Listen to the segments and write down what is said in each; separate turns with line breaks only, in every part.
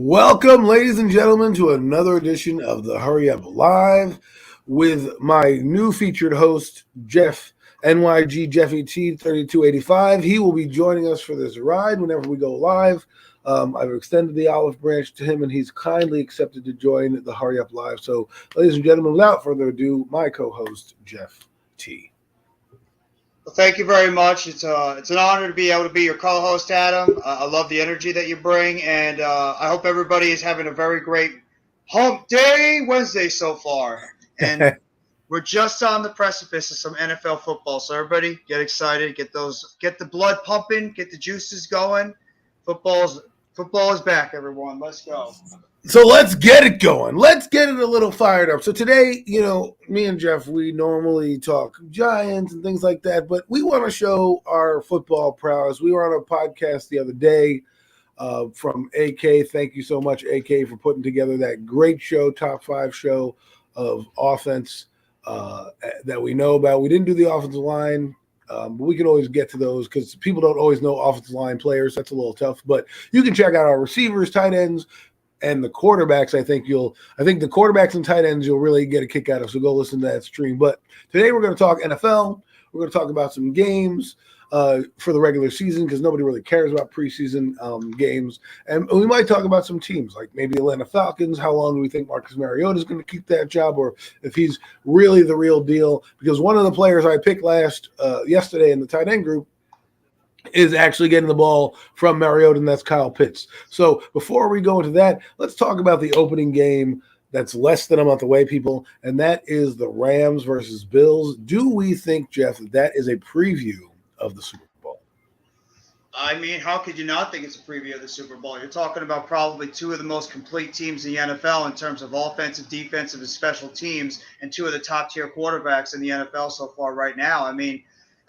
Welcome, ladies and gentlemen, to another edition of the Hurry Up Live with my new featured host, Jeff, NYG Jeffy T 3285. He will be joining us for this ride whenever we go live. I've extended the olive branch to him, and he's kindly accepted to join the Hurry Up Live. So, ladies and gentlemen, without further ado, my co-host, Jeff T.
Well, thank you very much. It's an honor to be able to be your co-host, Adam. I love the energy that you bring, and I hope everybody is having a very great Hump Day Wednesday so far. And we're just on the precipice of some NFL football, so everybody get excited, get the blood pumping, get the juices going. Football is back, everyone. Let's go.
So let's get it going. Let's get it a little fired up. So today, me and Jeff, we normally talk Giants and things like that, but we want to show our football prowess. We were on a podcast the other day from AK. Thank you so much, AK, for putting together that great show, top 5 show of offense that we know about. We didn't do the offensive line. But we can always get to those because people don't always know offensive line players. That's a little tough. But you can check out our receivers, tight ends, and the quarterbacks. I think the quarterbacks and tight ends you'll really get a kick out of. So go listen to that stream. But today we're going to talk NFL. We're going to talk about some games for the regular season because nobody really cares about preseason games. And we might talk about some teams like maybe Atlanta Falcons. How long do we think Marcus Mariota is going to keep that job, or if he's really the real deal? Because one of the players I picked yesterday in the tight end group is actually getting the ball from Mariota, and that's Kyle Pitts. So before we go into that, let's talk about the opening game that's less than a month away, people, and that is the Rams versus Bills. Do we think, Jeff, that is a preview of the Super Bowl?
I mean, how could you not think it's a preview of the Super Bowl? You're talking about probably two of the most complete teams in the NFL in terms of offensive, defensive, and special teams, and two of the top-tier quarterbacks in the NFL so far right now. I mean,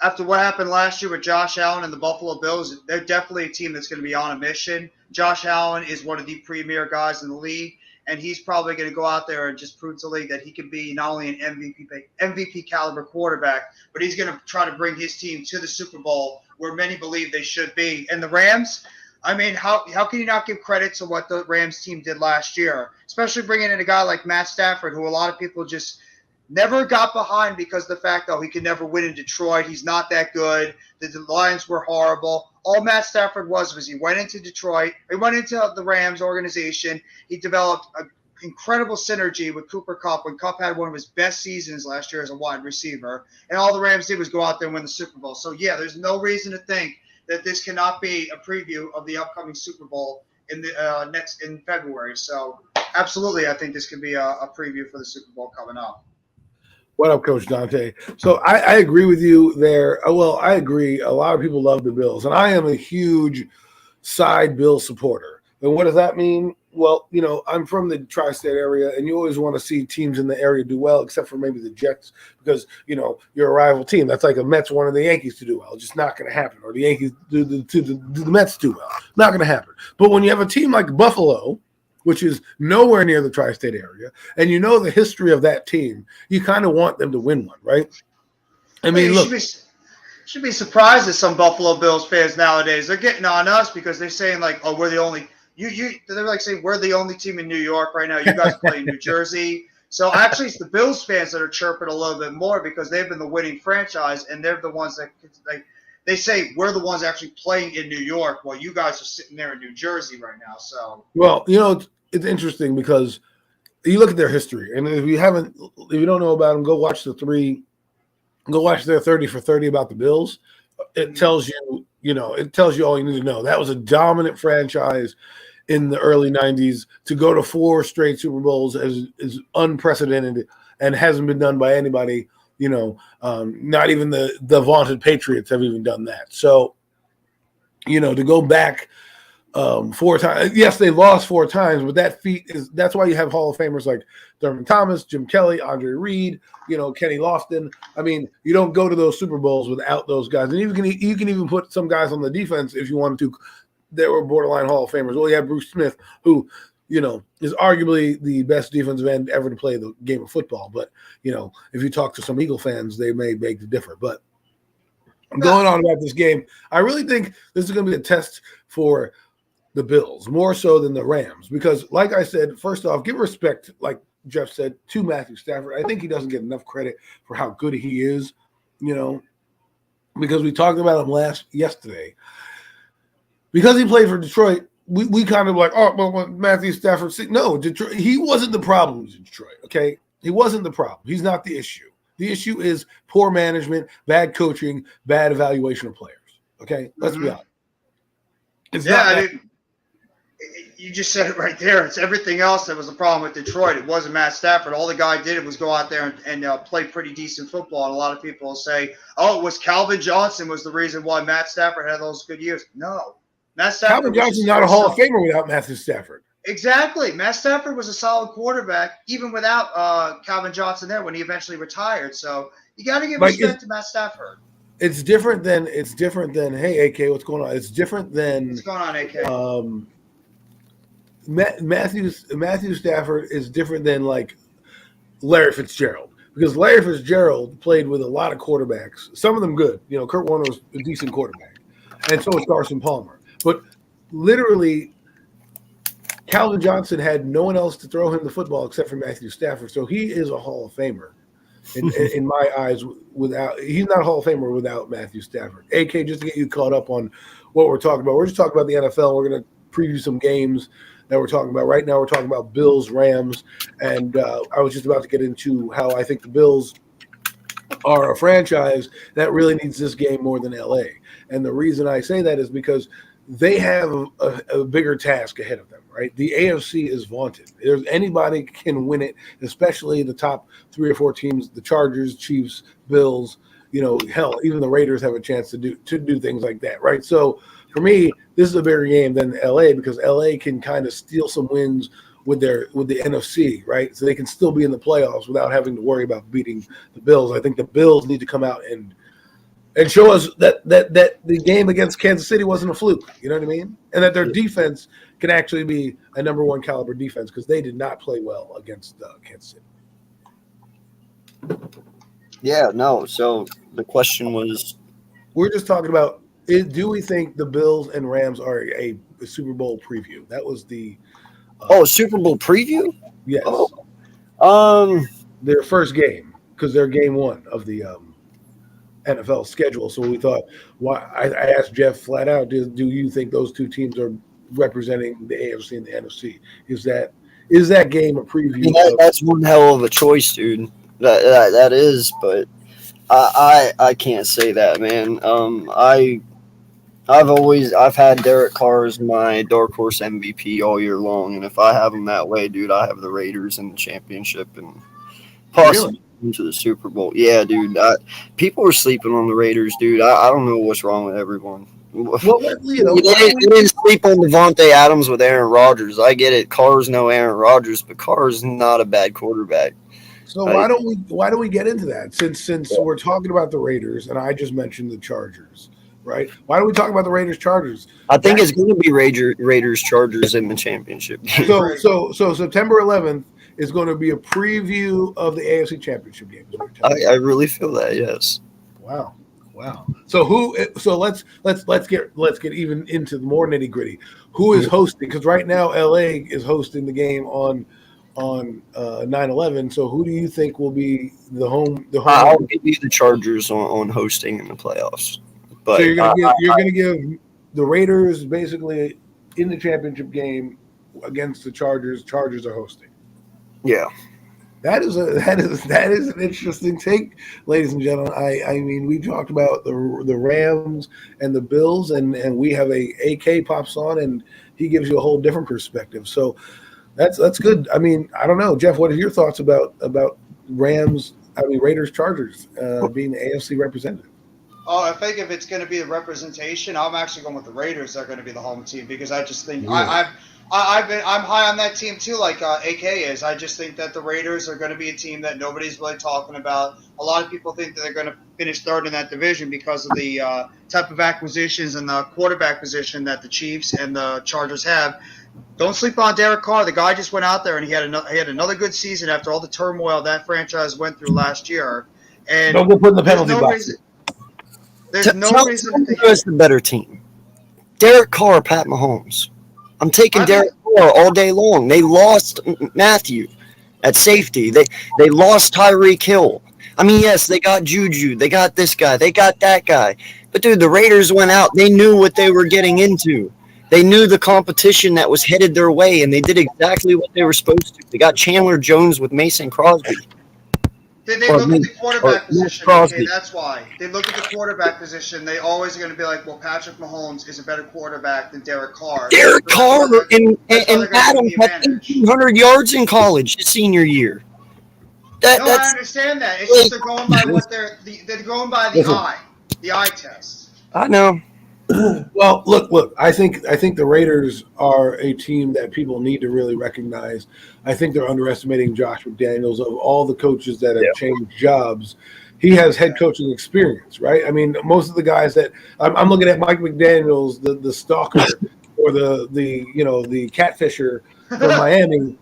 after what happened last year with Josh Allen and the Buffalo Bills, they're definitely a team that's going to be on a mission. Josh Allen is one of the premier guys in the league, and he's probably going to go out there and just prove to the league that he can be not only an MVP caliber quarterback, but he's going to try to bring his team to the Super Bowl where many believe they should be. And the Rams, I mean, how can you not give credit to what the Rams team did last year, especially bringing in a guy like Matt Stafford, who a lot of people just never got behind because of the fact that he could never win in Detroit. He's not that good. The Lions were horrible. All Matt Stafford was he went into Detroit. He went into the Rams organization. He developed an incredible synergy with Cooper Kupp when Kupp had one of his best seasons last year as a wide receiver. And all the Rams did was go out there and win the Super Bowl. So, yeah, there's no reason to think that this cannot be a preview of the upcoming Super Bowl in February. So, absolutely, I think this could be a preview for the Super Bowl coming up.
What up, Coach Dante? So I agree with you there. Well, I agree. A lot of people love the Bills, and I am a huge side Bill supporter. And what does that mean? Well, I'm from the tri-state area, and you always want to see teams in the area do well, except for maybe the Jets, because, you're a rival team. That's like the Mets wanting the Yankees to do well. It's just not going to happen. Or the Yankees do the Mets do well. Not going to happen. But when you have a team like Buffalo, which is nowhere near the tri-state area, and the history of that team, you kind of want them to win one, right? I mean, look.
Should be surprised at some Buffalo Bills fans nowadays. They're getting on us because they're saying, like, oh, we're the only – they're like saying we're the only team in New York right now. You guys play in New Jersey. So, actually, it's the Bills fans that are chirping a little bit more because they've been the winning franchise, and they're the ones that they say we're the ones actually playing in New York while you guys are sitting there in New Jersey right now. So,
well, it's interesting because you look at their history, and if you don't know about them, go watch their 30 for 30 about the Bills. It tells you, it tells you all you need to know. That was a dominant franchise in the early 90s. To go to 4 straight Super Bowls is unprecedented and hasn't been done by anybody. Not even the vaunted Patriots have even done that. So, to go back 4 times. Yes, they lost 4 times, but that's why you have Hall of Famers like Thurman Thomas, Jim Kelly, Andre Reed, Kenny Lofton. I mean, you don't go to those Super Bowls without those guys. And you can even put some guys on the defense if you wanted to. They were borderline Hall of Famers. Well, you have Bruce Smith, who, is arguably the best defensive end ever to play the game of football. But, if you talk to some Eagle fans, they may beg to differ. But going on about this game, I really think this is going to be a test for the Bills more so than the Rams because, like I said, first off, give respect, like Jeff said, to Matthew Stafford. I think he doesn't get enough credit for how good he is, because we talked about him yesterday. Because he played for Detroit, we kind of like, oh, well, Matthew Stafford. No, Detroit, he wasn't the problem in Detroit, okay? He wasn't the problem. He's not the issue. The issue is poor management, bad coaching, bad evaluation of players, okay? Let's be honest.
I mean, you just said it right there. It's everything else that was the problem with Detroit. It wasn't Matt Stafford. All the guy did was go out there and play pretty decent football. And a lot of people will say, oh, it was Calvin Johnson was the reason why Matt Stafford had those good years. No. Matt Stafford
Calvin Johnson's not a Hall of Famer without Matthew Stafford.
Exactly. Matt Stafford was a solid quarterback, even without Calvin Johnson there when he eventually retired. So you got to give respect to Matt Stafford.
It's different than hey, AK, what's going on? It's different than
what's going on, AK.
Matthew Stafford is different than like Larry Fitzgerald because Larry Fitzgerald played with a lot of quarterbacks, some of them good. Kurt Warner was a decent quarterback, and so was Carson Palmer. But literally, Calvin Johnson had no one else to throw him the football except for Matthew Stafford, so he is a Hall of Famer in my eyes. He's not a Hall of Famer without Matthew Stafford. AK, just to get you caught up on what we're talking about, we're just talking about the NFL. We're going to preview some games that we're talking about right now. We're talking about Bills, Rams, and I was just about to get into how I think the Bills are a franchise that really needs this game more than LA. And the reason I say that is because they have a bigger task ahead of them, right? The AFC is vaunted. There's anybody can win it, especially the top 3 or 4 teams, the Chargers, Chiefs, Bills, hell, even the Raiders have a chance to do things like that, right? So for me, this is a bigger game than LA because LA can kind of steal some wins with the NFC, right? So they can still be in the playoffs without having to worry about beating the Bills. I think the Bills need to come out and show us that the game against Kansas City wasn't a fluke, you know what I mean? And that their defense can actually be a number 1 caliber defense because they did not play well against Kansas City.
Yeah, no. So the question was,
we're just talking about, do we think the Bills and Rams are a Super Bowl preview? That was the
Super Bowl preview?
Yes. Their first game because they're game 1 of the NFL schedule. So we thought, I asked Jeff flat out, do you think those 2 teams are representing the AFC and the NFC? Is that game a preview?
That's one hell of a choice, dude. That is, but I can't say that, man. I've had Derek Carr as my dark horse MVP all year long, and if I have him that way, dude, I have the Raiders in the championship and possibly into the Super Bowl. Yeah, dude. People are sleeping on the Raiders, dude. I don't know what's wrong with everyone.
Well,
they didn't sleep on Devontae Adams with Aaron Rodgers. I get it. Carr's no Aaron Rodgers, but Carr's not a bad quarterback.
So why don't we get into that since we're talking about the Raiders and I just mentioned the Chargers, right? Why don't we talk about the Raiders Chargers?
I think it's going to be Raiders Chargers in the championship.
So September 11th is going to be a preview of the AFC Championship game.
I really feel that, yes.
Wow. So let's get even into the more nitty gritty. Who is hosting? Because right now LA is hosting the game on 9/11. So who do you think will be the home?
I'll give you the Chargers on hosting in the playoffs. But
so you're gonna give the Raiders basically in the championship game against the Chargers. Chargers are hosting.
Yeah.
That is an interesting take, ladies and gentlemen. I mean, we talked about the Rams and the Bills, and we have a AK pops on, and he gives you a whole different perspective. So that's good. I mean, I don't know, Jeff. What are your thoughts about Raiders Chargers being the AFC representative?
Oh, I think if it's going to be the representation, I'm actually going with the Raiders. They're going to be the home team because I just think I'm high on that team too, like AK is. I just think that the Raiders are going to be a team that nobody's really talking about. A lot of people think that they're going to finish third in that division because of the type of acquisitions and the quarterback position that the Chiefs and the Chargers have. Don't sleep on Derek Carr. The guy just went out there and he had another good season after all the turmoil that franchise went through last year. And
don't go put in the penalty box.
There's no reason to think
who is the better team, Derek Carr or Pat Mahomes. I'm taking Derek Carr all day long. They lost Matthew at safety. They lost Tyreek Hill. I mean, yes, they got Juju. They got this guy. They got that guy. But, dude, the Raiders went out. They knew what they were getting into. They knew the competition that was headed their way, and they did exactly what they were supposed to. They got Chandler Jones with Mason Crosby.
They look at the quarterback position. Okay, that's why. They look at the quarterback position. They always are going to be like, well, Patrick Mahomes is a better quarterback than Derek Carr.
Derek Carr and Adam had 1,800 yards in college his senior year.
I understand that. It's just they're going by what they're going by the eye test.
I know.
Well, look. I think the Raiders are a team that people need to really recognize. I think they're underestimating Josh McDaniels. Of all the coaches that have changed jobs, he has head coaching experience, right? I mean, most of the guys that I'm looking at, Mike McDaniels, the stalker or the catfisher from Miami,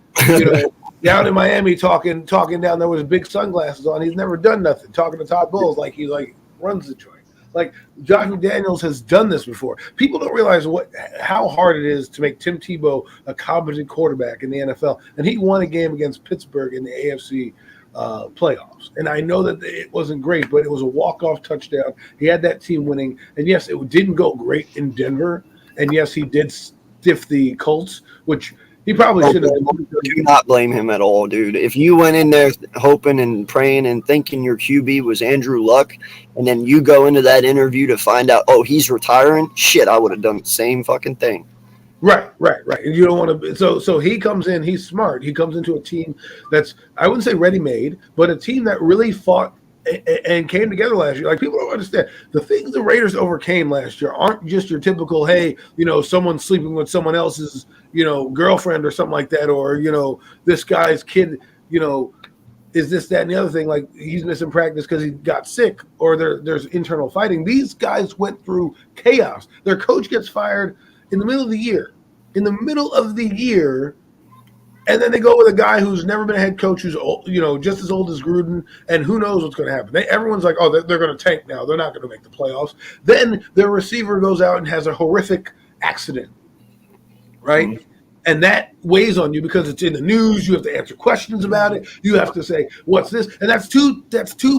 down in Miami talking down there with his big sunglasses on. He's never done nothing. Talking to Todd Bowles like he runs the joint. Like Josh McDaniels has done this before. People don't realize how hard it is to make Tim Tebow a competent quarterback in the NFL, and he won a game against Pittsburgh in the AFC playoffs. And I know that it wasn't great, but it was a walk-off touchdown. He had that team winning, and yes, it didn't go great in Denver, and yes, he did stiff the Colts, which he probably should have.
Do not blame him at all, dude. If you went in there hoping and praying and thinking your QB was Andrew Luck, and then you go into that interview to find out, oh, he's retiring, shit, I would have done the same fucking thing.
Right. And you don't want to. So he comes in. He's smart. He comes into a team that's, I wouldn't say ready-made, but a team that really fought and came together last year. Like, people don't understand the things the Raiders overcame last year aren't just your typical, hey, someone sleeping with someone else's, girlfriend or something like that, or this guy's kid, is this, that, and the other thing. Like, he's missing practice because he got sick, or there's internal fighting. These guys went through chaos. Their coach gets fired in the middle of the year. And then they go with a guy who's never been a head coach, who's old, just as old as Gruden, and who knows what's going to happen. Everyone's like, oh, they're going to tank now. They're not going to make the playoffs. Then their receiver goes out and has a horrific accident, right? Mm-hmm. And that weighs on you because it's in the news. You have to answer questions about it. You have to say, what's this? And that's two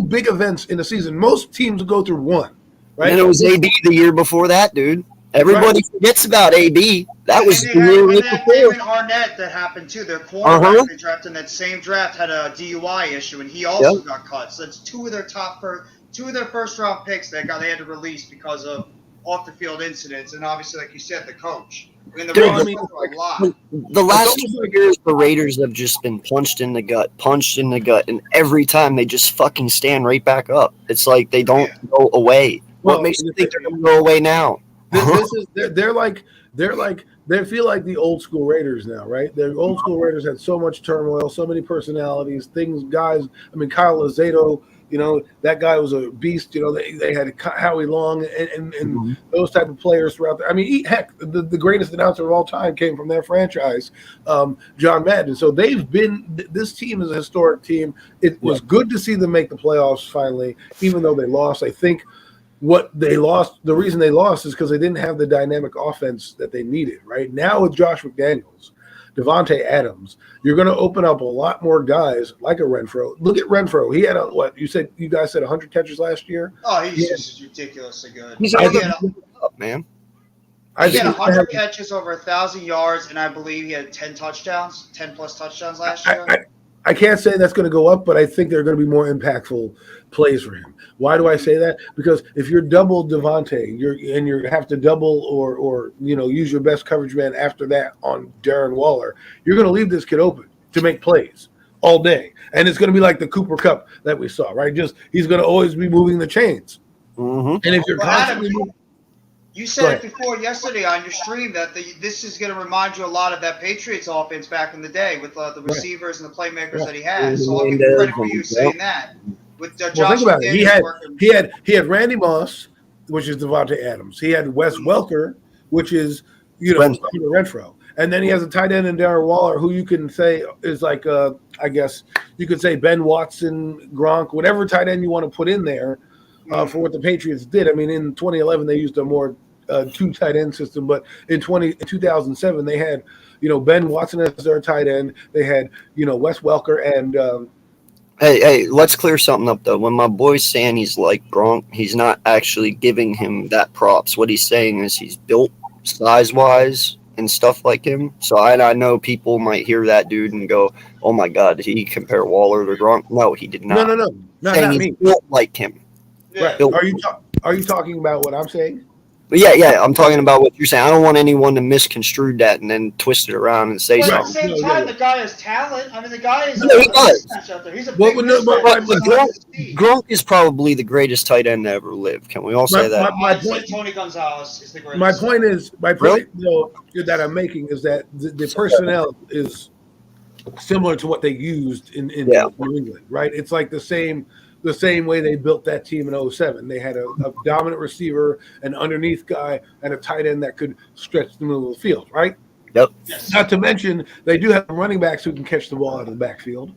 big events in a season. Most teams go through one, right?
And it was AB the year before that, dude. Everybody forgets about AB. That was the year before.
David Arnett that happened too. Their cornerback they drafted in that same draft had a DUI issue, and he also got cut. So that's two of their first round picks they had to release because of off the field incidents, and obviously, like you said, the coach. I mean,
the last 2 years, the Raiders have just been punched in the gut, and every time they just fucking stand right back up. It's like they don't go away. What makes you think they're going to go away now?
They feel like the old school Raiders now, right? The old school Raiders had so much turmoil, so many personalities, guys. I mean, Kyle Lozado, that guy was a beast. They had Howie Long and those type of players throughout there. I mean, the greatest announcer of all time came from their franchise, John Madden. So this team is a historic team. It was good to see them make the playoffs finally, even though they lost. I think the reason they lost is because they didn't have the dynamic offense that they needed. Right now with Josh McDaniels, Devontae Adams, you're going to open up a lot more guys like a Renfro. Look at Renfro. He had you guys said 100 catches last year?
Oh, he's just ridiculously good.
He's man.
He had 100 catches, over 1,000 yards, and I believe he had 10 plus touchdowns last year.
I can't say that's going to go up, but I think there are going to be more impactful plays for him. Why do I say that? Because if you're double Devontae, you have to double or use your best coverage man after that on Darren Waller, you're going to leave this kid open to make plays all day, and it's going to be like the Cooper Kupp that we saw, right? Just he's going to always be moving the chains, and if you're constantly moving.
You said it before yesterday on your stream that this is going to remind you a lot of that Patriots offense back in the day with the receivers and the playmakers that he had. So I'll give you credit for you saying that. With Josh
think about it. He had Randy Moss, which is Devontae Adams. He had Wes Welker, which is Renfro, and then he has a tight end in Darren Waller, who you can say is like I guess you could say Ben Watson, Gronk, whatever tight end you want to put in there. For what the Patriots did. I mean, in 2011, they used a more two tight end system, but in 2007 they had, Ben Watson as their tight end. They had, Wes Welker and
Hey, let's clear something up though. When my boy's saying he's like Gronk, he's not actually giving him that props. What he's saying is he's built size wise and stuff like him. So I know people might hear that dude and go, "Oh my God, did he compare Waller to Gronk?" No, he did not.
no, not
Saying
me.
he's built like him.
Right?
Built.
Are you talking about what I'm saying?
But yeah, I'm talking about what you're saying. I don't want anyone to misconstrue that and then twist it around and say
But at the
something.
same time, the guy has talent. I mean, the guy is
No, he does.
mismatch out there. He's a
Well,
big
no, but
mismatch.
Gronk is probably the greatest tight end to ever live. Can we all say that?
I'd say Tony Gonzalez is the greatest.
My point that I'm making is that the personnel is similar to what they used in New England, right? It's like the same way they built that team in 07. They had a dominant receiver, an underneath guy, and a tight end that could stretch the middle of the field, right?
Yep.
Yes.
Not to mention, they do have running backs who can catch the ball out of the backfield.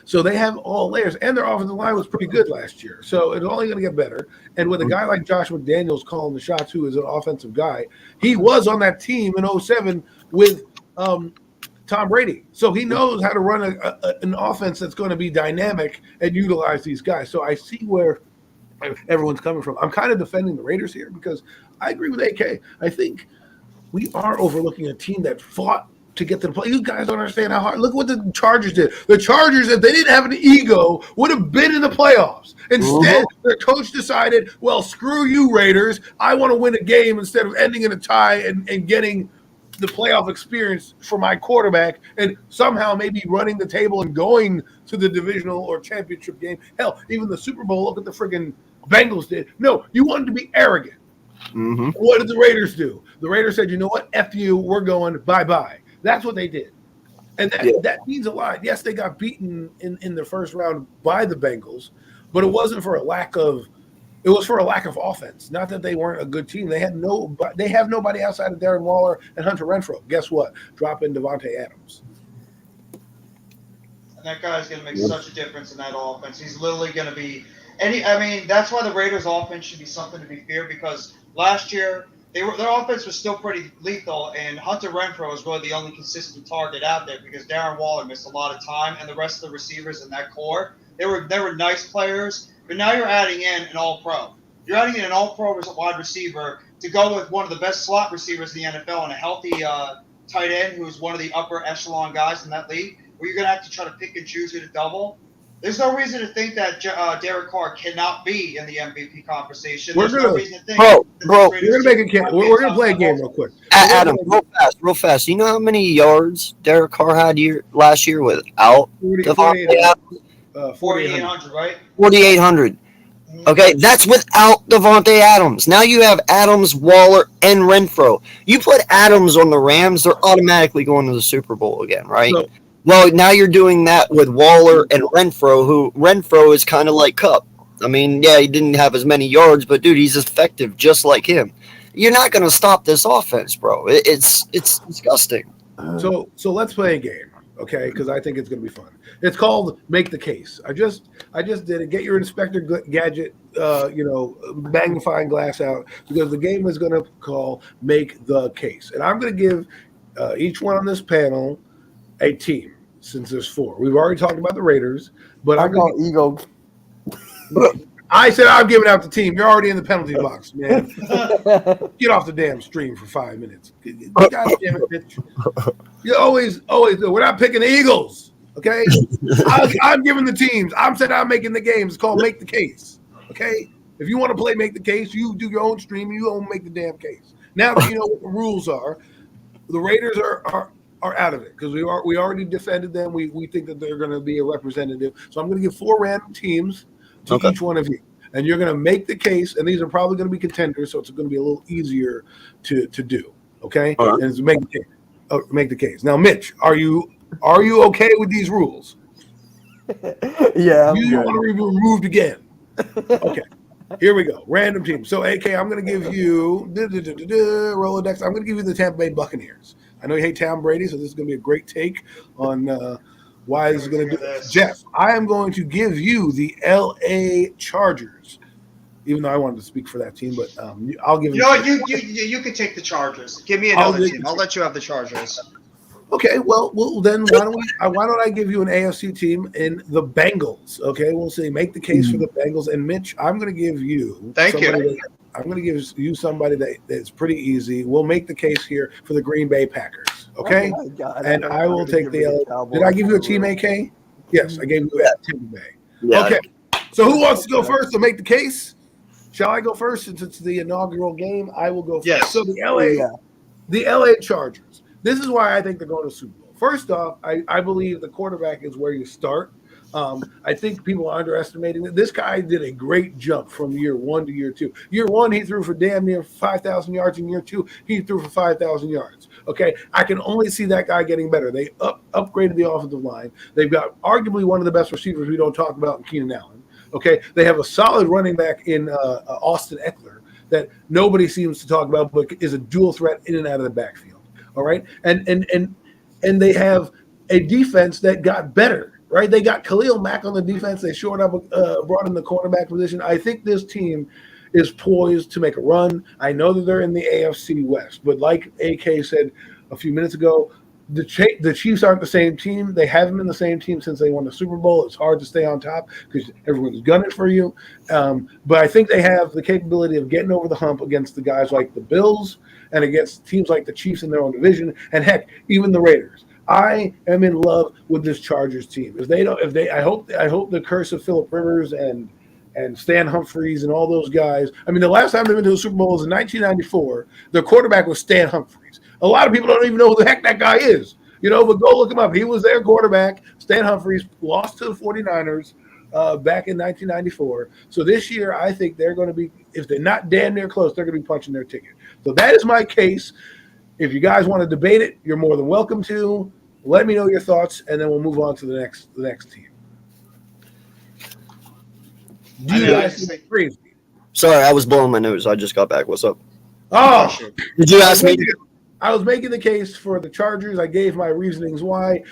So they have all layers, and their offensive line was pretty good last year. So it's only going to get better. And with a guy like Josh McDaniels calling the shots, who is an offensive guy, he was on that team in 07 with Tom Brady. So he knows how to run an offense that's going to be dynamic and utilize these guys. So I see where everyone's coming from. I'm kind of defending the Raiders here because I agree with AK. I think we are overlooking a team that fought to get to the play. You guys don't understand how hard. Look what the Chargers did. The Chargers, if they didn't have an ego, would have been in the playoffs. Instead, their coach decided, well, screw you, Raiders. I want to win a game instead of ending in a tie and getting the playoff experience for my quarterback and somehow maybe running the table and going to the divisional or championship game. Hell, even the Super Bowl, look at the friggin' Bengals did. No, you wanted to be arrogant.
Mm-hmm.
What did the Raiders do? The Raiders said, you know what? F you, we're going bye-bye. That's what they did. And that means a lot. Yes, they got beaten in the first round by the Bengals, but it wasn't for a lack of – it was for a lack of offense. Not that they weren't a good team. They have nobody outside of Darren Waller and Hunter Renfrow. Guess what? Drop in Devontae Adams.
And that guy's going to make such a difference in that offense. He's literally going to be that's why the Raiders' offense should be something to be feared because last year their offense was still pretty lethal, and Hunter Renfrow was really the only consistent target out there because Darren Waller missed a lot of time, and the rest of the receivers in that core, they were nice players. But now you're adding in an all-pro. You're adding in an all-pro wide receiver to go with one of the best slot receivers in the NFL and a healthy tight end who's one of the upper echelon guys in that league, where you're going to have to try to pick and choose who to double. There's no reason to think that Derek Carr cannot be in the MVP conversation. There's no reason to think
bro,
we're going to play a game real quick.
Adam, real fast. You know how many yards Derek Carr had last year without Devontae Adams?
4,800, right?
4,800. Okay, that's without Devontae Adams. Now you have Adams, Waller, and Renfrow. You put Adams on the Rams, they're automatically going to the Super Bowl again, right? Well, now you're doing that with Waller and Renfrow, who Renfrow is kind of like Kupp. I mean, yeah, he didn't have as many yards, but dude, he's effective just like him. You're not going to stop this offense, bro. It's disgusting.
So let's play a game, okay? Because I think it's going to be fun. It's called Make the Case. I just did it. Get your Inspector Gadget, magnifying glass out because the game is going to call Make the Case, and I'm going to give each one on this panel a team since there's four. We've already talked about the Raiders, but I'm going to
ego.
I said I'm giving out the team. You're already in the penalty box, man. Get off the damn stream for 5 minutes. God damn it, bitch. You always do. We're not picking the Eagles. Okay, I'm giving the teams. I'm saying I'm making the games. It's called Make the Case. Okay, if you want to play Make the Case, you do your own stream. You don't make the damn case. Now that you know what the rules are, the Raiders are out of it because we already defended them. We think that they're going to be a representative. So I'm going to give 4 random teams to each one of you, and you're going to make the case. And these are probably going to be contenders, so it's going to be a little easier to do. Okay, and it's make the case. Make the case. Now, Mitch, are you okay with these rules?
Yeah.
You don't want to be removed again. Okay. Here we go. Random team. So, AK, I'm going to give you Rolodex. I'm going to give you the Tampa Bay Buccaneers. I know you hate Tom Brady, so this is going to be a great take on why this is going to do. Jeff, I am going to give you the LA Chargers. even though I wanted to speak for that team, but I'll give.
You know what? You could take the Chargers. Give me another team. I'll let you have the Chargers.
Okay, well, then why don't I give you an AFC team in the Bengals? Okay, we'll see. Make the case for the Bengals, and Mitch, I'm going to give you. I'm going to give you somebody that's pretty easy. We'll make the case here for the Green Bay Packers. Okay,
Oh my God,
and I will take the. Did I give you a team, AK? Yes, I gave you a Tampa Bay.
Yeah.
Okay, so who wants to go first to make the case? Shall I go first since it's the inaugural game? I will go first.
Yes.
So the LA Chargers. This is why I think they're going to the Super Bowl. First off, I believe the quarterback is where you start. I think people are underestimating it. This guy did a great jump from year 1 to year 2. Year 1, he threw for damn near 5,000 yards. In year 2, he threw for 5,000 yards. Okay, I can only see that guy getting better. They upgraded the offensive line. They've got arguably one of the best receivers we don't talk about in Keenan Allen. Okay, they have a solid running back in Austin Eckler that nobody seems to talk about, but is a dual threat in and out of the backfield. All right, and they have a defense that got better. Right, they got Khalil Mack on the defense. They shored up, brought in the cornerback position. I think this team is poised to make a run. I know that they're in the AFC West, but like AK said a few minutes ago, the Chiefs aren't the same team. They haven't been the same team since they won the Super Bowl. It's hard to stay on top because everyone's gunning for you. But I think they have the capability of getting over the hump against the guys like the Bills and against teams like the Chiefs in their own division, and heck, even the Raiders. I am in love with this Chargers team. I hope the curse of Phillip Rivers and Stan Humphries and all those guys. I mean, the last time they went to the Super Bowl was in 1994. Their quarterback was Stan Humphries. A lot of people don't even know who the heck that guy is, but go look him up. He was their quarterback. Stan Humphries lost to the 49ers back in 1994. So this year, I think they're going to be, if they're not damn near close, they're going to be punching their ticket. So that is my case. If you guys want to debate it, you're more than welcome to. Let me know your thoughts, and then we'll move on to the next team. Do you guys think crazy?
Sorry, I was blowing my nose. I just got back. What's up?
Oh,
did you ask me?
I was making the case for the Chargers. I gave my reasonings why.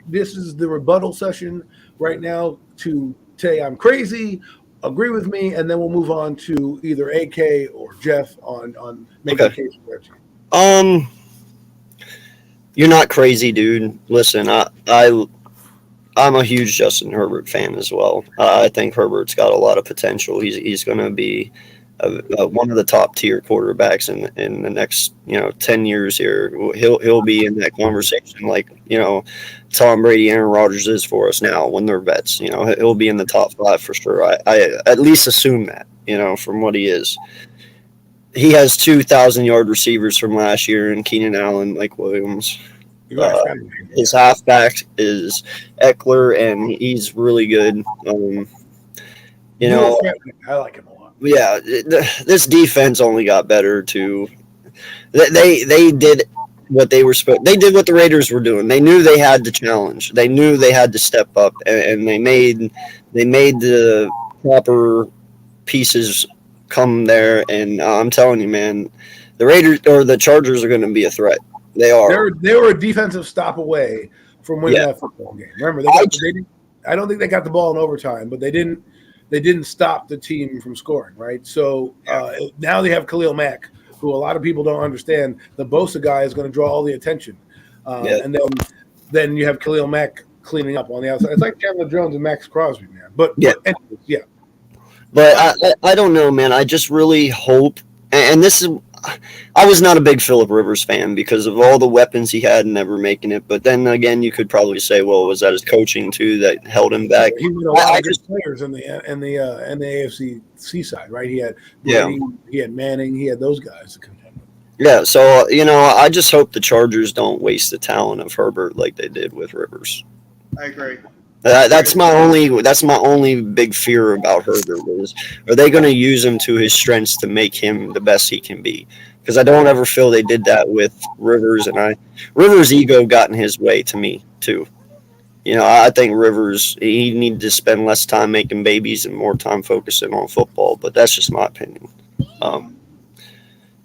This is the rebuttal session right now to say I'm crazy, agree with me, and then we'll move on to either AK or Jeff on making a case for their team.
You're not crazy, dude. Listen, I'm a huge Justin Herbert fan as well. I think Herbert's got a lot of potential. He's going to be one of the top tier quarterbacks in the next 10 years here. He'll be in that conversation like Tom Brady, Aaron Rodgers is for us now when they're vets. He'll be in the top 5 for sure. I at least assume that from what he is. He has 2,000-yard receivers from last year in Keenan Allen, Mike Williams. His halfback is Eckler, and he's really good.
I like him a lot.
Yeah, this defense only got better too. They did what they were supposed. They did what the Raiders were doing. They knew they had to challenge. They knew they had to step up, and they made the proper pieces come there. And I'm telling you, man, the Raiders or the Chargers are going to be a threat. They are.
They were a defensive stop away from winning that football game. Remember, I don't think they got the ball in overtime, but they didn't stop the team from scoring, right? So now they have Khalil Mack, who a lot of people don't understand. The Bosa guy is going to draw all the attention, and then you have Khalil Mack cleaning up on the outside. It's like Chandler Jones and Max Crosby, man. But anyways,
But I don't know, man. I just really hope, and this is. I was not a big Phillip Rivers fan because of all the weapons he had and never making it. But then again, you could probably say, well, was that his coaching too that held him back?
He had a lot of good players in the AFC side, right? He had Brady, he had Manning, he had those guys to contend with.
Yeah, so I just hope the Chargers don't waste the talent of Herbert like they did with Rivers.
I agree.
That's my only big fear about Herbert is, are they going to use him to his strengths to make him the best he can be? Because I don't ever feel they did that with Rivers, and Rivers' ego got in his way to me too. I think Rivers, he needed to spend less time making babies and more time focusing on football, but that's just my opinion.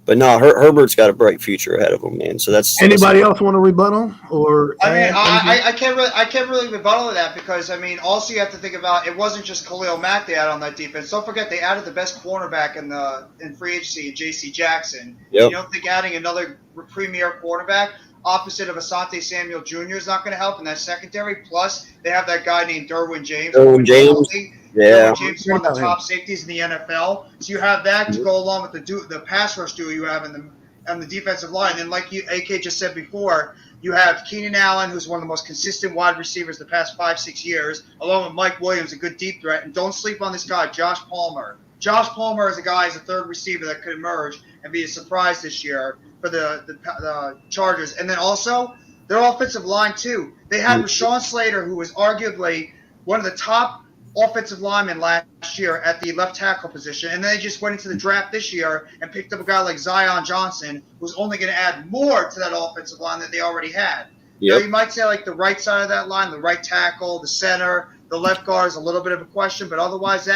But no, Herbert's got a bright future ahead of him, man. So that's
Anybody else want to rebuttal or?
I mean,
add anything?
I can't really rebuttal to that because I mean, also you have to think about it wasn't just Khalil Mack they had on that defense. Don't forget they added the best cornerback in free agency, J.C. Jackson.
Yep.
You don't think adding another premier quarterback opposite of Asante Samuel Jr. is not going to help in that secondary? Plus, they have that guy named Derwin James.
Derwin James. Yeah.
Derwin James is one of the top safeties in the NFL. So you have that to go along with the pass rush duo you have on the defensive line. And like AK just said before, you have Keenan Allen, who's one of the most consistent wide receivers the past 5-6 years, along with Mike Williams, a good deep threat. And don't sleep on this guy, Josh Palmer. Josh Palmer is a guy as a third receiver that could emerge and be a surprise this year for the Chargers. And then also, their offensive line, too. They had Rashawn Slater, who was arguably one of the top offensive linemen last year at the left tackle position. And then they just went into the draft this year and picked up a guy like Zion Johnson, who's only going to add more to that offensive line that they already had. Yep. Now, you might say, like, the right side of that line, the right tackle, the center, the left guard is a little bit of a question. But otherwise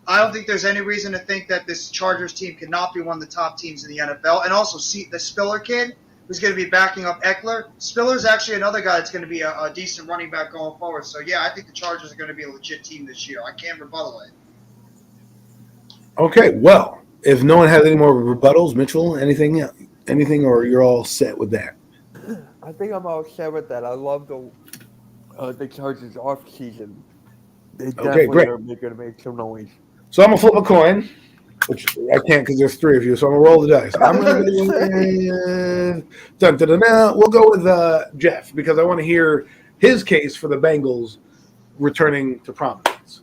I don't think there's any reason to think that this Chargers team cannot be one of the top teams in the NFL. And also, see the Spiller kid, who's going to be backing up Eckler. Spiller's actually another guy that's going to be a decent running back going forward. So, yeah, I think the Chargers are going to be a legit team this year. I can't rebuttal it.
Okay, well, if no one has any more rebuttals, Mitchell, anything, or you're all set with that?
I think I'm all set with that. I love the Chargers off season. They definitely are going to make some noise.
So I'm gonna flip a coin, which I can't because there's three of you. So I'm gonna roll the dice. I'm gonna we'll go with Jeff because I want to hear his case for the Bengals returning to prominence.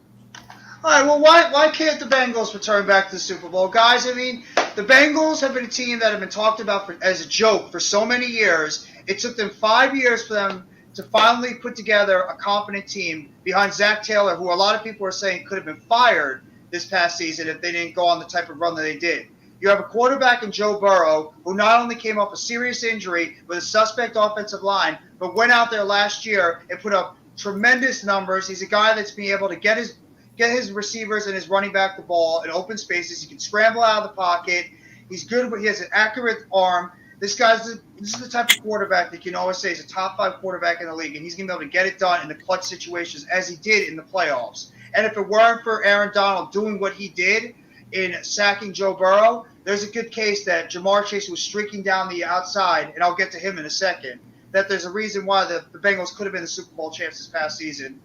All right, well, why can't the Bengals return back to the Super Bowl? Guys, I mean, the Bengals have been a team that have been talked about as a joke for so many years. It took them 5 years for them to finally put together a competent team behind Zach Taylor, who a lot of people are saying could have been fired this past season if they didn't go on the type of run that they did. You have a quarterback in Joe Burrow, who not only came off a serious injury with a suspect offensive line, but went out there last year and put up tremendous numbers. He's a guy that's been able to get his receivers and his running back the ball in open spaces. He can scramble out of the pocket. He's good, but he has an accurate arm. This is the type of quarterback that you can always say is a top 5 quarterback in the league, and he's going to be able to get it done in the clutch situations as he did in the playoffs. And if it weren't for Aaron Donald doing what he did in sacking Joe Burrow, there's a good case that Jamar Chase was streaking down the outside, and I'll get to him in a second, that there's a reason why the Bengals could have been the Super Bowl champs this past season.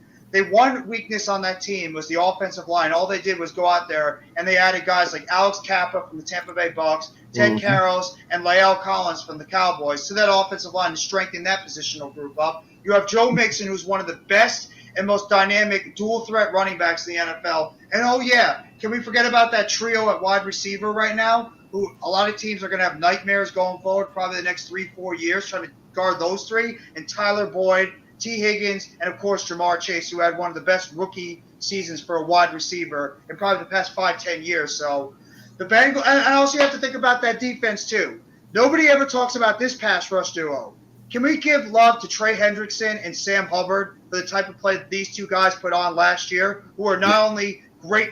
One weakness on that team was the offensive line. All they did was go out there, and they added guys like Alex Kappa from the Tampa Bay Bucks, Ted Karras, and La'el Collins from the Cowboys to that offensive line to strengthen that positional group up. You have Joe Mixon, who's one of the best and most dynamic dual-threat running backs in the NFL. And, oh, yeah, can we forget about that trio at wide receiver right now, who a lot of teams are going to have nightmares going forward probably the next 3-4 years trying to guard those three, and Tyler Boyd, T. Higgins, and, of course, Jamar Chase, who had one of the best rookie seasons for a wide receiver in probably the past 5-10 years. So the Bengals – and also you have to think about that defense, too. Nobody ever talks about this pass rush duo. Can we give love to Trey Hendrickson and Sam Hubbard for the type of play that these two guys put on last year, who are not only great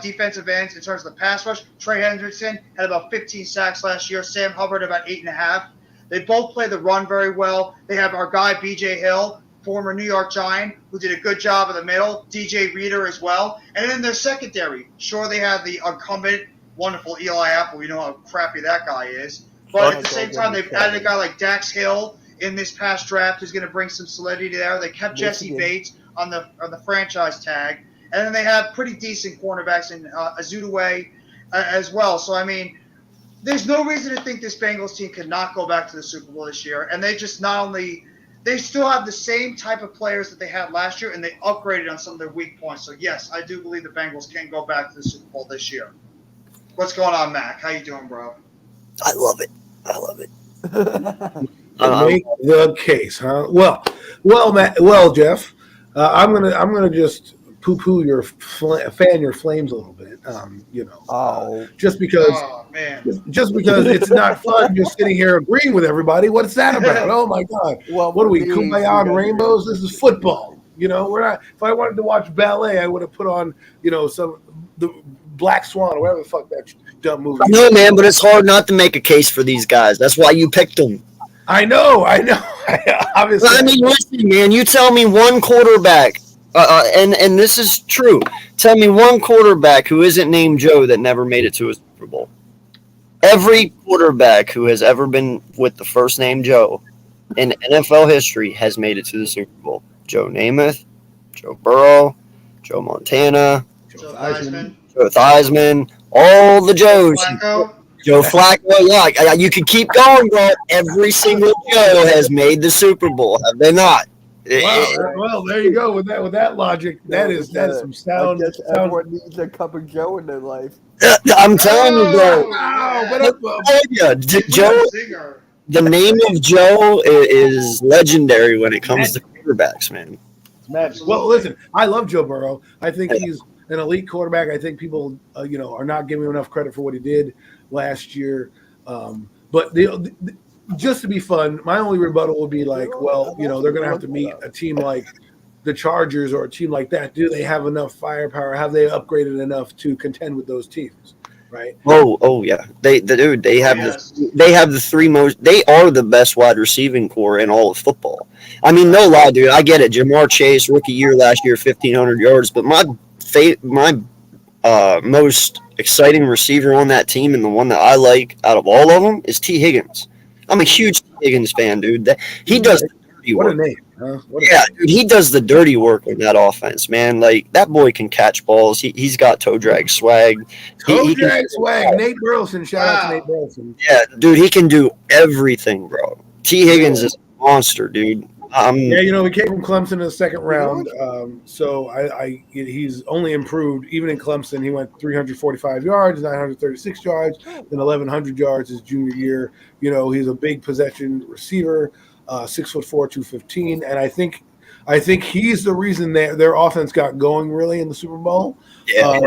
defensive ends in terms of the pass rush? Trey Hendrickson had about 15 sacks last year. Sam Hubbard about 8.5. They both play the run very well. They have our guy B.J. Hill, former New York Giant, who did a good job in the middle. DJ Reader as well. And then their secondary. Sure, they have the incumbent, wonderful Eli Apple. You know how crappy that guy is. But at the same time, they've added a guy like Dax Hill in this past draft who's going to bring some solidity there. They kept Jesse Bates on the franchise tag. And then they have pretty decent cornerbacks in Azudaway as well. So, I mean, there's no reason to think this Bengals team could not go back to the Super Bowl this year. And they just not only – they still have the same type of players that they had last year, and they upgraded on some of their weak points. So, yes, I do believe the Bengals can go back to the Super Bowl this year. What's going on, Mac? How you doing, bro?
I love it.
Make the case, huh? Well, Matt. Well, Jeff, I'm gonna just poo-poo your fan your flames a little bit. Just because it's not fun just sitting here agreeing with everybody. What's that about? Oh my God!
Well,
what are we, Kumbaya and rainbows? This is football. We're not. If I wanted to watch ballet, I would have put on some the Black Swan or whatever the fuck that dumb movie.
I know, man, but it's hard not to make a case for these guys. That's why you picked them.
I know. Obviously,
I mean, listen, man. You tell me one quarterback, and this is true. Tell me one quarterback who isn't named Joe that never made it to a Super Bowl. Every quarterback who has ever been with the first name Joe in NFL history has made it to the Super Bowl. Joe Namath, Joe Burrow, Joe Montana,
Joe Theismann.
Joe Theismann, all the Joes.
Flacco.
Joe Flacco, yeah, you can keep going, bro. Every single Joe has made the Super Bowl, have they not?
Wow. Well, there you go with that logic. That is some sound.
I guess everyone needs a cup of Joe in their life.
I'm telling you, bro.
Wow, what up,
Joe. The name of Joe is legendary when it comes to quarterbacks, man.
Well, listen, I love Joe Burrow. I think he's an elite quarterback. I think people, are not giving him enough credit for what he did last year. But just to be fun, my only rebuttal would be like, well, they're going to have to meet a team like the Chargers or a team like that. Do they have enough firepower? Have they upgraded enough to contend with those teams? Right.
Oh yeah. They have the three most. They are the best wide receiving core in all of football. I mean, no lie, dude. I get it. Jamar Chase, rookie year last year, 1,500 yards. But my most exciting receiver on that team and the one that I like out of all of them is T. Higgins. I'm a huge T. Higgins fan, dude. He does the dirty work.
What a name.
Dude, he does the dirty work on that offense, man. Like, that boy can catch balls. He's got toe drag swag.
Swag. Nate Burleson. Shout out to Nate Burleson.
Yeah, dude, he can do everything, bro. T. Higgins is a monster, dude.
We came from Clemson in the second round. So he's only improved. Even in Clemson, he went 345 yards, 936 yards, then 1,100 yards his junior year. He's a big possession receiver. 6'4", 215, and I think he's the reason their offense got going really in the Super Bowl.
Yeah.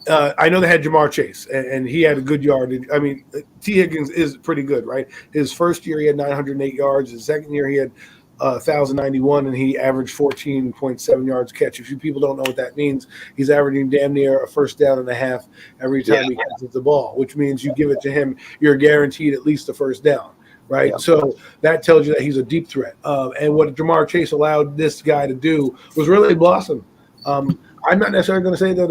I know they had Jamar Chase, and he had a good yardage. I mean, T. Higgins is pretty good, right? His first year he had 908 yards. His second year he had 1,091, and he averaged 14.7 yards catch. If you people don't know what that means, he's averaging damn near a first down and a half every time he catches the ball, which means you give it to him, you're guaranteed at least a first down. Right. Yeah. So that tells you that he's a deep threat. And what Jamar Chase allowed this guy to do was really blossom. I'm not necessarily going to say they're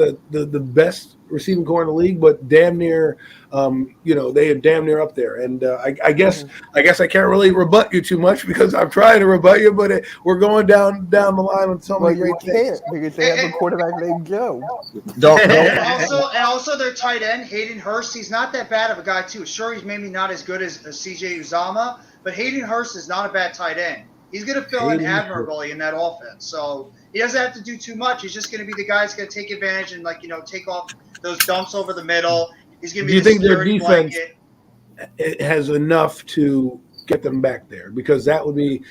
the best receiving core in the league, but damn near, they are damn near up there. And I guess I can't really rebut you too much because I'm trying to rebut you, but we're going down the line on so many great things.
Because they have a quarterback named Joe.
And also their tight end, Hayden Hurst, he's not that bad of a guy too. Sure, he's maybe not as good as CJ Uzomah, but Hayden Hurst is not a bad tight end. He's going to fill in admirably in that offense. So he doesn't have to do too much. He's just going to be the guy who's going to take advantage and, take off those dumps over the middle. He's going to be the security blanket.
It has enough to get them back there? Because that would be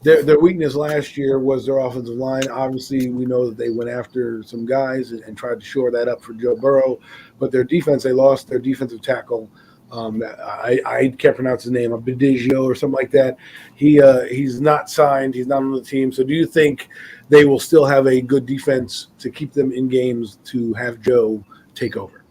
their weakness last year was their offensive line. Obviously, we know that they went after some guys and tried to shore that up for Joe Burrow. But their defense, they lost their defensive tackle. I can't pronounce his name, Abidigio or something like that. He's not signed. He's not on the team. So do you think they will still have a good defense to keep them in games to have Joe take over?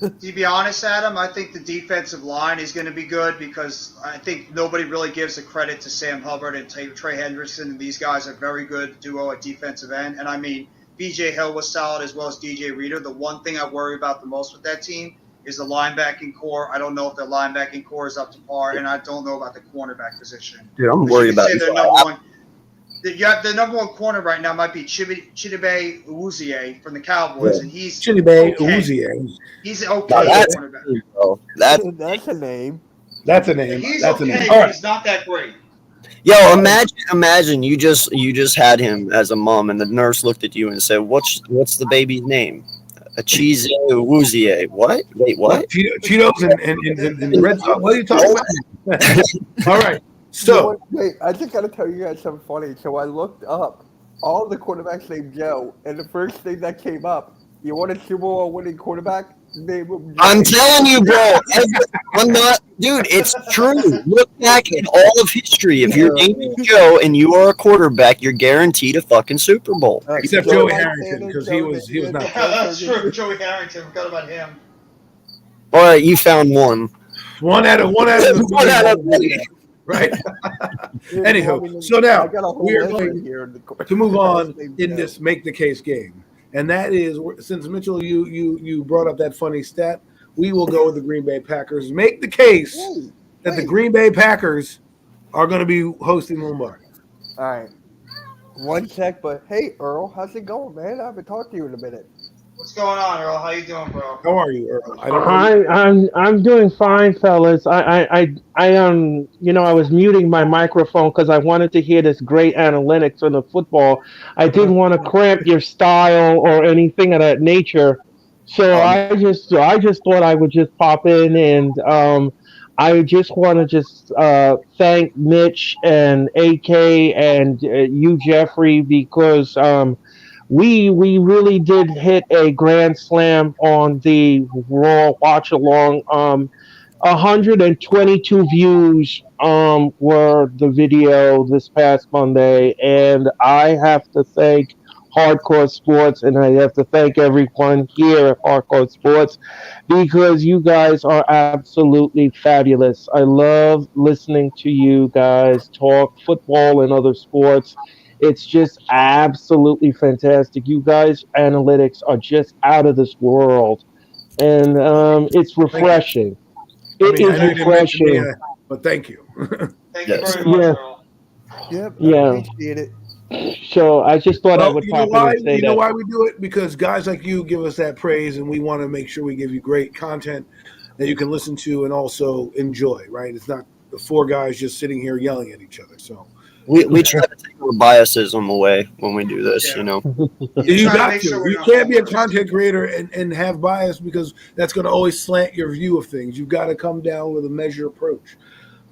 To be honest, Adam, I think the defensive line is going to be good because I think nobody really gives the credit to Sam Hubbard and Trey Hendrickson. And these guys are very good duo at defensive end. And I mean, BJ Hill was solid as well as DJ Reader. The one thing I worry about the most with that team is the linebacking core. I don't know if their linebacking core is up to par, and I don't know about the cornerback position.
Dude, I'm worried about
their number one corner right now might be Chidobe Awuzie from the Cowboys, and he's
Chidobe Awuzie.
He's okay at cornerback.
That's a name.
That's a name.
He's
That's
okay,
a name.
but he's not that great.
Yo, imagine you just had him as a mom, and the nurse looked at you and said, "What's the baby's name?" A cheesy Awuzie. What? Wait, what?
Cheetos and Red Sox. What are you talking about? All right. So
wait, I just got to tell you guys something funny. So I looked up all the quarterbacks named Joe, and the first thing that came up, you want a Super Bowl winning quarterback?
I'm telling you, bro. I'm not, dude. It's true. Look back at all of history. If your name is Joe and you are a quarterback, you're guaranteed a fucking Super Bowl.
Except Joey Harrington, because he was not.
That's true. Joey Harrington. Forgot about him.
All right, you found one.
One out of
One out of
right. Anywho, so now we are going to move on in this make the case game, and that is since Mitchell, you brought up that funny stat, we will go with the Green Bay Packers. Make the case that the Green Bay Packers are going to be hosting Lombardi.
All right. One sec, but hey, Earl, how's it going, man? I haven't talked to you in a minute.
What's going on, Earl? How you doing, bro?
How are you, Earl?
I'm doing fine, fellas. I was muting my microphone because I wanted to hear this great analytics on the football. I didn't want to cramp your style or anything of that nature. So I just thought I would just pop in and I just want to thank Mitch and AK and you, Jeffrey, because we really did hit a grand slam on the Raw watch along. 122 views were the video this past Monday, and I have to thank Hardcore Sports, and I have to thank everyone here at Hardcore Sports because you guys are absolutely fabulous. I love listening to you guys talk football and other sports. It's just absolutely fantastic. You guys' analytics are just out of this world, and it's refreshing. It is refreshing.
But thank you.
Thank you very much, Earl.
Yep.
Yeah.
Appreciate it.
So I just thought I would pop in and say that.
You know why we do it? Because guys like you give us that praise, and we want to make sure we give you great content that you can listen to and also enjoy, right? It's not the four guys just sitting here yelling at each other. So
we try to take our biasism away when we do this, you know.
You got to. You can't be a content creator and have bias because that's going to always slant your view of things. You've got to come down with a measured approach.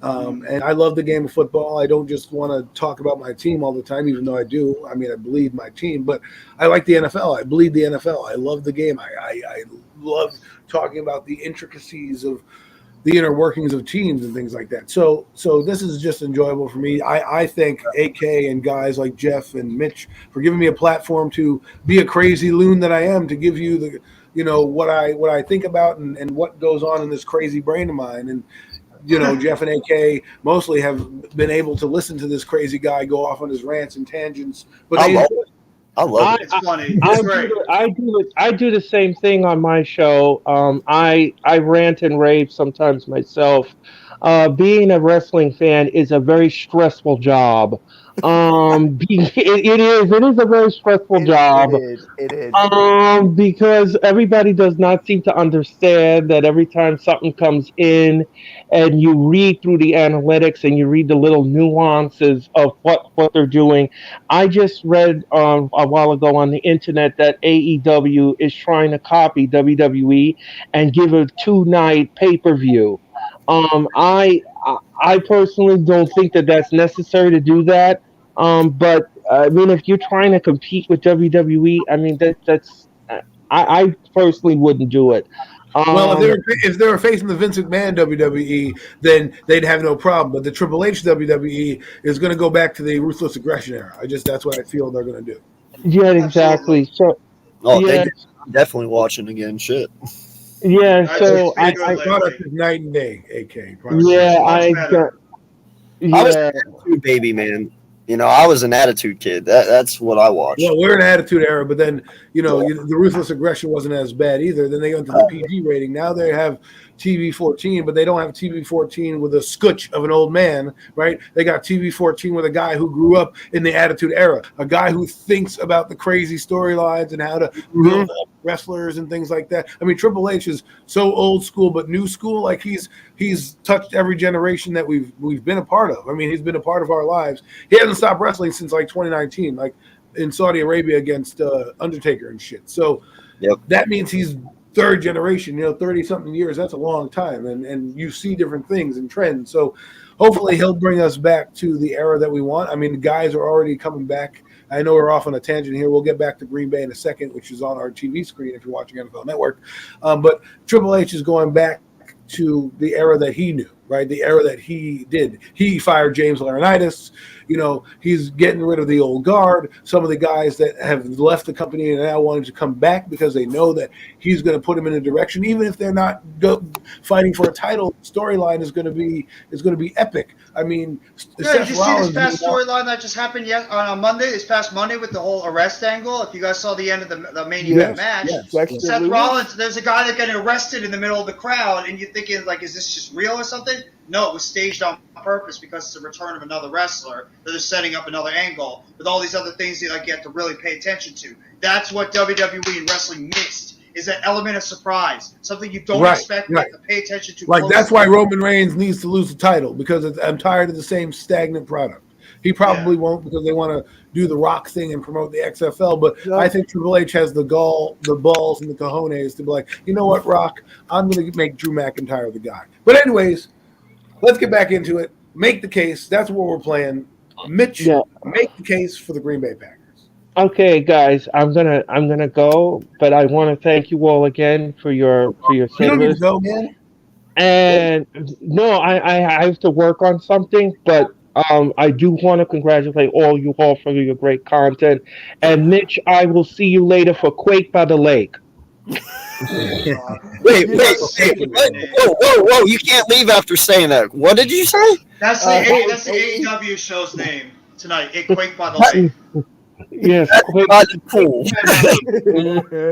And I love the game of football. I don't just want to talk about my team all the time, even though I do. I mean, I bleed my team, but I like the NFL. I bleed the NFL. I love the game. I love talking about the intricacies of the inner workings of teams and things like that. So this is just enjoyable for me. I thank AK and guys like Jeff and Mitch for giving me a platform to be a crazy loon that I am, to give you the, what I think about and what goes on in this crazy brain of mine. And, Jeff and AK mostly have been able to listen to this crazy guy go off on his rants and tangents. But
I love it.
It's funny. It's great.
I do the same thing on my show. I rant and rave sometimes myself. Being a wrestling fan is a very stressful job. It is a very stressful job.
It is.
Because everybody does not seem to understand that every time something comes in and you read through the analytics and you read the little nuances of what they're doing. I just read a while ago on the internet that AEW is trying to copy WWE and give a 2-night pay-per-view. I personally don't think that that's necessary to do that. But I mean, if you're trying to compete with WWE, I mean that's I personally wouldn't do it.
Well, if they were facing the Vince McMahon WWE, then they'd have no problem. But the Triple H WWE is going to go back to the Ruthless Aggression era. That's what I feel they're going to do.
Yeah, exactly. So,
they're definitely watching again. Shit.
Yeah, so I
product is night and day. AK.
I was an attitude baby, man. I was an attitude kid. That's what I watched.
Well, we're in an attitude era, but then the Ruthless Aggression wasn't as bad either. Then they went to the PG rating. Now they have TV-14, but they don't have TV-14 with a scutch of an old man, right? They got TV-14 with a guy who grew up in the Attitude Era, a guy who thinks about the crazy storylines and how to build up wrestlers and things like that. I mean, Triple H is so old school but new school. Like he's touched every generation that we've been a part of. I mean, he's been a part of our lives. He hasn't stopped wrestling since like 2019, like in Saudi Arabia against Undertaker and shit. So that means he's third generation, 30-something years. That's a long time. And you see different things and trends. So hopefully he'll bring us back to the era that we want. I mean, the guys are already coming back I know we're off on a tangent here. We'll get back to Green Bay in a second, which is on our TV screen if you're watching NFL Network. But Triple H is going back to the era that he knew, right? The era that he did. He fired James Laurinaitis. He's getting rid of the old guard. Some of the guys that have left the company and now wanting to come back because they know that he's going to put them in a direction, even if they're not fighting for a title. Storyline is going to be epic. I mean,
did you see this past storyline that just happened on Monday? This past Monday with the whole arrest angle. If you guys saw the end of the main event match, Seth Rollins. There's a guy that got arrested in the middle of the crowd, and you're thinking like, is this just real or something? No, it was staged on purpose because it's the return of another wrestler. They're just setting up another angle with all these other things that you have to really pay attention to. That's what WWE and wrestling missed, is that element of surprise, something you don't expect to pay attention to.
Like, that's why Roman Reigns needs to lose the title, because I'm tired of the same stagnant product. He probably won't, because they want to do the Rock thing and promote the XFL. But I think Triple H has the balls, and the cojones to be like, you know what, Rock, I'm going to make Drew McIntyre the guy. But anyways, let's get back into it. Make the case. That's what we're playing. Mitch, make the case for the Green Bay Packers.
Okay, guys, I'm gonna go, but I want to thank you all again for your service.
You don't need to go, man.
And no, I have to work on something, but I do want to congratulate you all for your great content. And Mitch, I will see you later for Quake by the Lake.
Wait, whoa! You can't leave after saying that. What did you say?
That's the AEW show's name tonight. Quake by the Lake.
Yes.
Cool.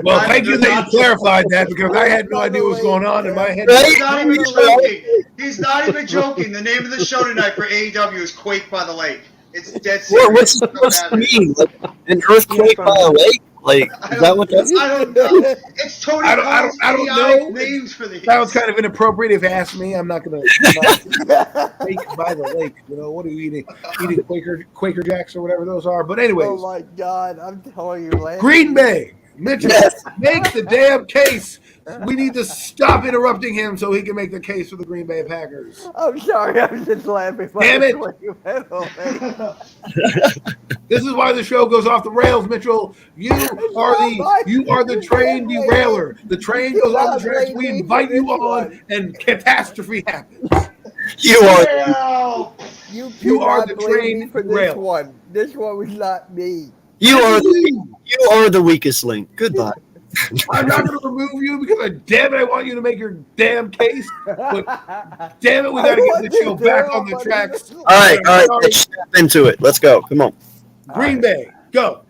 Well, thank you that you clarified that, because I had no idea what was going on in my head.
He's not even joking. He's not even joking. The name of the show tonight for AEW is Quake by the Lake. It's dead serious.
What's it supposed to mean? Like, an earthquake by a lake? Like, is that what that's?
I don't know. It's Tony.
I don't know.
Names for these.
That was kind of inappropriate if you asked me. I'm not going to Quake by the Lake. What are you eating? Eating Quaker Jacks or whatever those are. But anyways.
Oh my God! I'm telling you,
Green Bay. Mitchell, make the damn case. We need to stop interrupting him so he can make the case for the Green Bay Packers.
I'm sorry, I was just laughing.
Damn it! This is why the show goes off the rails, Mitchell. You are the train derailer. The train goes off the tracks. We invite you on, and catastrophe happens.
You are
the train
for this one. This one was not me.
You are the weakest link. Goodbye.
I'm not going to remove you because, damn it, I want you to make your damn case. But damn it, we got to get the show back on the tracks.
All right, let's step into it. Let's go. Come on.
Green Bay, go.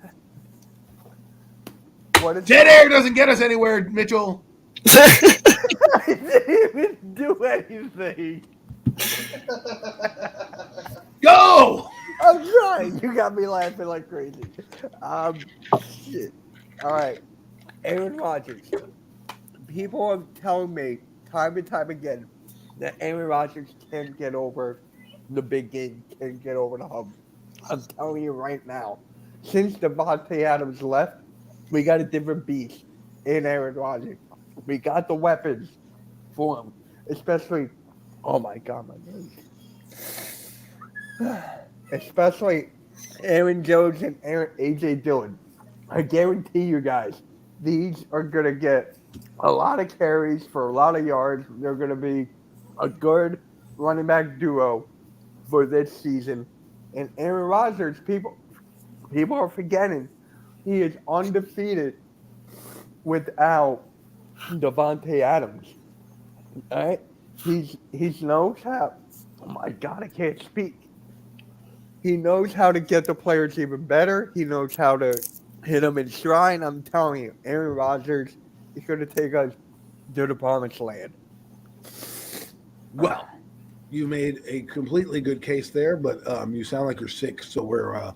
Dead air doesn't get us anywhere, Mitchell.
I didn't even do anything.
Go.
I'm trying. You got me laughing like crazy. Shit. All right. Aaron Rodgers. People are telling me time and time again that Aaron Rodgers can't get over the big game, can't get over the hump. I'm telling you right now, since Davante Adams left, we got a different beast in Aaron Rodgers. We got the weapons for him, especially. Oh my God, my nose. Especially Aaron Jones and AJ Dillon. I guarantee you guys, these are going to get a lot of carries for a lot of yards. They're going to be a good running back duo for this season. And Aaron Rodgers, people are forgetting, he is undefeated without Davante Adams. All right? He knows how. Oh my God, I can't speak. He knows how to get the players even better. He knows how to hit them in stride. I'm telling you, Aaron Rodgers is going to take us to the promised land.
Well, you made a completely good case there, but you sound like you're sick. So we're,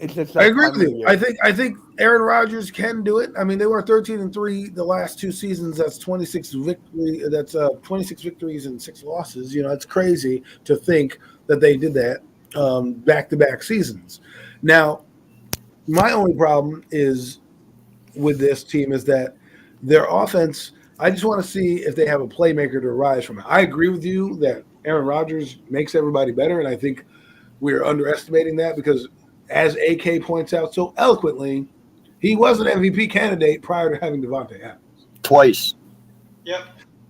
It's just
I agree with you. I think Aaron Rodgers can do it. I mean, they were 13-3 the last two seasons. That's 26 victory. That's 26 victories and 6 losses. It's crazy to think that they did that back-to-back seasons. Now, my only problem is with this team is that their offense. I just want to see if they have a playmaker to rise from it. I agree with you that Aaron Rodgers makes everybody better, and I think we're underestimating that because as AK points out so eloquently, he was an MVP candidate prior to having Davante Adams.
Twice.
Yep.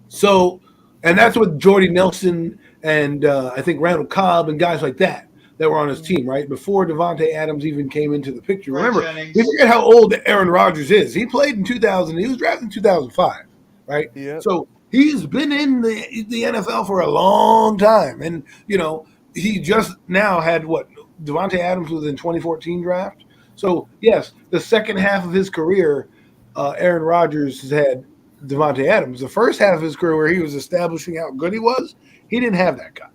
So, and that's with Jordy Nelson and I think Randall Cobb and guys like that were on his team, right? Before Davante Adams even came into the picture.
Greg
Remember,
Jennings.
we forget how old Aaron Rodgers is. He played in 2000. He was drafted in 2005, right?
Yeah.
So he's been in the NFL for a long time. And, you know, he just now had what? Davante Adams was in 2014 draft. So, yes, the second half of his career, Aaron Rodgers has had Davante Adams. The first half of his career where he was establishing how good he was, he didn't have that guy.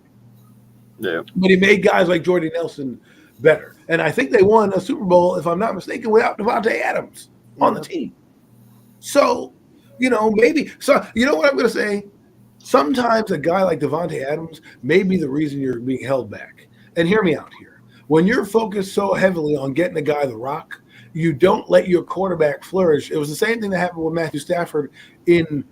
Yeah.
But he made guys like Jordy Nelson better. And I think they won a Super Bowl, if I'm not mistaken, without Davante Adams on the team. So, you know, maybe – so you know what I'm going to say? Sometimes a guy like Davante Adams may be the reason you're being held back. And hear me out here. When you're focused so heavily on getting a guy the rock, you don't let your quarterback flourish. It was the same thing that happened with Matthew Stafford in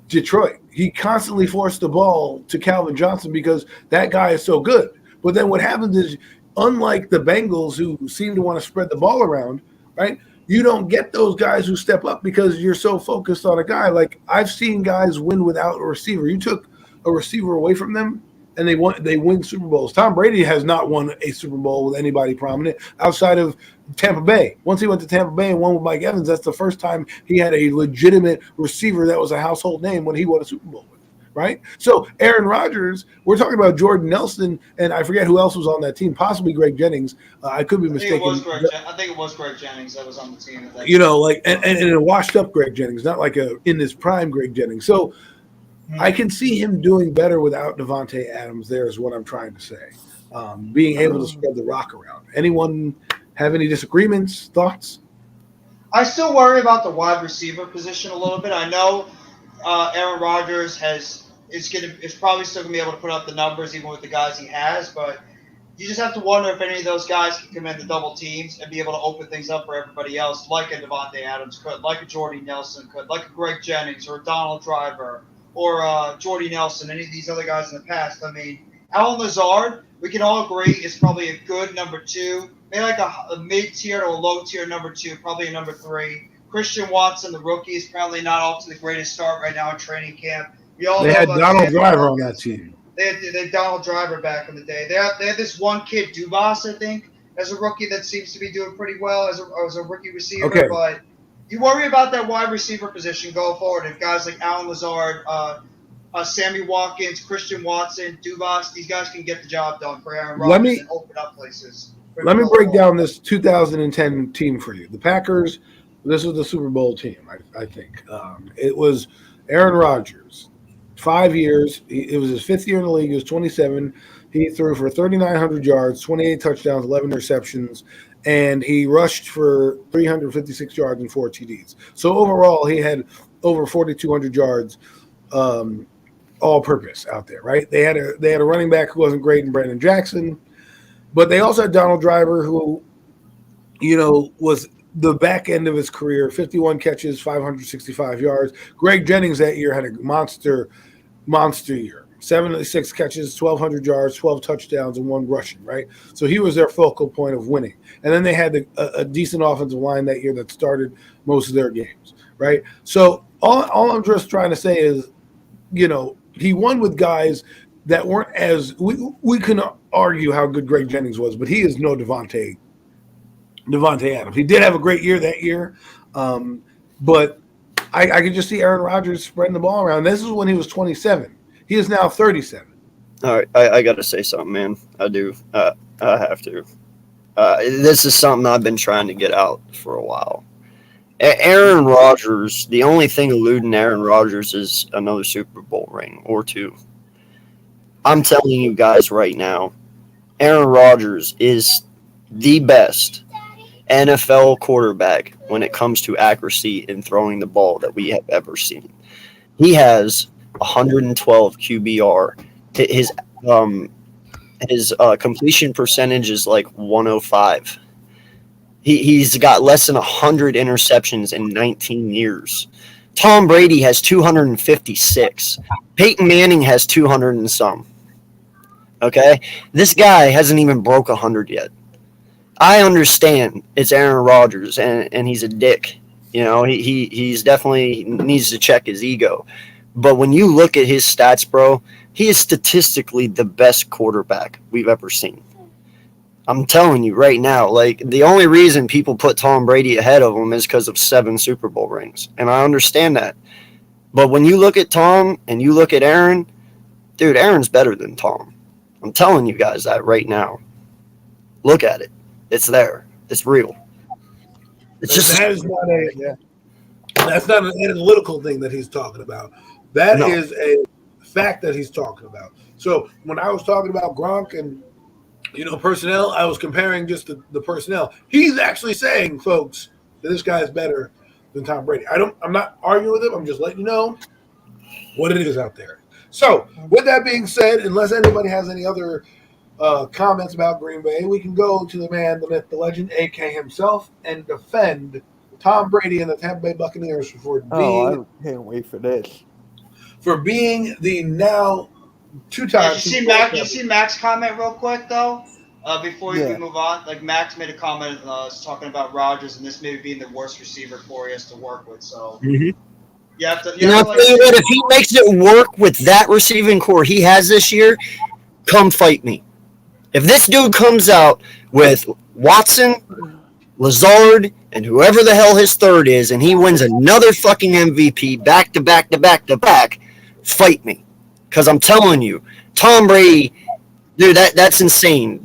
Detroit. He constantly forced the ball to Calvin Johnson because that guy is so good. But then what happens is, unlike the Bengals who seem to want to spread the ball around, right? You don't get those guys who step up because you're so focused on a guy. Like I've seen guys win without a receiver. You took a receiver away from them, and they win Super Bowls. Tom Brady has not won a Super Bowl with anybody prominent outside of Tampa Bay. Once he went to Tampa Bay and won with Mike Evans, that's the first time he had a legitimate receiver that was a household name when he won a Super Bowl with, right? So Aaron Rodgers, we're talking about Jordan Nelson, and I forget who else was on that team, possibly Greg Jennings. I could be mistaken.
I think it was Greg Jennings that was on the team.
You know, like and a washed up Greg Jennings, not like a in his prime Greg Jennings. So I can see him doing better without Davante Adams. There is what I'm trying to say. Being able to spread the rock around. Anyone have any disagreements, thoughts?
I still worry about the wide receiver position a little bit. I know Aaron Rodgers is probably still gonna be able to put up the numbers even with the guys he has, but you just have to wonder if any of those guys can come into double teams and be able to open things up for everybody else, like a Davante Adams could, like a Jordy Nelson could, like a Greg Jennings or a Donald Driver or Jordy Nelson, any of these other guys in the past. I mean, Allen Lazard, we can all agree, is probably a good number 2, maybe like a mid-tier to a low-tier number 2, probably a number 3. Christian Watson, the rookie, is probably not off to the greatest start right now in training camp.
They had Donald Driver on that team.
They had Donald Driver back in the day. They had this one kid, Dubas, I think, as a rookie that seems to be doing pretty well as a rookie receiver.
Okay.
But you worry about that wide receiver position going forward. If guys like Allen Lazard, Sammy Watkins, Christian Watson, Dubas, these guys can get the job done for Aaron Rodgers and open up places.
Let me break down this 2010 team for you. The Packers, this was the Super Bowl team, I think. It was Aaron Rodgers, 5 years. It was his 5th year in the league. He was 27. He threw for 3,900 yards, 28 touchdowns, 11 receptions, and he rushed for 356 yards and 4 TDs. So overall, he had over 4,200 yards all-purpose out there, right? They had a running back who wasn't great in Brandon Jackson, but they also had Donald Driver, who, you know, was the back end of his career, 51 catches, 565 yards. Greg Jennings that year had a monster year. 76 catches, 1,200 yards, 12 touchdowns, and 1 rushing, right? So he was their focal point of winning. And then they had a decent offensive line that year that started most of their games, right? So all I'm just trying to say is, you know, he won with guys that weren't as – we can argue how good Greg Jennings was, but he is no Davante Adams. He did have a great year that year, but I could just see Aaron Rodgers spreading the ball around. This is when he was 27. He is now 37.
All right, I got to say something, man. I do. I have to. This is something I've been trying to get out for a while. Aaron Rodgers, the only thing eluding Aaron Rodgers is another Super Bowl ring or 2. I'm telling you guys right now, Aaron Rodgers is the best NFL quarterback when it comes to accuracy in throwing the ball that we have ever seen. He has 112 QBR. His completion percentage is like 105. He's got less than 100 interceptions in 19 years. Tom Brady has 256. Peyton Manning has 200 and some. Okay? This guy hasn't even broke 100 yet. I understand it's Aaron Rodgers and he's a dick. You know, he's definitely needs to check his ego. But when you look at his stats, bro, he is statistically the best quarterback we've ever seen. I'm telling you right now, like, the only reason people put Tom Brady ahead of him is because of 7 Super Bowl rings. And I understand that. But when you look at Tom and you look at Aaron, dude, Aaron's better than Tom. I'm telling you guys that right now. Look at it. It's there. It's real. It's just
that's not an analytical thing that he's talking about. That
No.
is a fact that he's talking about. So when I was talking about Gronk and personnel, I was comparing just the personnel. He's actually saying, folks, that this guy is better than Tom Brady. I'm not arguing with him. I'm just letting you know what it is out there. So with that being said, unless anybody has any other comments about Green Bay, we can go to the man, the myth, the legend, AK himself, and defend Tom Brady and the Tampa Bay Buccaneers for
I can't wait for this.
being the now two-time.
Did you see Mac's comment real quick though? Before we move on, like Max made a comment talking about Rodgers and this maybe being the worst receiver core he has to work with. So you have to.
I'll tell you what, if he makes it work with that receiving core he has this year, come fight me. If this dude comes out with Watson, Lazard, and whoever the hell his third is, and he wins another fucking MVP back to back to back to back, fight me. Because I'm telling you, Tom Brady, dude, that's insane.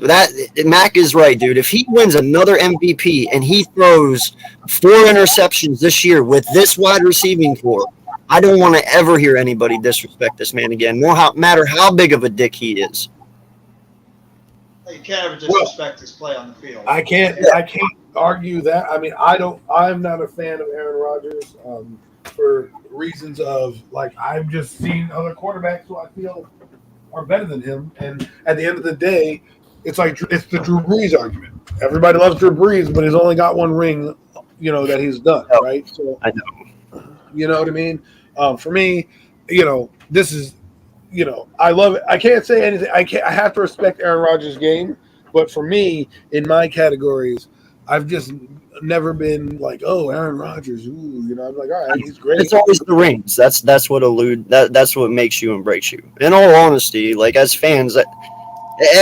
Mac is right, dude. If he wins another MVP and he throws 4 interceptions this year with this wide receiving core, I don't want to ever hear anybody disrespect this man again, no matter how big of a dick he is.
You can't ever disrespect his play on the field.
I can't argue that. I mean, I'm not a fan of Aaron Rodgers for reasons of, like, I've just seen other quarterbacks who I feel are better than him. And at the end of the day, it's the Drew Brees argument. Everybody loves Drew Brees, but he's only got 1 ring, that he's done, right? So
I know.
You know what I mean? For me, this is, I love it. I can't say anything. I have to respect Aaron Rodgers' game, but for me, in my categories, I've just never been like, oh, Aaron Rodgers. Ooh, I'm like, all right, he's great.
It's always the rings. That's what makes you and breaks you. In all honesty, like, as fans,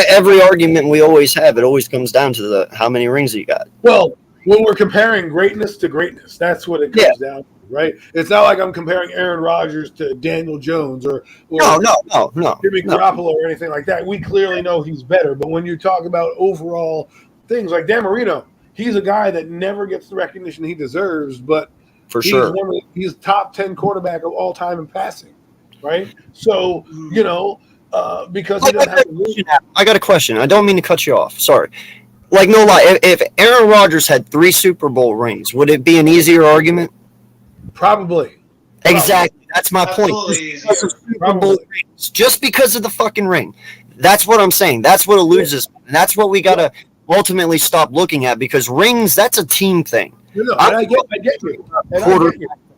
every argument we always have, it always comes down to how many rings you got.
Well, when we're comparing greatness to greatness, that's what it comes down to, right? It's not like I'm comparing Aaron Rodgers to Daniel Jones or
No.
Jimmy Garoppolo or anything like that. We clearly know he's better. But when you talk about overall things like Dan Marino, he's a guy that never gets the recognition he deserves, but
For sure.
He's top 10 quarterback of all time in passing, right? So, because he doesn't have
I got a question. I don't mean to cut you off. Sorry. Like, no lie, if Aaron Rodgers had 3 Super Bowl rings, would it be an easier argument?
Probably.
Exactly. That's my point. Just because of Super Bowl rings, just because of the fucking ring. That's what I'm saying. That's what eludes us. And that's what we got to ultimately stop looking at, because rings, that's a team thing.
I get you.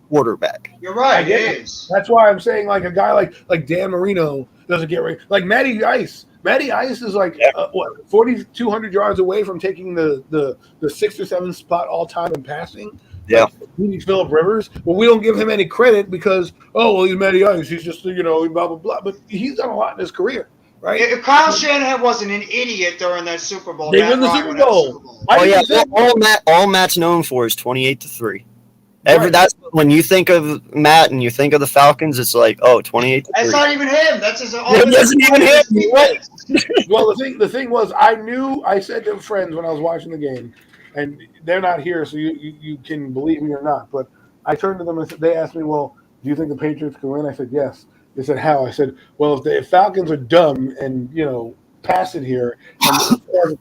Quarterback.
You're right. It is.
That's why I'm saying, like, a guy like Dan Marino doesn't get ring. Like Matty Ice. Matty Ice is 4,200 yards away from taking the 6th or 7th spot all time in passing.
Yeah.
He's Phillip Rivers. Well, we don't give him any credit because, he's Matty Ice. He's just, blah, blah, blah. But he's done a lot in his career, right?
If Kyle Shanahan wasn't an idiot during that Super Bowl,
they win the Super Bowl.
All Matt's known for is 28-3. That's when you think of Matt and you think of the Falcons, it's like, 28-3.
That's not even him. That's his own.
It wasn't even him. What?
Well, the thing was, I said to friends when I was watching the game, and they're not here, so you can believe me or not, but I turned to them and they asked me, well, do you think the Patriots can win? I said, yes. They said, how? I said, well, if the Falcons are dumb and, pass it here and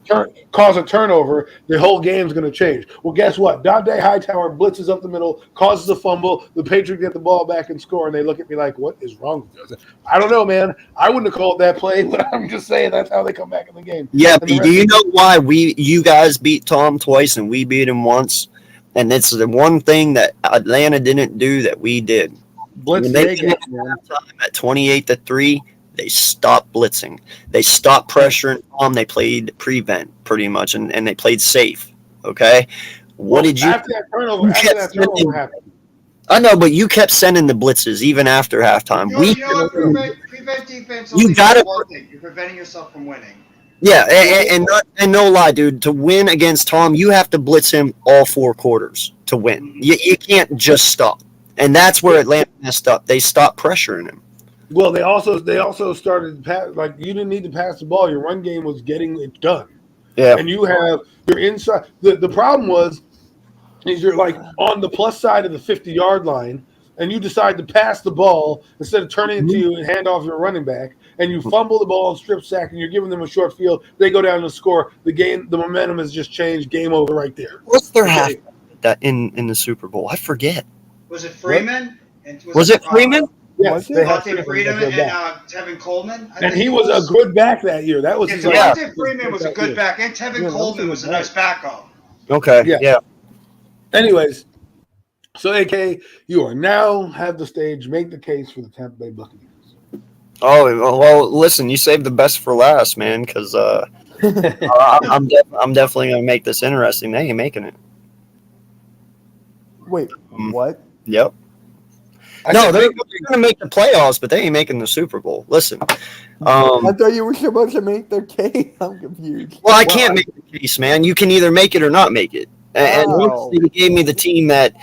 cause a turnover, the whole game's going to change. Well, guess what? Dante Hightower blitzes up the middle, causes a fumble. The Patriots get the ball back and score, and they look at me like, what is wrong with you? I don't know, man. I wouldn't have called that play, but I'm just saying that's how they come back in the game.
Yeah, do you know why you guys beat Tom twice and we beat him once? And it's the one thing that Atlanta didn't do that we did.
Blitz
when they came at 28-3, They stopped blitzing. They stopped pressuring Tom. They played prevent pretty much, and they played safe. Okay, what did you?
After that turnover happened?
I know, but you kept sending the blitzes even after halftime.
Prevent defense.
You gotta.
One thing. You're preventing yourself from winning.
Yeah, and no lie, dude. To win against Tom, you have to blitz him all 4 quarters to win. You can't just stop, and that's where Atlanta messed up. They stopped pressuring him.
Well, they also started like you didn't need to pass the ball. Your run game was getting it done.
Yeah,
and you're inside. The problem is you're like on the plus side of the 50-yard line, and you decide to pass the ball instead of turning it to you and hand off your running back, and you fumble the ball and strip sack, and you're giving them a short field. They go down to score. The momentum has just changed. Game over right there.
What's their half that in the Super Bowl? I forget.
Was it Freeman?
Was it Freeman?
Yes, they had
Freeman and Tevin Coleman.
And he was a good back that year. That was
Devontae Freeman was a good back, and Tevin Coleman was a nice backup.
Okay. Yeah.
Anyways, so AK, you are now have the stage. Make the case for the Tampa Bay Buccaneers.
Oh well, listen, you saved the best for last, man. Because I'm definitely gonna make this interesting. They ain't making it.
Wait, what?
Yep. No, they're going to make the playoffs, but they ain't making the Super Bowl. Listen.
I thought you were supposed to make the case. I'm confused.
Well, I can't make the case, man. You can either make it or not make it. And honestly, he gave me the team that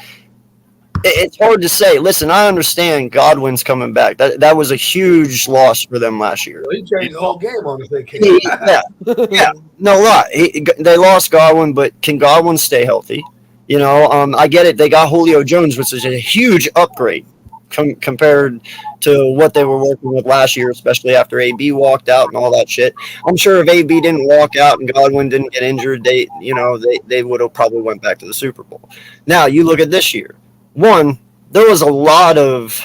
it's hard to say. Listen, I understand Godwin's coming back. That was a huge loss for them last year.
Well, he changed the whole game on his vacation.
Yeah. No lie. They lost Godwin, but can Godwin stay healthy? You know, I get it. They got Julio Jones, which is a huge upgrade compared to what they were working with last year, especially after AB walked out and all that shit. I'm sure if AB didn't walk out and Godwin didn't get injured, they would have probably went back to the Super Bowl. Now, you look at this year. One, there was a lot of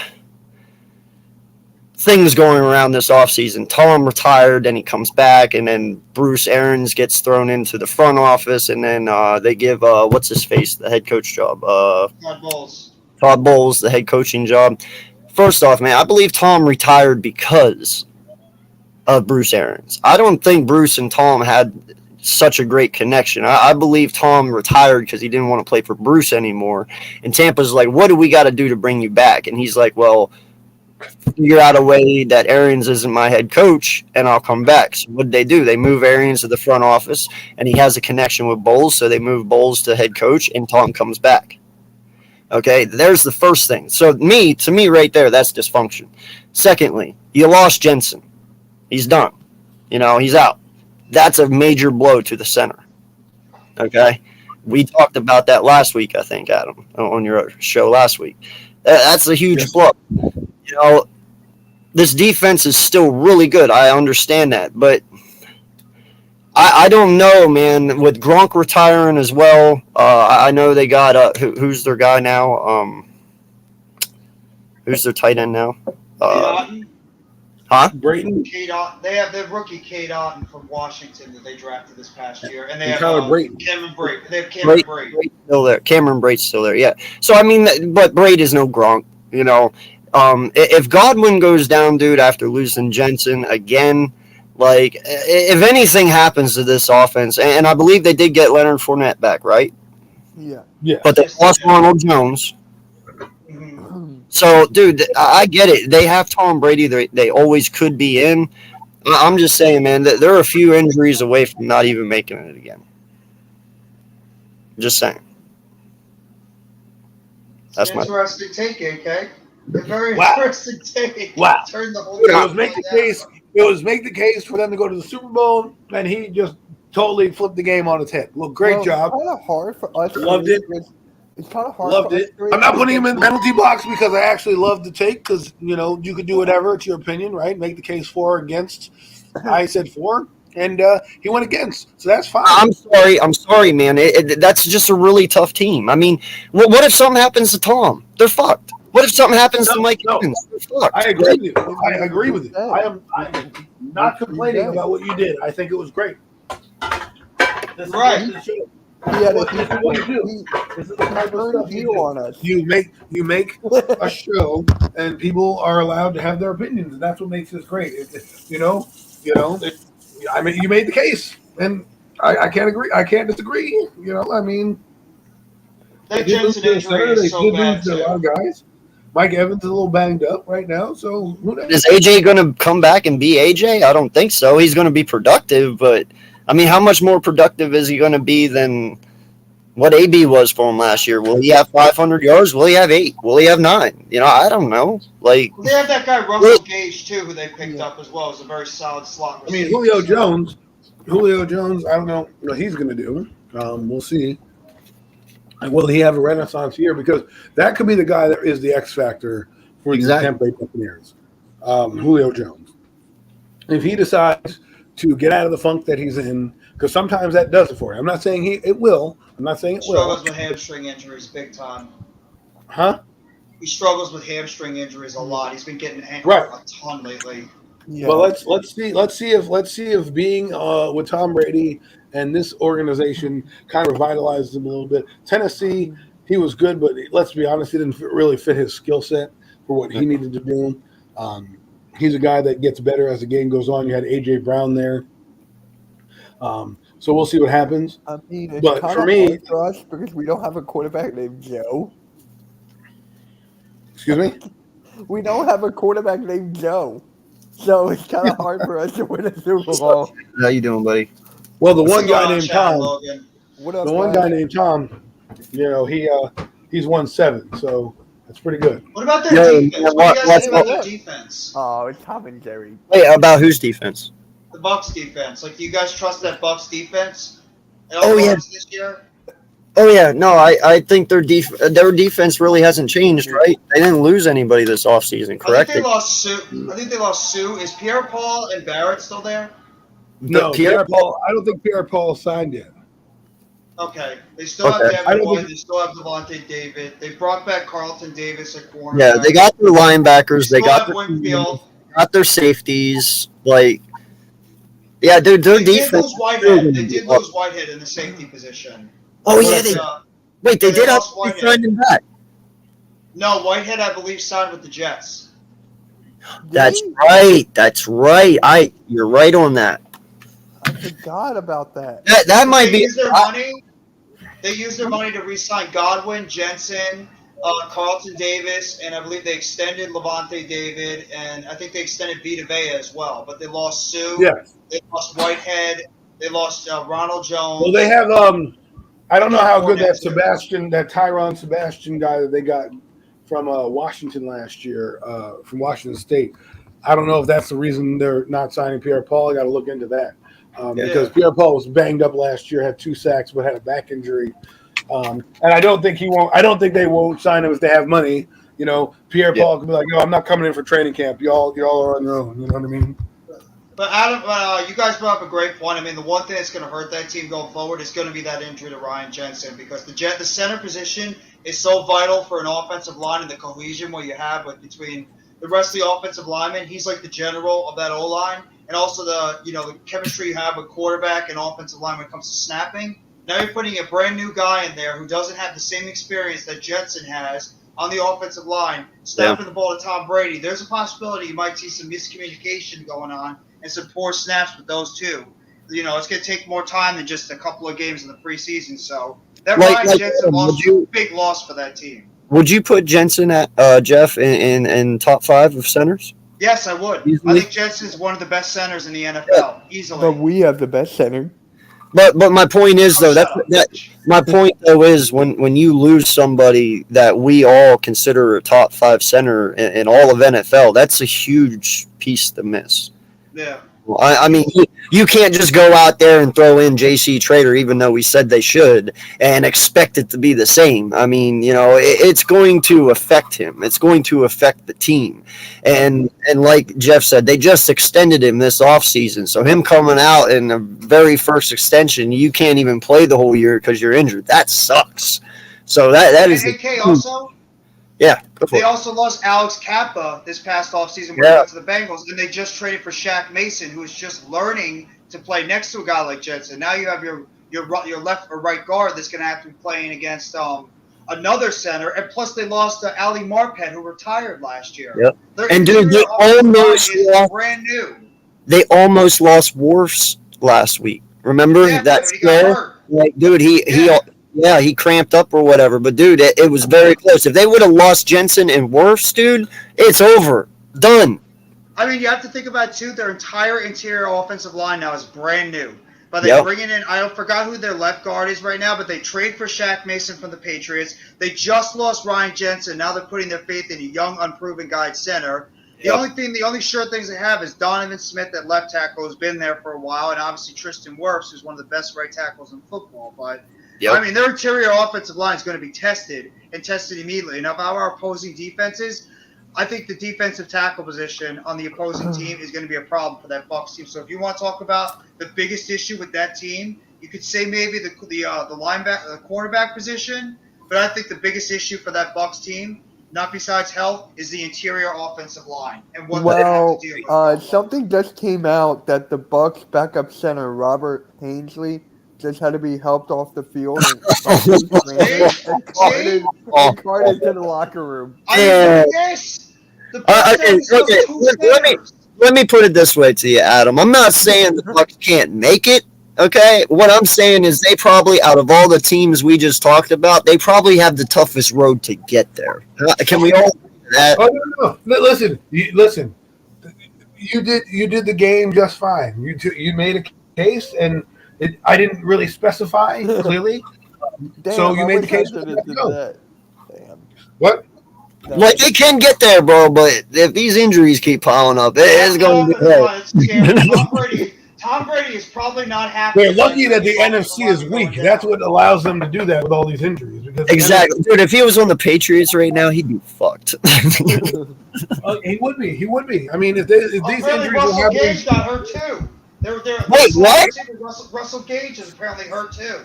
things going around this offseason. Tom retired, then he comes back, and then Bruce Arians gets thrown into the front office, and then they give, what's-his-face, the head coach job? Todd Bowles, the head coaching job. First off, man, I believe Tom retired because of Bruce Arians. I don't think Bruce and Tom had such a great connection. I believe Tom retired because he didn't want to play for Bruce anymore. And Tampa's like, what do we got to do to bring you back? And he's like, well, figure out a way that Arians isn't my head coach, and I'll come back. So what did they do? They move Arians to the front office, and he has a connection with Bowles, so they move Bowles to head coach, and Tom comes back. Okay, there's the first thing. So to me right there, that's dysfunction. Secondly, you lost Jensen. He's done. He's out. That's a major blow to the center. Okay? We talked about that last week, I think, Adam, on your show last week. That's a huge blow. This defense is still really good. I understand that. But I don't know, man. With Gronk retiring as well, I know they got who's their guy now? Who's their tight end now?
Brayton.
They have their rookie Cade Otton from Washington that they drafted this past year, and they have Cameron Brate. They have Cameron Brate
still there. Cameron Brate's still there. Yeah. So I mean, but Brate is no Gronk. If Godwin goes down, dude, after losing Jensen again. Like, if anything happens to this offense, and I believe they did get Leonard Fournette back, right?
Yeah.
But they lost Ronald Jones. So, dude, I get it. They have Tom Brady. They always could be in. I'm just saying, man, that there are a few injuries away from not even making it again. Just saying. That's my
interesting take, AK. A very interesting take.
Wow.
Turn the whole
It was make the case for them to go to the Super Bowl, and he just totally flipped the game on its head. Well, great job.
It's kind of hard for us.
Loved it.
It's kind of hard.
Loved it. I'm not putting him in the penalty box because I actually love the take because, you could do whatever. It's your opinion, right? Make the case for or against. I said for, and he went against. So that's fine.
I'm sorry, man. That's just a really tough team. I mean, what if something happens to Tom? They're fucked. What if something happens to Mike Evans?
I agree with you. I agree with you. I'm not complaining about what you did. I think it was great.
Right.
He had
What you want to do? This is the type of stuff you do.
on us.
You make a show, and people are allowed to have their opinions, and that's what makes this great. I mean, you made the case, and I can't agree. I can't disagree. I mean,
That Jensen injury is so bad,
a lot of
too.
guys. Mike Evans is a little banged up right now, so who knows?
Is AJ going to come back and be AJ? I don't think so. He's going to be productive, but I mean, how much more productive is he going to be than what AB was for him last year? Will he have 500 yards? Will he have 8? Will he have 9? I don't know. Like,
They have that guy Russell Gage too, who they picked up as well. Is a very solid slot
I mean,
receiver.
Julio Jones. I don't know what he's going to do. We'll see. And will he have a renaissance year? Because that could be the guy that is the X factor for the Tampa Bay Buccaneers, Julio Jones. If he decides to get out of the funk that he's in, because sometimes that does it for him. I'm not saying it will. I'm not saying it will.
Struggles with hamstring injuries big time.
Huh?
He struggles with hamstring injuries a lot. He's been getting hit a ton lately.
Yeah.
Well, let's see if being with Tom Brady and this organization kind of revitalizes him a little bit. Tennessee, he was good, but let's be honest, he didn't really fit his skill set for what he needed to do. He's a guy that gets better as the game goes on. You had A.J. Brown there. So we'll see what happens.
I mean, it's
But
kind
for
of
me-
hard for us because we don't have a quarterback named Joe.
Excuse me?
We don't have a quarterback named Joe. So it's kind of hard for us to win a Super Bowl.
how you doing, buddy?
Well, the
What's
one
going
guy
on,
named
Chad
Tom,
Logan?
What up,
the one
guys?
guy named Tom, he's won 7, so that's pretty good.
What about their
Yeah,
defense?
yeah,
What do you guys think
what-
about their defense?
Oh, it's Tom and Jerry.
Hey, about whose defense?
The Bucks defense. Like, do you guys trust that Bucks defense?
Oh, yeah.
This year?
Oh yeah, no, I think their defense really hasn't changed, right? They didn't lose anybody this offseason, correct?
I think they lost Sue. Is Pierre-Paul and Barrett still there?
No,
Pierre-
Pierre-Paul. I don't think Pierre-Paul signed yet.
Okay. They still have
Okay.
I
Devin
don't
White.
think-
They still have Devontae David. They brought back Carlton Davis at corner.
Yeah, they got their linebackers, they
still
got
have
their,
Winfield.
got their safeties. Like, yeah, their
They did
defense.
lose Whitehead. They did lose Whitehead in the safety position.
Oh yeah, they wait. They
they
did have
lost Whitehead.
signed him back.
No, Whitehead, I believe, signed with the Jets.
That's right. That's right. You're right on that.
I forgot about that.
That might
They
be.
used their money. They used their money to re-sign Godwin, Jensen, Carlton Davis, and I believe they extended Levante David, and I think they extended Vita Vea as well. But they lost Sue.
Yes.
They lost Whitehead. They lost Ronald Jones.
Well, they have I don't know how good that Tyron Sebastian guy that they got from Washington last year, from Washington State. I don't know if that's the reason they're not signing Pierre-Paul. I got to look into that because Pierre-Paul was banged up last year, had 2 sacks, but had a back injury. And I don't think they won't sign him if they have money. Pierre-Paul could be like, "No, I'm not coming in for training camp. Y'all are on your own." You know what I mean?
But Adam, you guys brought up a great point. I mean, the one thing that's going to hurt that team going forward is going to be that injury to Ryan Jensen because the center position is so vital for an offensive line and the cohesion what you have between the rest of the offensive linemen. He's like the general of that O line, and also the chemistry you have with quarterback and offensive line when it comes to snapping. Now you're putting a brand new guy in there who doesn't have the same experience that Jensen has on the offensive line, snapping the ball to Tom Brady. There's a possibility you might see some miscommunication going on and some poor snaps with those two. It's going to take more time than just a couple of games in the preseason. So that Ryan Jensen loss is a big loss for that team.
Would you put Jensen at Jeff in top 5 of centers?
Yes, I would.
Easily?
I think Jensen's one of the best centers in the NFL, easily.
But we have the best center.
But my point is though
Shut up.
my point though is when you lose somebody that we all consider a top 5 center in all of NFL, that's a huge piece to miss.
Yeah.
I mean, you can't just go out there and throw in J.C. Trader, even though we said they should, and expect it to be the same. I mean, it's going to affect him. It's going to affect the team. And like Jeff said, they just extended him this offseason. So him coming out in the very first extension, you can't even play the whole year because you're injured. That sucks. So that is...
AK also...
Yeah,
they also lost Alex Kappa this past offseason when he went to the Bengals, and they just traded for Shaq Mason, who is just learning to play next to a guy like Jensen. Now you have your your left or right guard that's going to have to be playing against another center, and plus they lost to Ali Marpet, who retired last year.
Yep.
Their
And dude,
interior
they
offensive line
almost
is
lost.
brand new.
They almost lost Wharfs last week. Remember
Yeah,
that
but he got
scare?
hurt.
Like, dude, he cramped up or whatever. But dude, it was very close. If they would have lost Jensen and Wharfs, dude, it's over, done.
I mean, you have to think about too. Their entire interior offensive line now is brand new. But they bringing in, I forgot who their left guard is right now, but they trade for Shaq Mason from the Patriots. They just lost Ryan Jensen. Now they're putting their faith in a young, unproven guy at center. The only sure things they have is Donovan Smith at left tackle, who's been there for a while, and obviously Tristan Wirfs, who's one of the best right tackles in football. But I mean, their interior offensive line is going to be tested immediately. And of our opposing defenses, I think the defensive tackle position on the opposing team is going to be a problem for that Bucs team. So if you want to talk about the biggest issue with that team, you could say maybe the linebacker, the cornerback position. But I think the biggest issue for that Bucs team, not besides health, is the interior offensive line and what they have to deal with.
Something just came out that the Bucks backup center Robert Hainsley just had to be helped off the field and carted to the locker room.
Let me put it this way to you, Adam. I'm not saying the Bucks can't make it. Okay, what I'm saying is they probably, out of all the teams we just talked about, they probably have the toughest road to get there. Can we all agree to that?
Oh no. Listen. You did the game just fine. You made a case, and I didn't really specify clearly.
Damn,
so you made the case.
Damn.
What?
Like, they can get there, bro, but if these injuries keep piling up, it's going to be hard.
Tom Brady is probably not happy.
They're lucky that the NFC is weak. That's what allows them to do that with all these injuries.
Exactly. Dude, if he was on the Patriots right now, he'd be fucked.
He would be. He would be. I mean, if these injuries
Russell Gage got hurt too.
Wait, what?
Russell Gage is apparently hurt too.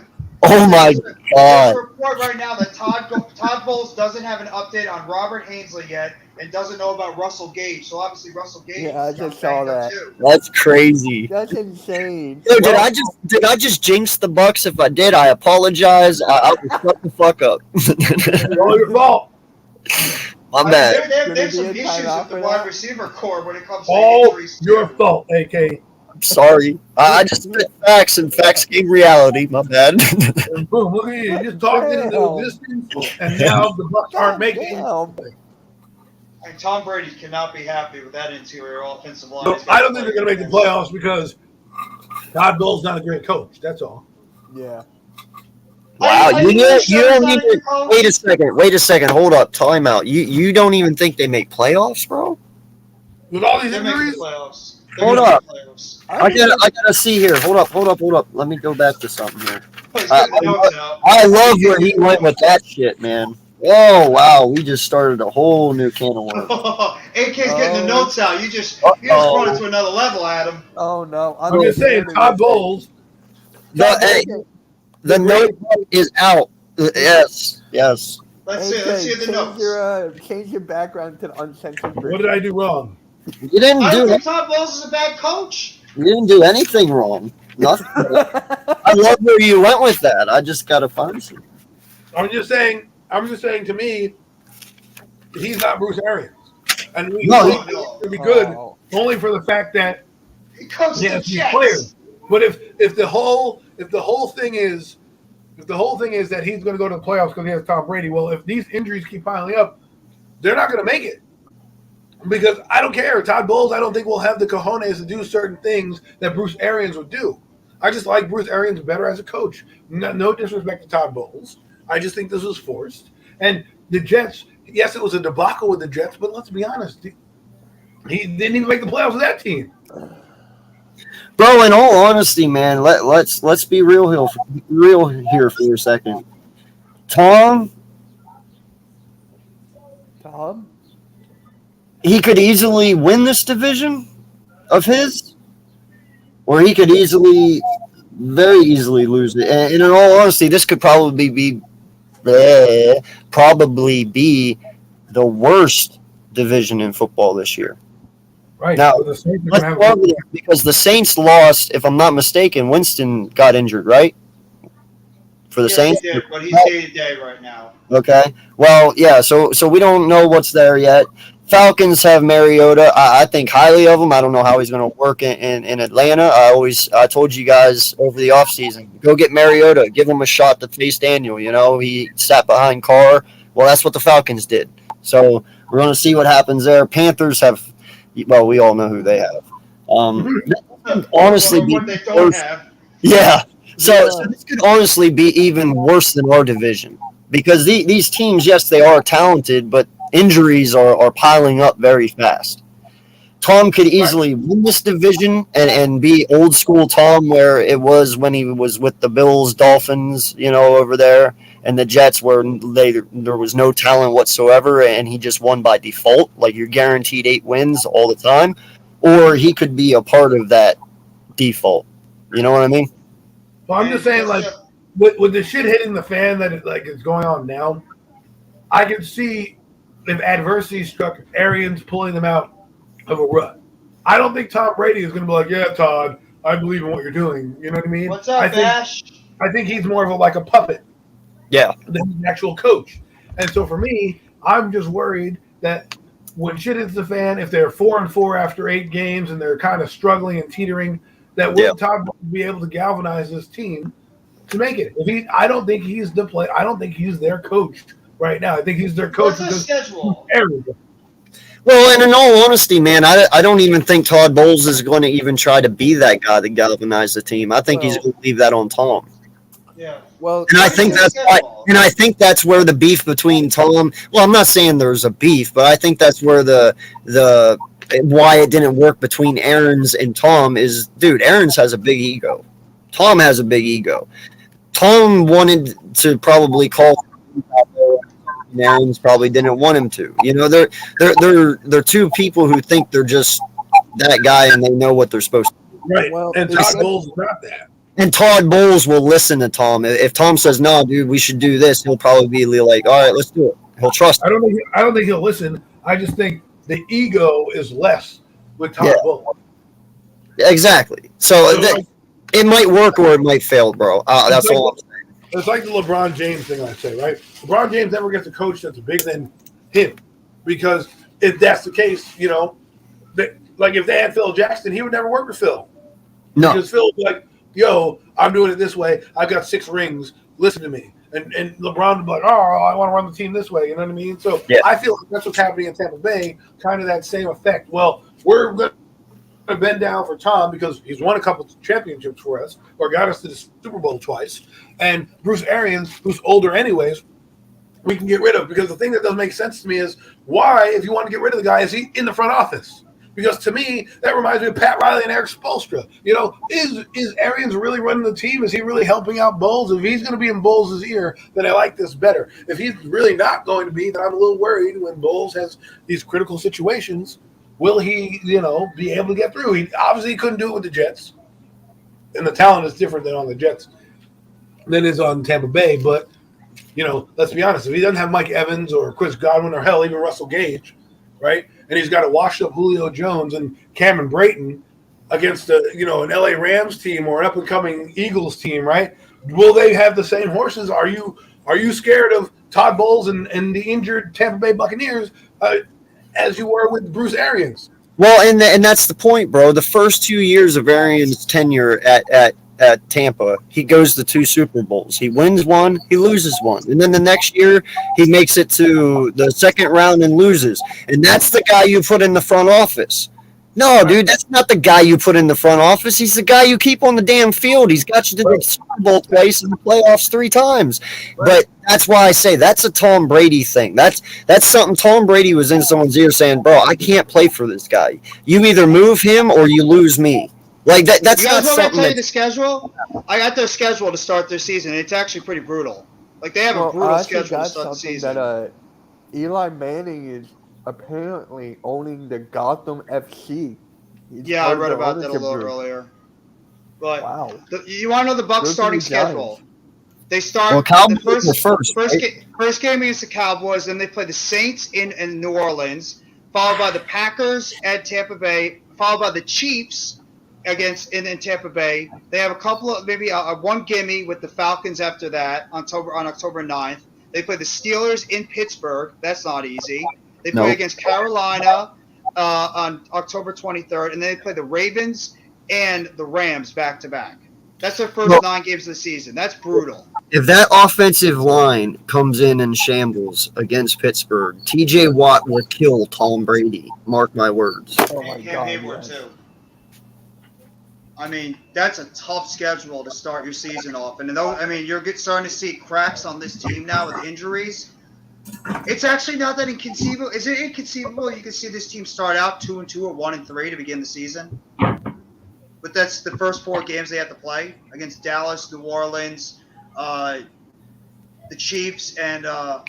Oh my God!
There's a report right now that Todd Bowles doesn't have an update on Robert Hainsley yet, and doesn't know about Russell Gage. So obviously Russell Gage.
Yeah, I just saw that.
Too.
That's crazy.
That's insane.
Dude, did I just jinx the Bucks? If I did, I apologize. I will shut the fuck up.
All your fault.
My bad.
There's some issues with the wide receiver core when it comes to
all
injuries.
Your fault, AK.
I'm sorry. I just spit facts, and facts gave reality. My bad.
And boom, look at you. You just talked it into existence, and now the Bucks aren't making it.
And Tom Brady cannot be happy with that interior offensive line.
So I don't think they're going to make the playoffs because Todd Bowles not a great coach. That's all.
Yeah.
Wow, you don't even. Wait a second. Hold up. Time out. You don't even think they make playoffs, bro?
With all these
They're making
injuries?
the playoffs.
Hold up. I gotta see here. Hold up. Let me go back to something here. I love where he went with that shit, man. Oh wow, we just started a whole new can of worms.
AK's getting the notes out. You just brought it to another level, Adam.
Oh no!
I'm just saying, Todd Bowles.
The note is out. Yes.
Let's see the notes.
Change your background to uncensored.
What did I do wrong?
You didn't
I
do
don't
it.
think Todd Bowles is a bad coach.
You didn't do anything wrong. Nothing. I love where you went with that. I just gotta find some.
I'm just saying. To me, he's not Bruce Arians, and he's going to be good only for the fact that
he coached the
he's
Jets.
players. But if the whole thing is that he's going to go to the playoffs because he has Tom Brady, well, if these injuries keep piling up, they're not going to make it. Because I don't care. Todd Bowles, I don't think will have the cojones to do certain things that Bruce Arians would do. I just like Bruce Arians better as a coach. No disrespect to Todd Bowles. I just think this was forced. And the Jets, yes, it was a debacle with the Jets, but let's be honest. He didn't even make the playoffs with that team.
Bro, in all honesty, man, let's be real here for a second. Tom? He could easily win this division of his, or he could very easily lose it. And in all honesty, this could probably be the worst division in football this year.
Right.
Now,
let's
start with it, because the Saints lost, if I'm not mistaken, Winston got injured, right? for the
Yes,
Saints.
he did, but he's day-to-day right now.
Okay. Well, yeah. So we don't know what's there yet. Falcons have Mariota. I think highly of him. I don't know how he's going to work in Atlanta. I told you guys over the offseason, go get Mariota. Give him a shot to face Daniel. You know, he sat behind Carr. Well, that's what the Falcons did. So we're going to see what happens there. Panthers have, well, we all know who they have. Honestly,
what they don't have.
yeah. So this could honestly be even worse than our division because these teams, yes, they are talented, but injuries are piling up very fast. Tom could easily win this division and be old school Tom, where it was when he was with the Bills, Dolphins, you know, over there, and the Jets, where there was no talent whatsoever, and he just won by default, like you're guaranteed 8 wins all the time. Or he could be a part of that default. You know what I mean?
Well, I'm just saying, like, with the shit hitting the fan that is going on now, I can see if adversity struck Arians pulling them out of a rut. I don't think Tom Brady is going to be like, yeah, Todd, I believe in what you're doing. You know what I mean?
What's up, Bash?
I think he's more of a puppet.
Yeah.
Than an actual coach. And so for me, I'm just worried that when shit hits the fan, if they're 4-4 after 8 games and they're kind of struggling and teetering, that will Todd be able to galvanize this team to make it. I don't think he's the play. I don't think he's their coach right now. I think he's their coach.
What's the schedule?
Well, and in all honesty, man, I don't even think Todd Bowles is going to even try to be that guy to galvanize the team. I think he's going to leave that on Tom.
Yeah.
Well,
and I think that's why, and I think that's where the beef between Tom. Well, I'm not saying there's a beef, but I think that's where the why it didn't work between Aaron's and Tom is, dude, Aaron's has a big ego. Tom has a big ego. Tom wanted to probably call, and Aaron's probably didn't want him to. You know, they're two people who think they're just that guy and they know what they're supposed to do.
Right. Well, and Todd Bowles is not that.
And Todd Bowles will listen to Tom. If Tom says, "No, dude, we should do this," he'll probably be like, "All right, let's do it." He'll trust.
I don't think he'll listen. I just think the ego is less with Todd Bowles.
Exactly. So it might work or it might fail, bro. That's all I'm saying.
It's like the LeBron James thing I say, right? LeBron James never gets a coach that's bigger than him, because if that's the case, you know, like if they had Phil Jackson, he would never work with Phil.
No,
because Phil would be like, yo, I'm doing it this way. I've got 6 rings. Listen to me. And LeBron would be like, oh, I want to run the team this way. You know what I mean? So I feel like that's what's happening in Tampa Bay, kind of that same effect. Well, we're going to bend down for Tom because he's won a couple of championships for us or got us to the Super Bowl twice. And Bruce Arians, who's older anyways, we can get rid of. Because the thing that doesn't make sense to me is why, if you want to get rid of the guy, is he in the front office? Because to me, that reminds me of Pat Riley and Eric Spoelstra. You know, is Arians really running the team? Is he really helping out Bowles? If he's going to be in Bowles' ear, then I like this better. If he's really not going to be, then I'm a little worried when Bowles has these critical situations. Will he, you know, be able to get through? He obviously couldn't do it with the Jets. And the talent is different than on the Jets than is on Tampa Bay. But, you know, let's be honest. If he doesn't have Mike Evans or Chris Godwin or hell, even Russell Gage, right? And he's got a washed-up Julio Jones and Cameron Brayton against an LA Rams team or an up-and-coming Eagles team, right? Will they have the same horses? Are you scared of Todd Bowles and the injured Tampa Bay Buccaneers as you were with Bruce Arians?
Well, and that's the point, bro. The first 2 years of Arians' tenure at Tampa, he goes to 2 Super Bowls. He wins one, he loses one. And then the next year, he makes it to the second round and loses. And that's the guy you put in the front office. No, dude, that's not the guy you put in the front office. He's the guy you keep on the damn field. He's got you to the Super Bowl twice and the playoffs 3 times. But that's why I say that's a Tom Brady thing. That's something Tom Brady was in someone's ear saying, bro, I can't play for this guy. You either move him or you lose me. Like that's
you guys
not
want me to
something.
tell you the schedule? I got their schedule to start their season. It's actually pretty brutal. Like they have a brutal schedule to start the season.
That Eli Manning is apparently owning the Gotham FC.
I read about that a little earlier. But you want to know the Bucs starting schedule? They start the first game against the Cowboys, then they play the Saints in New Orleans, followed by the Packers at Tampa Bay, followed by the Chiefs, in Tampa Bay. They have a couple of maybe one gimme with the Falcons after that on October 9th. They play the Steelers in Pittsburgh. That's not easy. They play against Carolina on October 23rd, and then they play the Ravens and the Rams back to back. That's their first 9 games of the season. That's brutal.
If that offensive line comes in shambles against Pittsburgh, TJ Watt will kill Tom Brady. Mark my words.
Oh my
And Cam
God,
Hayward
yes.
too. I mean, that's a tough schedule to start your season off. And though, I mean, you're starting to see cracks on this team now with injuries. It's actually not that inconceivable. Is it inconceivable you can see this team start out 2-2 or 1-3 to begin the season? But that's the first 4 games they have to play against Dallas, New Orleans, the Chiefs, and I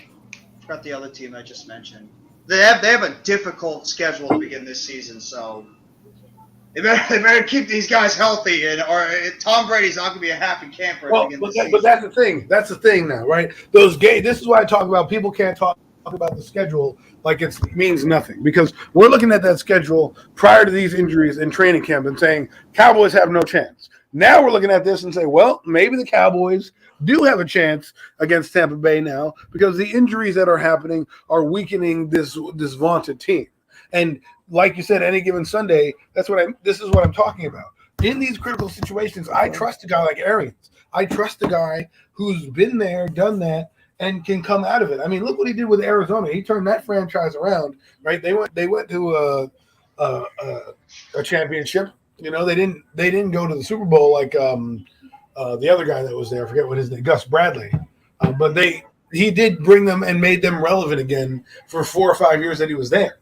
forgot the other team I just mentioned. They have a difficult schedule to begin this season, so they better keep these guys healthy, or Tom Brady's not going to be a happy camper.
Well, but that's the thing. That's the thing now, right? Those games. This is why I talk about people can't talk about the schedule like it means nothing, because we're looking at that schedule prior to these injuries in training camp and saying Cowboys have no chance. Now we're looking at this and say, well, maybe the Cowboys do have a chance against Tampa Bay now because the injuries that are happening are weakening this vaunted team. And like you said, any given Sunday, this is what I'm talking about. In these critical situations, I trust a guy like Arians. I trust a guy who's been there, done that, and can come out of it. I mean, look what he did with Arizona. He turned that franchise around, right? They went to a championship. You know, they didn't go to the Super Bowl like the other guy that was there. I forget what his name, Gus Bradley. But he did bring them and made them relevant again for 4 or 5 years that he was there.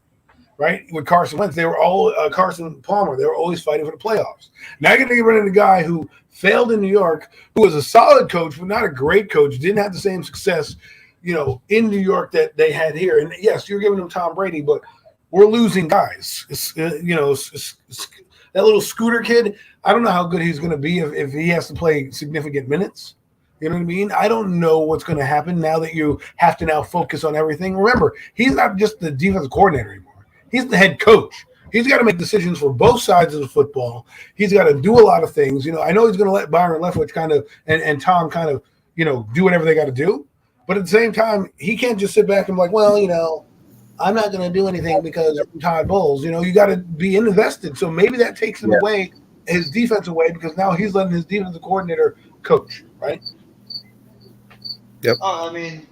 Right, with Carson Wentz, they were all Carson Palmer. They were always fighting for the playoffs. Now you're going to get rid of a guy who failed in New York, who was a solid coach, but not a great coach. Didn't have the same success, in New York that they had here. And yes, you're giving him Tom Brady, but we're losing guys. That little Scooter kid. I don't know how good he's going to be if he has to play significant minutes. You know what I mean? I don't know what's going to happen now that you have to now focus on everything. Remember, he's not just the defensive coordinator anymore. He's the head coach. He's got to make decisions for both sides of the football. He's got to do a lot of things. I know he's going to let Byron Leftwich kind of and Tom kind of, do whatever they got to do. But at the same time, he can't just sit back and be like, well, I'm not going to do anything because I'm Todd Bowles. You got to be invested. So maybe that takes him away, his defense away, because now he's letting his defensive coordinator coach, right?
Yep.
I mean,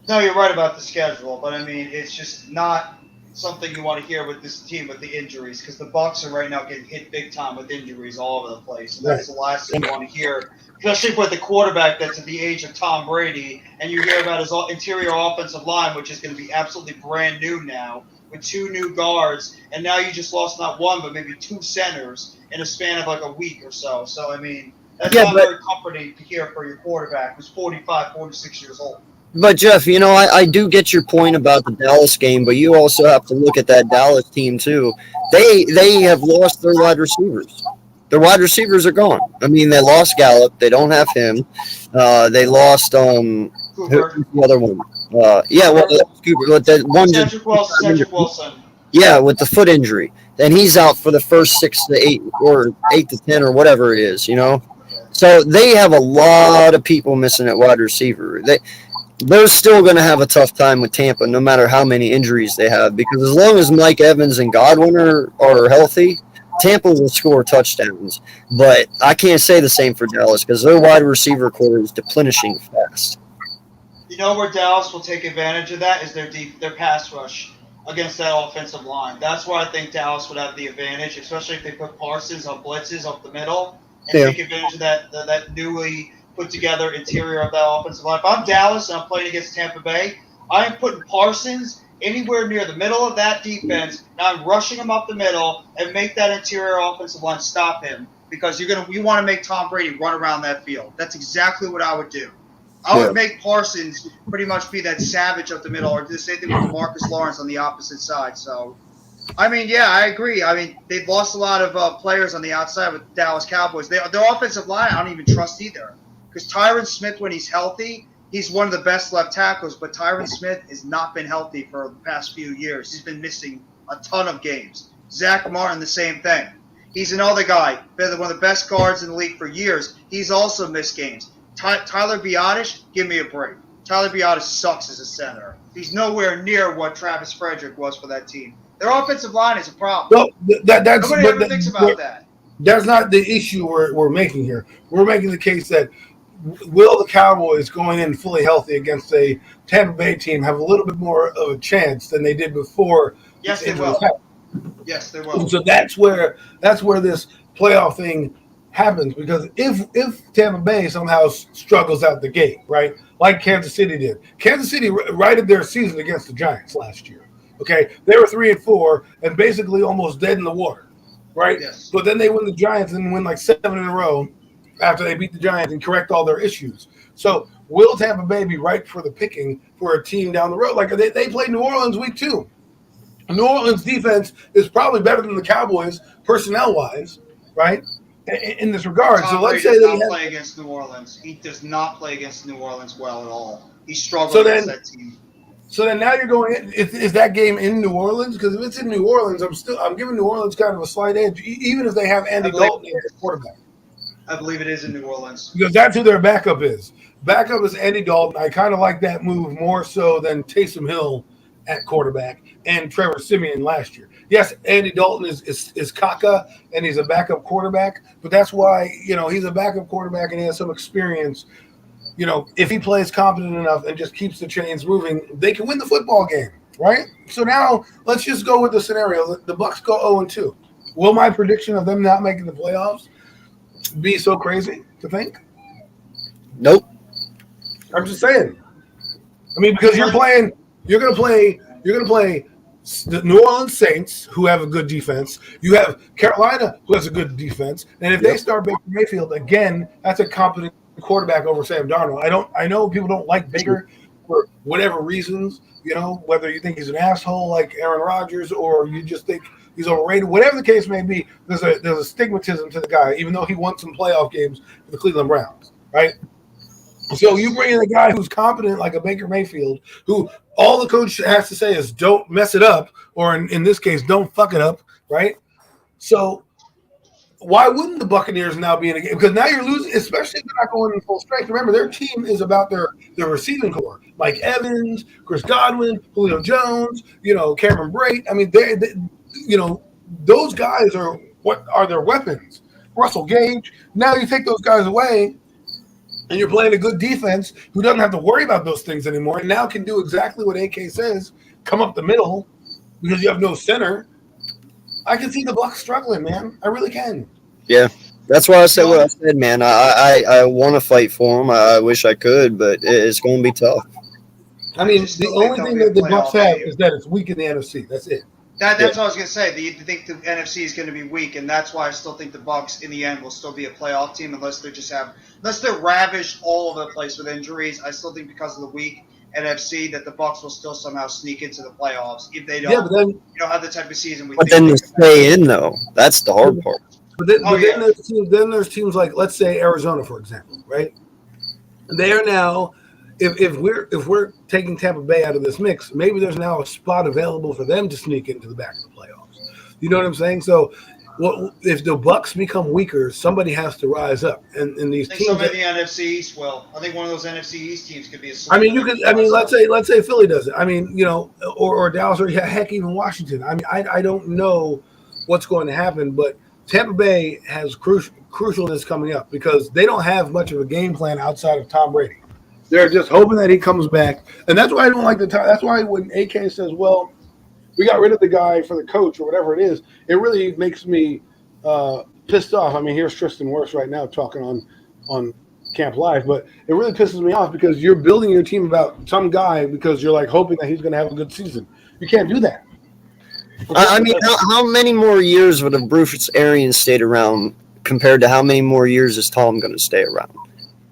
no, you're right about the schedule, but I mean, it's just not something you want to hear with this team with the injuries, because the Bucs are right now getting hit big time with injuries all over the place. And that's the last thing you want to hear, especially with the quarterback that's at the age of Tom Brady, and you hear about his interior offensive line, which is going to be absolutely brand new now with 2 new guards, and now you just lost not 1 but maybe 2 centers in a span of like a week or so. So I mean, that's not very comforting to hear for your quarterback who's 45, 46 years old.
But Jeff, I do get your point about the Dallas game, but you also have to look at that Dallas team too. They have lost their wide receivers. Their wide receivers are gone. I mean, they lost Gallup. They don't have him. They lost who's the other one? Cooper. But that one
Cedric Wilson.
Yeah, with the foot injury, and he's out for the first 6 to 8 or 8 to 10 or whatever it is. So they have a lot of people missing at wide receiver. They're still going to have a tough time with Tampa, no matter how many injuries they have, because as long as Mike Evans and Godwin are healthy, Tampa will score touchdowns. But I can't say the same for Dallas because their wide receiver core is deplenishing fast.
You know where Dallas will take advantage of that is their pass rush against that offensive line. That's where I think Dallas would have the advantage, especially if they put Parsons on blitzes up the middle and take advantage of that newly put together interior of that offensive line. If I'm Dallas and I'm playing against Tampa Bay, I'm putting Parsons anywhere near the middle of that defense. Now I'm rushing him up the middle and make that interior offensive line stop him, because you want to make Tom Brady run around that field. That's exactly what I would do. I would make Parsons pretty much be that savage up the middle, or do the same thing with Marcus Lawrence on the opposite side. So, I mean, yeah, I agree. I mean, they've lost a lot of players on the outside with the Dallas Cowboys. Their offensive line, I don't even trust either. Because Tyron Smith, when he's healthy, he's one of the best left tackles. But Tyron Smith has not been healthy for the past few years. He's been missing a ton of games. Zach Martin, the same thing. He's another guy. Been one of the best guards in the league for years. He's also missed games. Tyler Biotish, give me a break. Tyler Biotish sucks as a center. He's nowhere near what Travis Frederick was for that team. Their offensive line is a problem.
Well, that's
Nobody ever thinks about that.
That's not the issue we're making here. We're making the case that will the Cowboys going in fully healthy against a Tampa Bay team have a little bit more of a chance than they did before?
Yes, they will. Yes, they will.
And so that's where this playoff thing happens, because if Tampa Bay somehow struggles out the gate, right, like Kansas City did. Kansas City righted their season against the Giants last year. Okay, they were 3-4 and basically almost dead in the water, right?
Yes.
But then they win the Giants and win like 7 in a row after they beat the Giants and correct all their issues. So will Tampa Bay be ripe for the picking for a team down the road? Like they played New Orleans week 2. New Orleans defense is probably better than the Cowboys personnel-wise, right? In this regard.
Tom
So let's
Brady
say
does
they
not play against New Orleans. He does not play against New Orleans well at all. He struggles
So
against
then-
that team.
So then now you're going in, is that game in New Orleans? Because if it's in New Orleans, I'm giving New Orleans kind of a slight edge, even if they have Andy Dalton as quarterback.
I believe it is in New Orleans.
Because that's who their backup is. Backup is Andy Dalton. I kind of like that move more so than Taysom Hill at quarterback and Trevor Siemian last year. Yes, Andy Dalton is caca and he's a backup quarterback, but that's why, he's a backup quarterback and he has some experience. If he plays competent enough and just keeps the chains moving, they can win the football game, right? So now let's just go with the scenario. The Bucs go 0-2. Will my prediction of them not making the playoffs be so crazy to think?
Nope.
I'm just saying. I mean, because you're going to play the New Orleans Saints, who have a good defense. You have Carolina, who has a good defense. And if they start Baker Mayfield again, that's a competent quarterback over Sam Darnold. I know people don't like Baker for whatever reasons, whether you think he's an asshole like Aaron Rodgers or you just think he's overrated, whatever the case may be, there's a stigmatism to the guy, even though he won some playoff games for the Cleveland Browns, right? So you bring in a guy who's competent like a Baker Mayfield, who all the coach has to say is don't mess it up, or in this case, don't fuck it up, right? So why wouldn't the Buccaneers now be in a game? Because now you're losing, especially if they're not going in full strength. Remember, their team is about their receiving core. Mike Evans, Chris Godwin, Julio Jones, Cameron Brate. I mean, they those guys are what are their weapons. Russell Gage. Now you take those guys away, and you're playing a good defense who doesn't have to worry about those things anymore, and now can do exactly what AK says, come up the middle because you have no center. I can see the Bucs struggling, man. I really can.
Yeah, that's why I said what I said, man. I want to fight for them. I wish I could, but it's going to be tough.
I mean,
just
the
don't think
only
they'll
thing
be a
that the
playoff
Bucs have
team.
is that it's weak in the NFC. That's it.
That's what I was going to say. You think the NFC is going to be weak, and that's why I still think the Bucs in the end will still be a playoff team unless they're ravished all over the place with injuries. I still think because of the weak NFC that the Bucs will still somehow sneak into the playoffs if they don't.
Yeah, but then
Have the type of season we
But
think.
then
they
to
could have.
stay in, though, that's the hard part.
then there's teams like, let's say, Arizona, for example, right? They are now, if we're taking Tampa Bay out of this mix, maybe there's now a spot available for them to sneak into the back of the playoffs. You know what I'm saying? So, if the Bucs become weaker, somebody has to rise up, and these
I think
teams.
somebody in the NFC East will. I think one of those NFC East teams could be a.
I mean, let's say Philly does it. I mean, or Dallas, or heck, even Washington. I mean, I don't know what's going to happen, but Tampa Bay has crucialness coming up because they don't have much of a game plan outside of Tom Brady. They're just hoping that he comes back, and that's why I don't like the time. That's why when AK says, "Well, we got rid of the guy for the coach or whatever it is," it really makes me pissed off. I mean, here's Tristan Wirfs right now talking on Camp Live, but it really pisses me off because you're building your team about some guy because you're like hoping that he's going to have a good season. You can't do that.
I mean, how many more years would have Bruce Arians stayed around compared to how many more years is Tom going to stay around?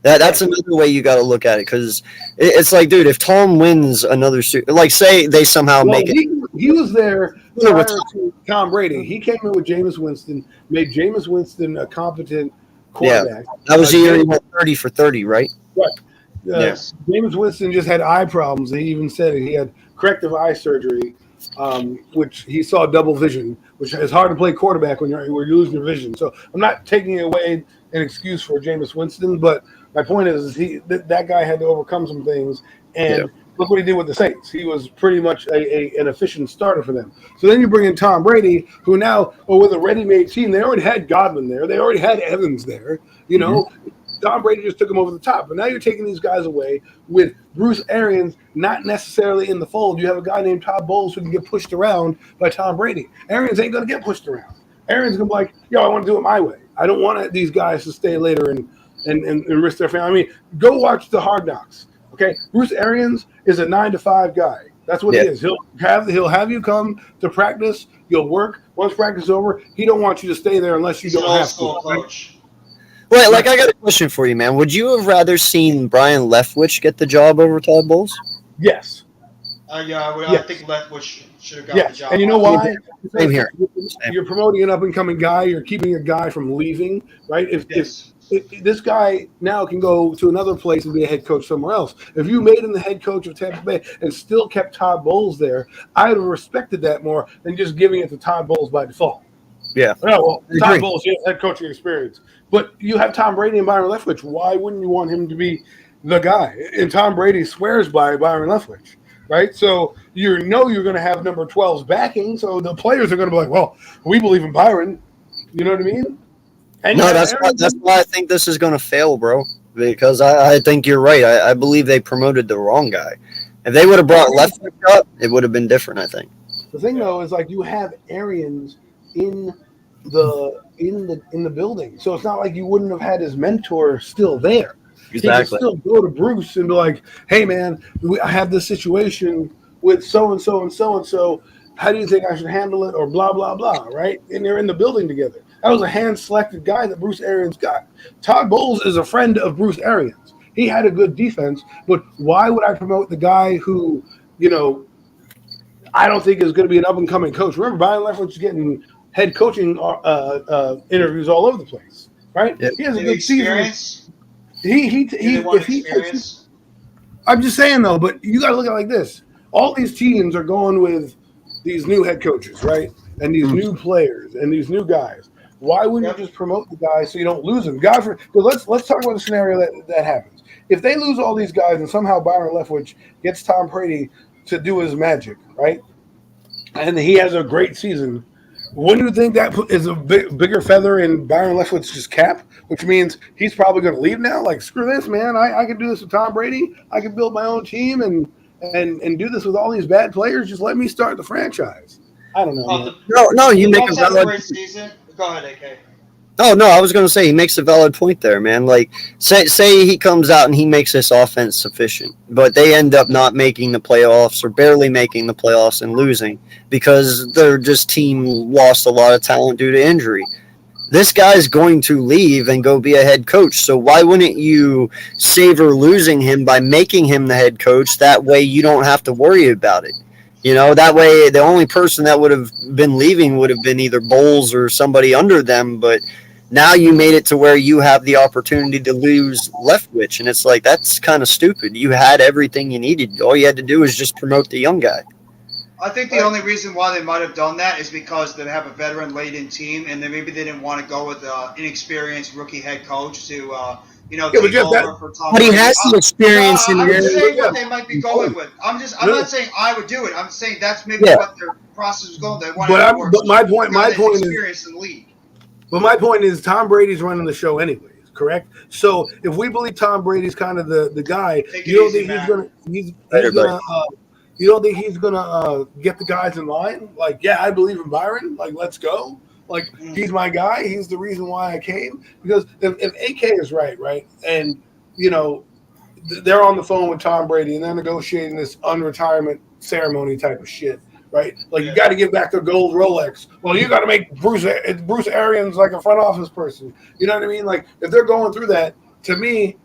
That's another way you got to look at it because it's like, dude, if Tom wins another like say they somehow make it.
He was there prior to Tom Brady. He came in with Jameis Winston, made Jameis Winston a competent quarterback.
Yeah, that was the year he went 30 for 30, right?
Right.
Yes.
Jameis Winston just had eye problems. He even said he had corrective eye surgery. which he saw double vision, which is hard to play quarterback when you're losing your vision. So I'm not taking away an excuse for Jameis Winston, but my point is that guy had to overcome some things, and look what he did with the Saints. He was pretty much an efficient starter for them. So then you bring in Tom Brady, who now, with a ready-made team, they already had Godwin there. They already had Evans there. You know, Tom Brady just took him over the top. But now you're taking these guys away with Bruce Arians not necessarily in the fold. You have a guy named Todd Bowles who can get pushed around by Tom Brady. Arians ain't going to get pushed around. Arians going to be like, yo, I want to do it my way. I don't want these guys to stay later and risk their family. I mean, go watch the Hard Knocks. Okay, Bruce Arians is a 9-to-5 guy. That's what he is. He'll have you come to practice. You'll work. Once practice is over, he don't want you to stay there unless you don't have to.
Coach.
Wait, I got a question for you, man. Would you have rather seen Brian Leftwich get the job over Todd Bowles?
Yes.
I think Leftwich should have got the job.
And you know why?
Same here.
You're promoting an up-and-coming guy. You're keeping a guy from leaving, right? If this guy now can go to another place and be a head coach somewhere else. If you made him the head coach of Tampa Bay and still kept Todd Bowles there, I would have respected that more than just giving it to Todd Bowles by default.
Yeah.
Oh, well, Todd Bowles, he has head coaching experience. But you have Tom Brady and Byron Leftwich. Why wouldn't you want him to be the guy? And Tom Brady swears by Byron Leftwich, right? So you're going to have number 12's backing. So the players are going to be like, well, we believe in Byron. You know what I mean? And
no, that's why I think this is going to fail, bro. Because I think you're right. I believe they promoted the wrong guy. If they would have brought Leftwich up, it would have been different, I think.
The thing, though, is like you have Arians in the building, so it's not like you wouldn't have had his mentor still there.
Exactly.
He could still go to Bruce and be like, "Hey, man, I have this situation with so and so and so and so. How do you think I should handle it?" Or blah blah blah. Right? And they're in the building together. That was a hand-selected guy that Bruce Arians got. Todd Bowles is a friend of Bruce Arians. He had a good defense, but why would I promote the guy who, I don't think is going to be an up-and-coming coach? Remember, Brian Leftwich is getting head coaching interviews all over the place, right?
Yep.
He has a good season. I'm just saying though, but you got to look at it like this: all these teams are going with these new head coaches, right? And these new players and these new guys. Why wouldn't you just promote the guys so you don't lose them? Let's talk about a scenario that happens. If they lose all these guys and somehow Byron Leftwich gets Tom Brady to do his magic, right? And he has a great season. Wouldn't you think that is a bigger feather in Byron Leftwich's cap, which means he's probably going to leave now? Like, screw this, man. I can do this with Tom Brady. I can build my own team and do this with all these bad players. Just let me start the franchise. I don't know.
No, you make a valid.
Great season. Go ahead, AK.
Oh no, I was going to say he makes a valid point there, man. Like, say he comes out and he makes this offense sufficient, but they end up not making the playoffs or barely making the playoffs and losing because their team lost a lot of talent due to injury. This guy's going to leave and go be a head coach. So why wouldn't you savor losing him by making him the head coach? That way you don't have to worry about it. That way the only person that would have been leaving would have been either Bowles or somebody under them. But now you made it to where you have the opportunity to lose Leftwich. And it's like, that's kind of stupid. You had everything you needed. All you had to do was just promote the young guy.
I think the only reason why they might have done that is because they have a veteran laden team, and then maybe they didn't want to go with an inexperienced rookie head coach to, take over for Tom.
But he has some experience in
I'm
here.
just saying what they might be going with. I'm not saying I would do it. I'm saying that's maybe what their process was going. They wanted to work.
But my point is
experience in the league.
But my point is, Tom Brady's running the show anyways, correct? So if we believe Tom Brady's kind of the guy, you don't think he's gonna get the guys in line? Like, yeah, I believe in Byron. Like, let's go. Like, he's my guy. He's the reason why I came. Because if AK is right, and they're on the phone with Tom Brady and they're negotiating this unretirement ceremony type of shit. Right, like you got to give back the gold Rolex. Well, you got to make Bruce Arians like a front office person. You know what I mean? Like if they're going through that, to me,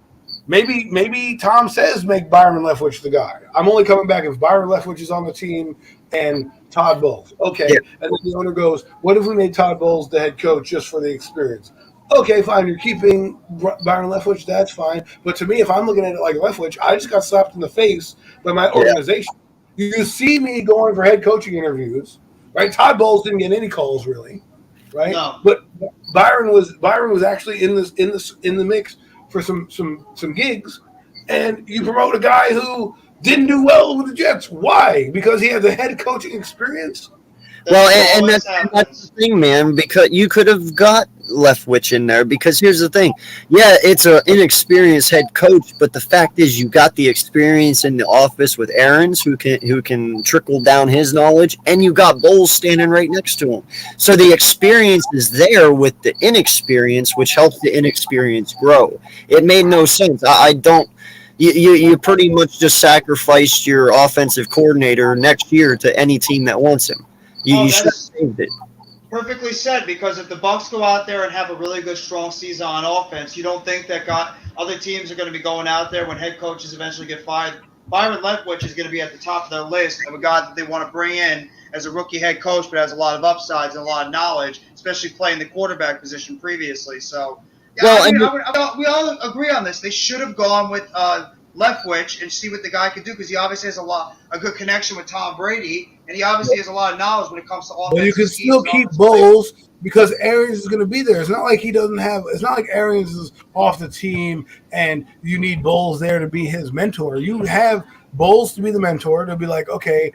maybe Tom says make Byron Leftwich the guy. I'm only coming back if Byron Leftwich is on the team and Todd Bowles. Okay, and then the owner goes, "What if we made Todd Bowles the head coach just for the experience?" Okay, fine. You're keeping Byron Leftwich. That's fine. But to me, if I'm looking at it like Leftwich, I just got slapped in the face by my organization. You see me going for head coaching interviews, right? Todd Bowles didn't get any calls really, right?
No.
But Byron was actually in the mix for some gigs, and you promote a guy who didn't do well with the Jets. Why? Because he has a head coaching experience.
Well, and that's the thing, man, because you could have got Leftwich in there because here's the thing. Yeah, it's an inexperienced head coach, but the fact is you got the experience in the office with Aarons who can trickle down his knowledge, and you got Bowles standing right next to him. So the experience is there with the inexperience, which helps the inexperience grow. It made no sense. I don't you pretty much just sacrificed your offensive coordinator next year to any team that wants him. You should have saved it.
Perfectly said, because if the Bucs go out there and have a really good, strong season on offense, you don't think that other teams are going to be going out there when head coaches eventually get fired. Byron Leftwich is going to be at the top of their list of a guy that they want to bring in as a rookie head coach, but has a lot of upsides and a lot of knowledge, especially playing the quarterback position previously. So, yeah, we all agree on this. They should have gone with Leftwich and see what the guy could do, because he obviously has a good connection with Tom Brady, and he obviously has a lot of knowledge when it comes to offense.
But you can still keep Bowles because Arians is going to be there. It's not like he doesn't have. It's not like Arians is off the team and you need Bowles there to be his mentor. You have Bowles to be the mentor to be like, okay,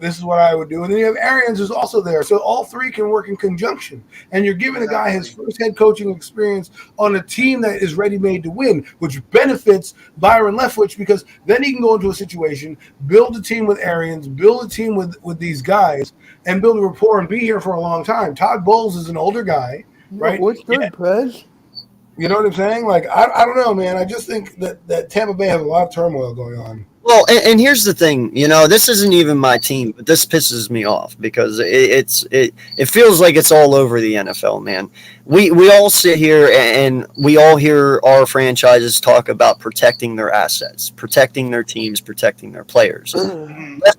this is what I would do. And then you have Arians who's also there. So all three can work in conjunction. And you're giving a guy his first head coaching experience on a team that is ready-made to win, which benefits Byron Leftwich, because then he can go into a situation, build a team with Arians, build a team with these guys, and build a rapport and be here for a long time. Todd Bowles is an older guy, right?
What's good, Prez?
You know what I'm saying? Like, I don't know, man. I just think that Tampa Bay has a lot of turmoil going on.
Well, and here's the thing, this isn't even my team, but this pisses me off because it feels like it's all over the NFL, man. We all sit here and we all hear our franchises talk about protecting their assets, protecting their teams, protecting their players,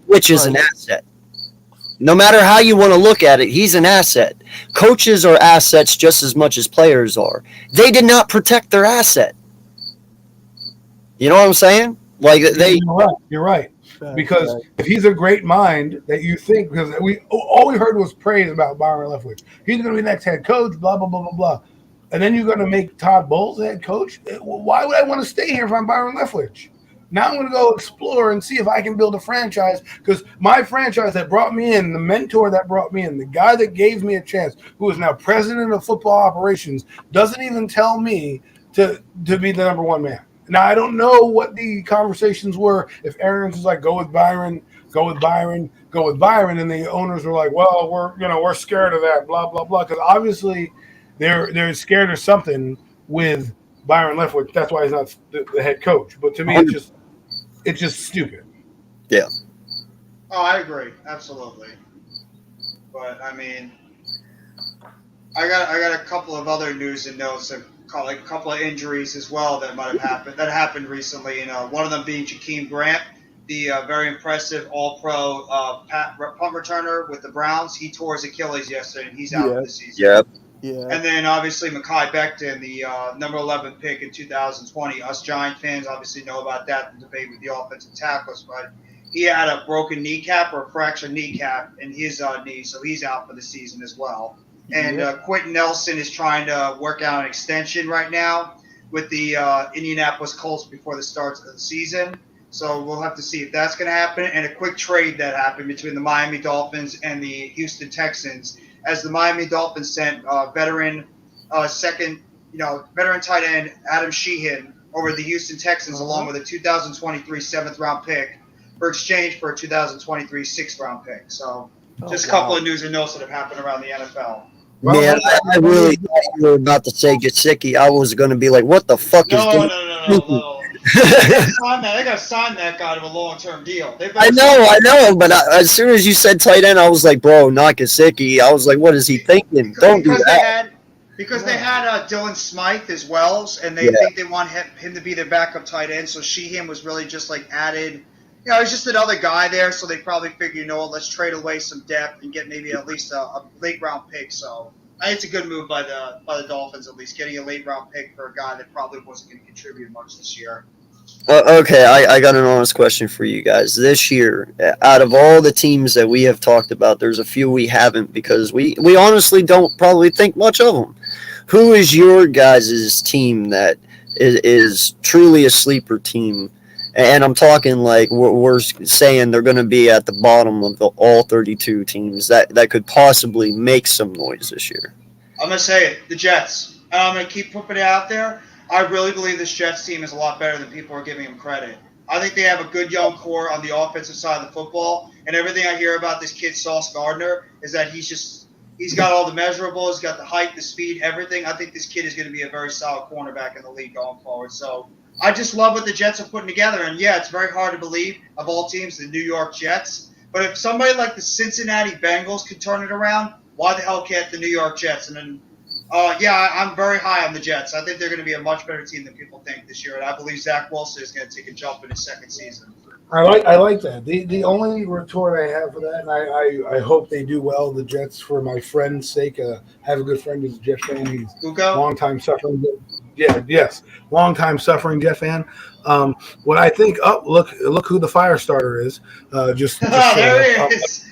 which is an asset. No matter how you want to look at it, he's an asset. Coaches are assets just as much as players are. They did not protect their asset. You know what I'm saying? Like
You're right. Because if he's a great mind that you think, because all we heard was praise about Byron Leftwich. He's going to be the next head coach, blah, blah, blah, blah, blah. And then you're going to make Todd Bowles the head coach? Why would I want to stay here if I'm Byron Leftwich? Now I'm going to go explore and see if I can build a franchise, because my franchise that brought me in, the mentor that brought me in, the guy that gave me a chance, who is now president of football operations, doesn't even tell me to be the number one man. Now, I don't know what the conversations were. If Arians was like, go with Byron, and the owners were like, well, we're scared of that, blah, blah, blah. Because obviously they're scared of something with Byron Leftwich. That's why he's not the head coach. But to me, it's just stupid.
Yeah.
Oh, I agree. Absolutely. But, I mean, I got a couple of other news and notes that like a couple of injuries as well that might have happened recently. One of them being Jakeem Grant, the very impressive All-Pro punt returner with the Browns. He tore his Achilles yesterday, and he's out for the season.
Yep.
Yeah.
And then obviously Mekhi Becton, the number 11 pick in 2020. Us Giant fans obviously know about that debate with the offensive tackles, but he had a broken kneecap or a fractured kneecap in his knee, so he's out for the season as well. And Quentin Nelson is trying to work out an extension right now with the Indianapolis Colts before the start of the season. So we'll have to see if that's going to happen. And a quick trade that happened between the Miami Dolphins and the Houston Texans, as the Miami Dolphins sent veteran tight end Adam Sheehan over to the Houston Texans along with a 2023 seventh-round pick for exchange for a 2023 sixth-round pick. So just a couple of news and notes that have happened around the NFL.
Man, I really thought you were about to say Gesicki. I was going to be like, what the fuck is going on?
No. They got to sign that guy to a long-term deal.
I know, but as soon as you said tight end, I was like, bro, not Gesicki. I was like, what is he thinking? Don't do that.
Because they had Dylan Smythe as well, and they think they want him to be their backup tight end, so Sheehan was really just like added. He's just another guy there, so they probably figure, let's trade away some depth and get maybe at least a late-round pick. So I think it's a good move by the Dolphins, at least getting a late-round pick for a guy that probably wasn't going to contribute much this year.
Okay, I got an honest question for you guys. This year, out of all the teams that we have talked about, there's a few we haven't because we honestly don't probably think much of them. Who is your guys' team that is truly a sleeper team? And I'm talking like we're saying they're going to be at the bottom of all 32 teams that could possibly make some noise this year.
I'm going to say it, the Jets. And I'm going to keep putting it out there. I really believe this Jets team is a lot better than people are giving them credit. I think they have a good young core on the offensive side of the football. And everything I hear about this kid, Sauce Gardner, is that he's got all the measurables, he's got the height, the speed, everything. I think this kid is going to be a very solid cornerback in the league going forward. So I just love what the Jets are putting together. And, yeah, it's very hard to believe, of all teams, the New York Jets. But if somebody like the Cincinnati Bengals could turn it around, why the hell can't the New York Jets? And then, I'm very high on the Jets. I think they're going to be a much better team than people think this year. And I believe Zach Wilson is going to take a jump in his second season.
I like that. The only retort I have for that, and I hope they do well, the Jets, for my friend's sake. I have a good friend who's a Jet fan. He's
Ugo?
long-time suffering. Long-time suffering Jet fan. What I think, look who the fire starter is.
There he is.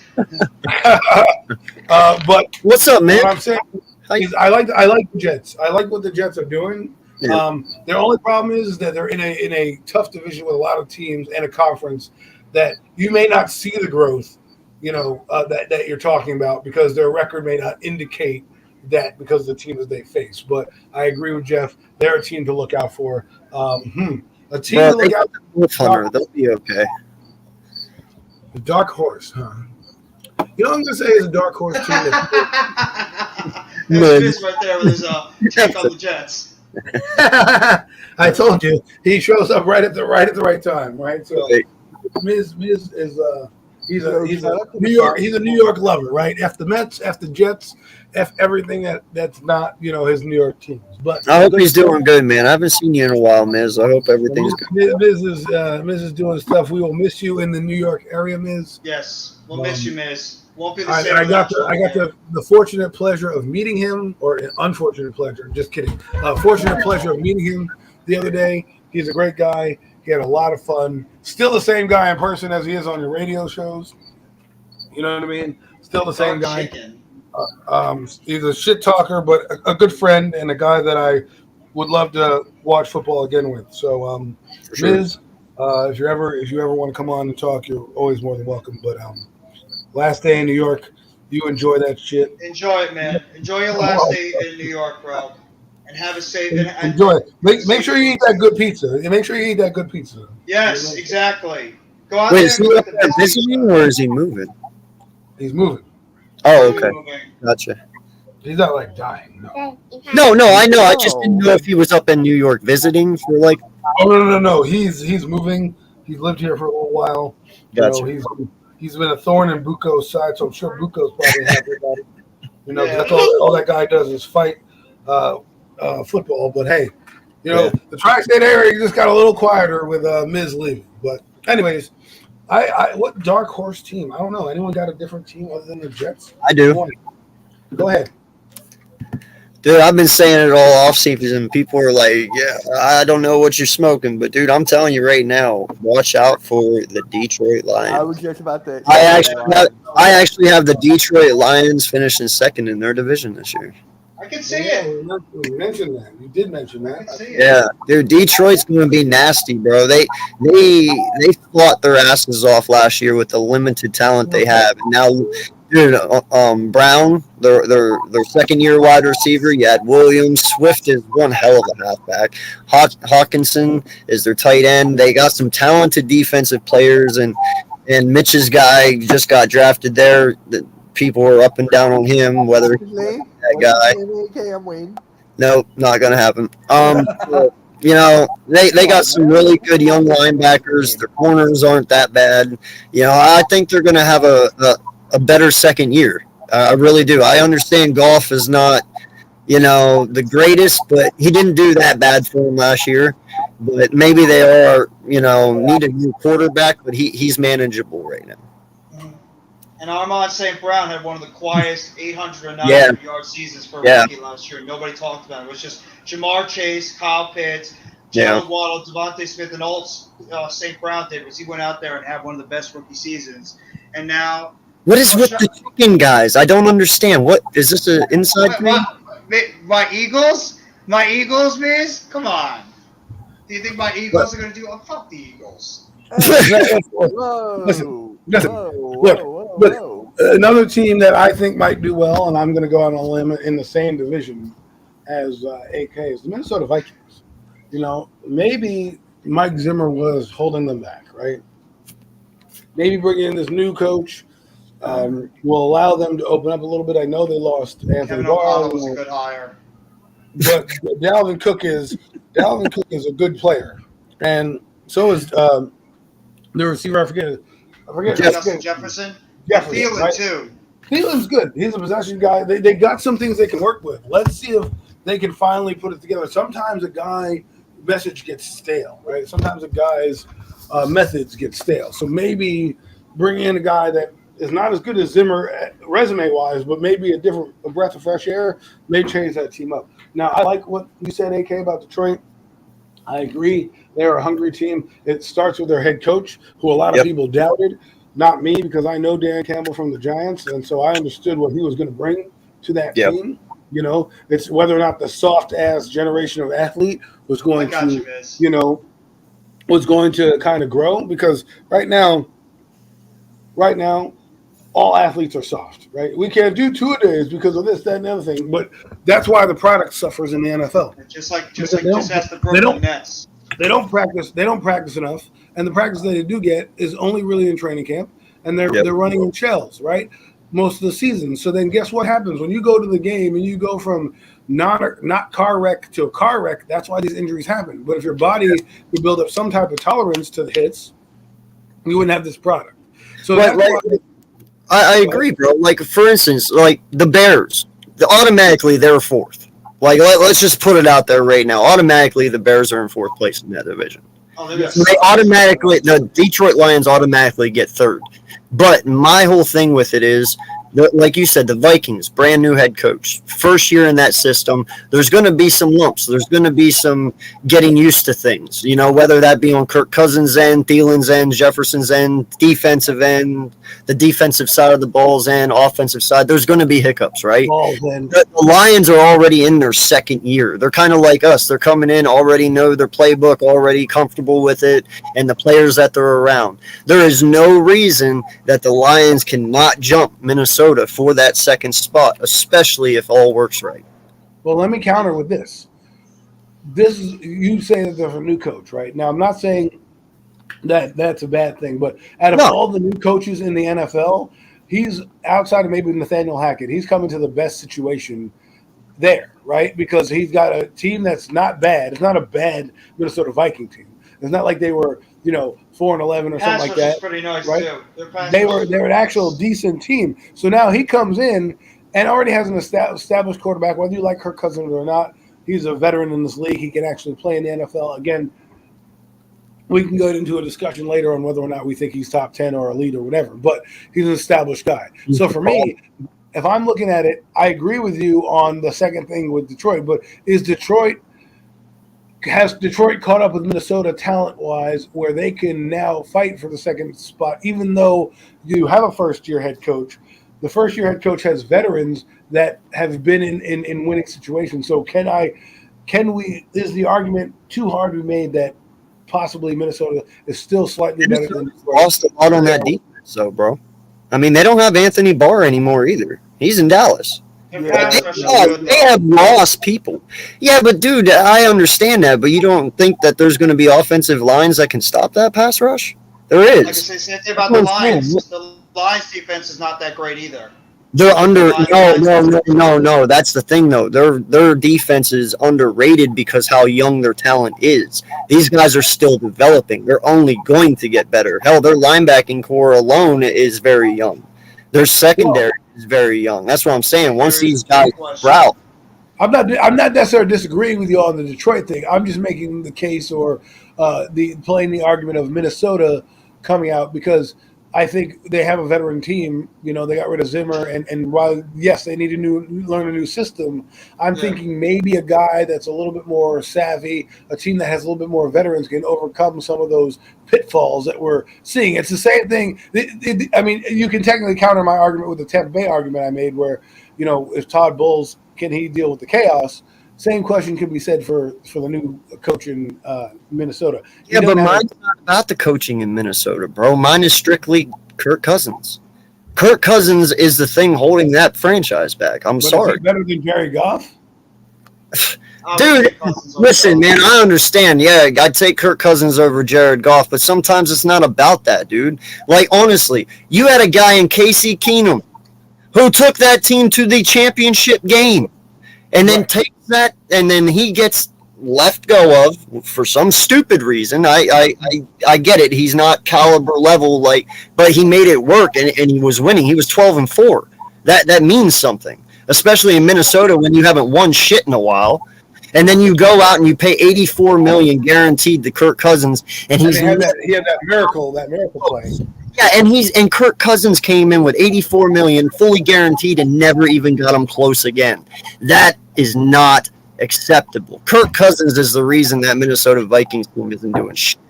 But
What's up, man?
what I'm saying is I like the Jets. I like what the Jets are doing.
Yeah.
Their only problem is that they're in a tough division with a lot of teams and a conference that you may not see the growth, that you're talking about because their record may not indicate that because of the teams they face. But I agree with Jeff; they're a team to look out for. A team to look out for.
Wolf Hunter, they'll be okay.
The dark horse, huh? You know what I'm gonna say is a dark horse team.
There's Miz right there with his take on the Jets.
I told you he shows up right at the right time, right? So Miz is he's a New York lover, right? F the Mets, F the Jets, F everything that's not his New York teams. But
I hope he's doing good, man. I haven't seen you in a while, Miz. I hope everything's good.
Miz is doing stuff. We will miss you in the New York area, Miz.
Yes, we'll miss you, Miz. Won't be the same.
I got the fortunate pleasure of meeting him, or an unfortunate pleasure. Just kidding. Fortunate pleasure of meeting him the other day. He's a great guy. He had a lot of fun. Still the same guy in person as he is on your radio shows. You know what I mean? Still the same guy. He's a shit talker, but a good friend and a guy that I would love to watch football again with. So,
Sure.
Miz, if you ever want to come on and talk, you're always more than welcome. But last day in New York, you enjoy that shit.
Enjoy it, man. Enjoy your last day in New York, bro. And have a safe. And
Enjoy it. Make sure you eat that good pizza. Make sure you eat that good pizza.
Yes, exactly. Go out
Wait,
there
is
and
he
go
up
to
there
the
visiting or is he moving?
He's moving.
Oh, okay. Gotcha.
He's not like dying. No.
No, I know. I just didn't know if he was up in New York visiting for like.
Oh no. He's moving. He's lived here for a little while.
Gotcha.
He's been a thorn in Buko's side, so I'm sure Buko's probably happy about it. That's all that guy does is fight football. But hey, the tri-state area just got a little quieter with Miz leaving. But anyways, what dark horse team? I don't know. Anyone got a different team other than the Jets?
I do.
Go ahead.
Dude, I've been saying it all off season. People are like, yeah, I don't know what you're smoking. But, dude, I'm telling you right now, watch out for the Detroit Lions.
I was just about to.
I actually have the Detroit Lions finishing second in their division this year.
I can see it.
You mentioned that. You did mention that.
I can see it.
Yeah, dude, Detroit's going to be nasty, bro. They fought their asses off last year with the limited talent they have. And now, dude, Brown, their second-year wide receiver, you had Williams. Swift is one hell of a halfback. Hawkinson is their tight end. They got some talented defensive players, and Mitch's guy just got drafted there. People are up and down on him, whether he's that guy. Nope, not going to happen. They got some really good young linebackers. Their corners aren't that bad. I think they're going to have a better second year. I really do. I understand Goff is not, the greatest, but he didn't do that bad for him last year. But maybe they are, need a new quarterback, but he's manageable right now.
And Armand St. Brown had one of the quietest 800 or 900 yard seasons for a rookie last year. Nobody talked about it. It was just Jamar Chase, Kyle Pitts, Jalen Waddle, Devontae Smith, and all St. Brown did was he went out there and had one of the best rookie seasons. And now,
What is with the chicken guys? I don't understand. What is this an inside thing?
my Eagles, Miz? Come on. Do you think my Eagles are going to do? Oh, fuck the Eagles.
Whoa.
Listen,
Whoa.
look, another team that I think might do well, and I'm going to go on a limb in the same division as AK, is the Minnesota Vikings. You know, maybe Mike Zimmer was holding them back, right? Maybe bringing in this new coach will allow them to open up a little bit. I know they lost Anthony
Kevin
Barr,
O'Connell was a good hire.
but Dalvin Cook is a good player, and so is the receiver. I forget
Justin Jefferson. Thielen,
right?
too.
Thielen's good. He's a possession guy. They got some things they can work with. Let's see if they can finally put it together. Sometimes a guy message gets stale, right? Sometimes a guy's methods get stale. So maybe bring in a guy that is not as good as Zimmer resume-wise, but maybe a breath of fresh air may change that team up. Now, I like what you said, AK, about Detroit. I agree. They're a hungry team. It starts with their head coach, who a lot of people doubted. Not me, because I know Dan Campbell from the Giants, and so I understood what he was going to bring to that team. You know, it's whether or not the soft-ass generation of athlete was going to, was going to kind of grow. Because right now, all athletes are soft, right? We can't do two-a-days because of this, that, and the other thing. But that's why the product suffers in the NFL.
Just ask the Brooklyn Nets.
They don't practice enough, and the practice that they do get is only really in training camp, and they're running in shells, right? Most of the season. So then guess what happens when you go to the game and you go from not car wreck to a car wreck? That's why these injuries happen. But if your body would build up some type of tolerance to the hits, you wouldn't have this product. So
I agree, bro. Like, for instance, like the Bears, automatically they're fourth. Like, let's just put it out there right now. Automatically, the Bears are in fourth place in that division. The Detroit Lions automatically get third. But my whole thing with it is, like you said, the Vikings, brand new head coach, first year in that system. There's going to be some lumps. There's going to be some getting used to things, you know, whether that be on Kirk Cousins' end, Thielen's end, Jefferson's end, defensive end, the defensive side of the ball's end, offensive side. There's going to be hiccups, right? The Lions are already in their second year. They're kind of like us. They're coming in, already know their playbook, already comfortable with it, and the players that they're around. There is no reason that the Lions cannot jump Minnesota for that second spot, especially if all works right.
Well, let me counter with this. You say that there's a new coach, right? Now, I'm not saying that that's a bad thing, but out of all the new coaches in the NFL, he's outside of maybe Nathaniel Hackett. He's coming to the best situation there, right? Because he's got a team that's not bad. It's not a bad Minnesota Viking team. It's not like they were, 4-11 or something like that.
Pretty nice,
right?
Too.
They're an actual decent team. So now he comes in and already has an established quarterback. Whether you like Kirk Cousins or not, he's a veteran in this league. He can actually play in the NFL. Again, we can go into a discussion later on whether or not we think he's top 10 or elite or whatever. But he's an established guy. So for me, if I'm looking at it, I agree with you on the second thing with Detroit. But has Detroit caught up with Minnesota talent-wise where they can now fight for the second spot, even though you have a first-year head coach? The first-year head coach has veterans that have been in winning situations. So is the argument too hard to be made that possibly Minnesota is still slightly better than Detroit?
Lost a lot on that defense, though, bro. I mean, they don't have Anthony Barr anymore either. He's in Dallas. They have lost people. Yeah, but dude, I understand that, but you don't think that there's going to be offensive lines that can stop that pass rush? There is.
Like I say, same thing about the Lions. The Lions defense is not that great either.
They're under. No. That's the thing, though. Their defense is underrated because how young their talent is. These guys are still developing. They're only going to get better. Hell, their linebacking core alone is very young. Their secondary is very young. That's what I'm saying. Once these guys sprout.
I'm not necessarily disagreeing with you on the Detroit thing. I'm just making the case or playing the argument of Minnesota coming out because I think they have a veteran team. You know, they got rid of Zimmer, and while yes, they need to learn a new system. I'm thinking maybe a guy that's a little bit more savvy, a team that has a little bit more veterans, can overcome some of those pitfalls that we're seeing. It's the same thing. I mean, you can technically counter my argument with the Tampa Bay argument I made, where if Todd Bowles, can he deal with the chaos? Same question could be said for the new coach in Minnesota.
Yeah, but mine's not about the coaching in Minnesota, bro. Mine is strictly Kirk Cousins. Kirk Cousins is the thing holding that franchise back. I'm sorry.
Is he better than Jared Goff?
Dude, listen, man, I understand. Yeah, I'd take Kirk Cousins over Jared Goff, but sometimes it's not about that, dude. Like, honestly, you had a guy in Casey Keenum who took that team to the championship game. And then takes that, and then he gets left go of for some stupid reason. I get it. He's not caliber level, but he made it work, and he was winning. He was 12-4. That means something, especially in Minnesota when you haven't won shit in a while. And then you go out and you pay $84 million guaranteed to Kirk Cousins, and he had
that miracle play.
Yeah, and Kirk Cousins came in with $84 million, fully guaranteed, and never even got him close again. That is not acceptable. Kirk Cousins is the reason that Minnesota Vikings team isn't doing shit.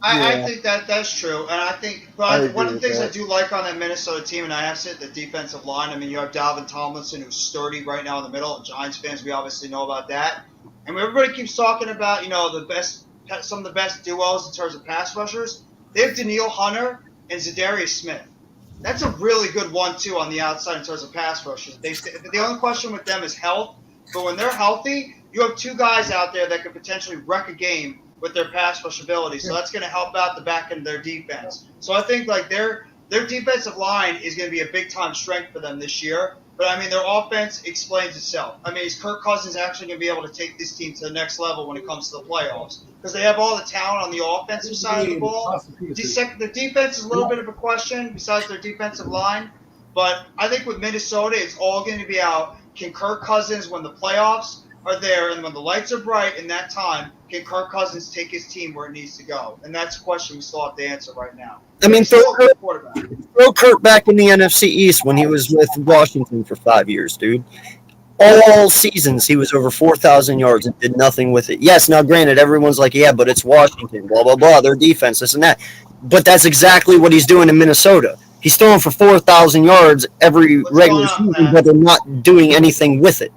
I think that's true, and I think one of the things I do like on that Minnesota team, and I have said the defensive line. I mean, you have Dalvin Tomlinson, who's sturdy right now in the middle. Giants fans, we obviously know about that, and everybody keeps talking about some of the best duos in terms of pass rushers. They have Danielle Hunter and Zadarius Smith. That's a really good 1-2 on the outside in terms of pass rushers. The only question with them is health. But when they're healthy, you have two guys out there that could potentially wreck a game with their pass rush ability. So that's going to help out the back end of their defense. So I think their defensive line is going to be a big-time strength for them this year. But, I mean, their offense explains itself. I mean, is Kirk Cousins actually going to be able to take this team to the next level when it comes to the playoffs? Because they have all the talent on the offensive side of the ball. The defense is a little bit of a question besides their defensive line. But I think with Minnesota, it's all going to be out. Can Kirk Cousins, when the playoffs are there and when the lights are bright in that time, can Kirk Cousins take his team where it needs to go? And that's a question we still have to answer right now.
I mean, throw Kirk back in the NFC East when he was with Washington for 5 years, dude. All seasons, he was over 4,000 yards and did nothing with it. Yes, now granted, everyone's like, yeah, but it's Washington, blah, blah, blah, their defense, this and that. But that's exactly what he's doing in Minnesota. He's throwing for 4,000 yards every regular season, but they're not doing anything with it.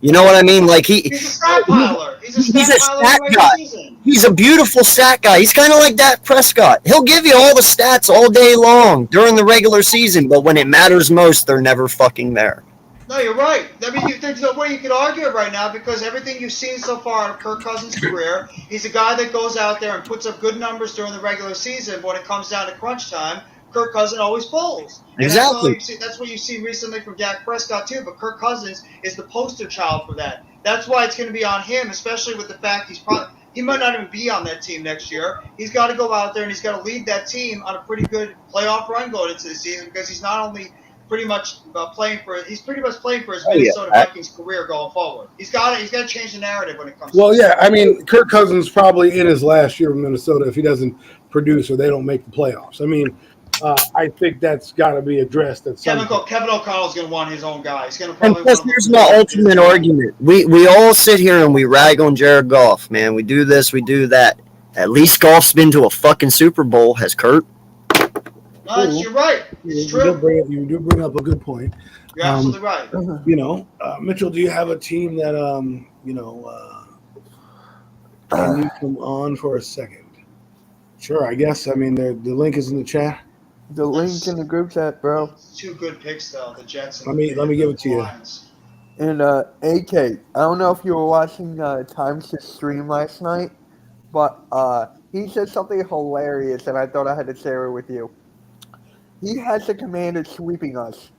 You know what I mean? Like he's a stat piler. He's a stat guy. He's a beautiful stat guy. He's kind of like Dak Prescott. He'll give you all the stats all day long during the regular season, but when it matters most, they're never fucking there.
No, you're right. I mean, there's no way you could argue it right now because everything you've seen so far out of Kirk Cousins' career, he's a guy that goes out there and puts up good numbers during the regular season, but when it comes down to crunch time, Kirk Cousins always pulls.
Exactly.
That's what you've seen recently from Dak Prescott, too. But Kirk Cousins is the poster child for that. That's why it's going to be on him, especially with the fact he might not even be on that team next year. He's got to go out there and he's got to lead that team on a pretty good playoff run going into the season because he's not only pretty much playing for his Minnesota Vikings career going forward. He's got to change the narrative when it comes.
Well, yeah, I mean, Kirk Cousins probably in his last year in Minnesota if he doesn't produce or they don't make the playoffs. I mean. I think that's got to be addressed at some point.
Kevin O'Connell's going to want his own guy. He's going to
probably. And plus, here's my ultimate argument. We all sit here and we rag on Jared Goff, man. We do this, we do that. At least Goff's been to a fucking Super Bowl, has Kurt?
You're right. It's true.
You do bring up a good point.
You're absolutely right.
Mitchell, do you have a team that I need them on for a second? Sure, I guess. I mean, the link is in the chat.
The link in the group chat, bro.
Two good picks, though. The Jets.
And let me give it to you.
And AK, I don't know if you were watching Times' stream last night, but he said something hilarious, and I thought I had to share it with you. He has the Commanders sweeping us.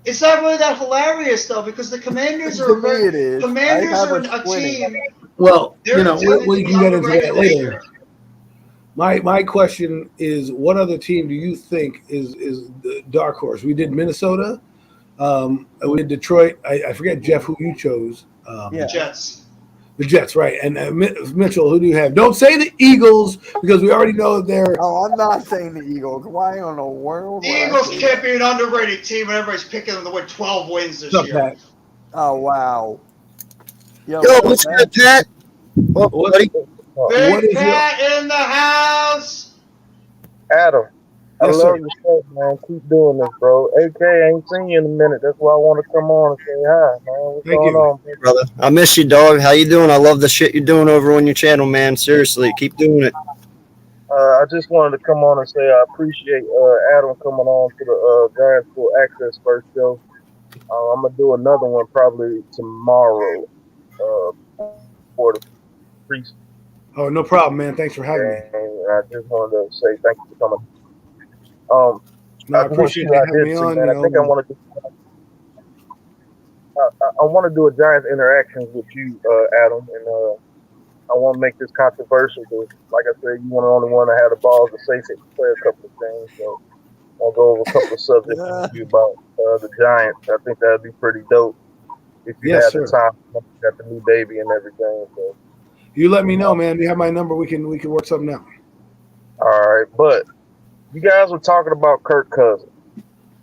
It's not really that hilarious, though, because the Commanders are a team.
Well, we can get into that later. My question is, what other team do you think is the dark horse? We did Minnesota. We did Detroit. I forget, Jeff, who you chose.
Jets.
The Jets, right? And Mitchell, who do you have? Don't say the Eagles because we already know that they're.
Oh, I'm not saying the Eagles. Why in the world?
The
would I
Eagles
say
can't be an underrated team, and everybody's picking them to win 12 wins this
What's up,
year.
Pat?
Oh, wow.
Yo, what's good, Pat?
What-
Buddy?
Big
What is your-
Pat in the house.
Adam, I
Yes,
love
sir.
your show, man. Keep doing this, bro. AK, I ain't seen you in a minute. That's why I want to come on and say hi, man. What's
Thank
going
you.
on, bro?
Brother, I miss you, dog. How you doing? I love the shit you're doing over on your channel, man. Seriously, keep doing it.
I just wanted to come on and say I appreciate Adam coming on to the Giants Full Access first show. I'm gonna do another one probably tomorrow for the pre.
Oh, no problem, man. Thanks for having me.
And I just wanted to say thank you for coming.
No, I
just wanna
appreciate
see
you
what
having me
did see,
on.
man.
You
I think I
know,
want to do. I want to do a Giants interactions with you, Adam, and I want to make this controversial. Because, like I said, you were the only one that had the balls to say a couple of things. So I'll go over a couple of subjects with you about the Giants. I think that'd be pretty dope if you
Yes,
had
sir.
the time. You got the new baby and everything. So
you let me know, man. You have my number. We can work something out.
all right, but you guys were talking about Kirk Cousins.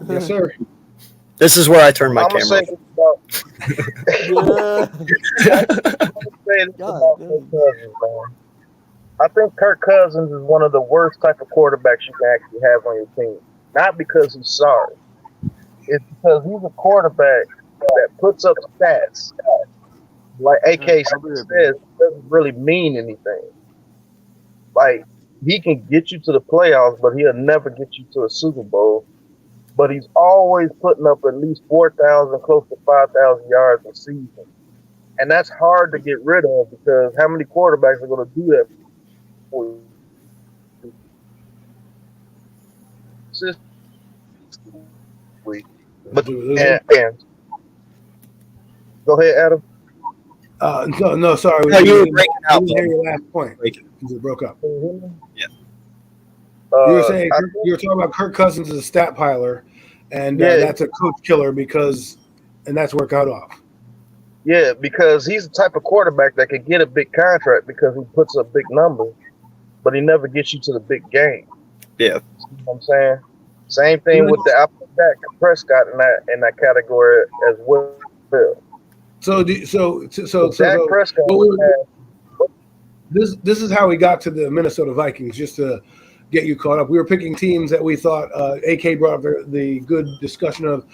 Yes, sir.
This is where I turn my
I'm gonna
camera
say
off.
this about.
Yeah.
Say this
God
about
dang.
Kirk Cousins, man. I think Kirk Cousins is one of the worst type of quarterbacks you can actually have on your team. Not because he's sorry. It's because he's a quarterback that puts up stats. Like AK says, it doesn't really mean anything. Like, he can get you to the playoffs, but he'll never get you to a Super Bowl. But he's always putting up at least 4,000, close to 5,000 yards a season. And that's hard to get rid of because how many quarterbacks are going to do that for you? But and go ahead, Adam.
No, sorry.
No, you were
didn't-
breaking
we
out,
didn't hear
bud.
your last point.
Breaking.
Because it broke up.
Can you hear me?
Yeah.
You were saying
I
you were talking about Kirk Cousins as a stat piler, and
Yeah.
that's a coach killer and that's where it got off.
Yeah, because he's the type of quarterback that can get a big contract because he puts up big numbers, but he never gets you to the big game.
Yeah.
See what I'm saying? Same thing with I put Dak Prescott in that category as well.
So
Dak Prescott
what we were-
had-
this is how we got to the Minnesota Vikings. Just to get you caught up, we were picking teams that we thought AK brought up the good discussion of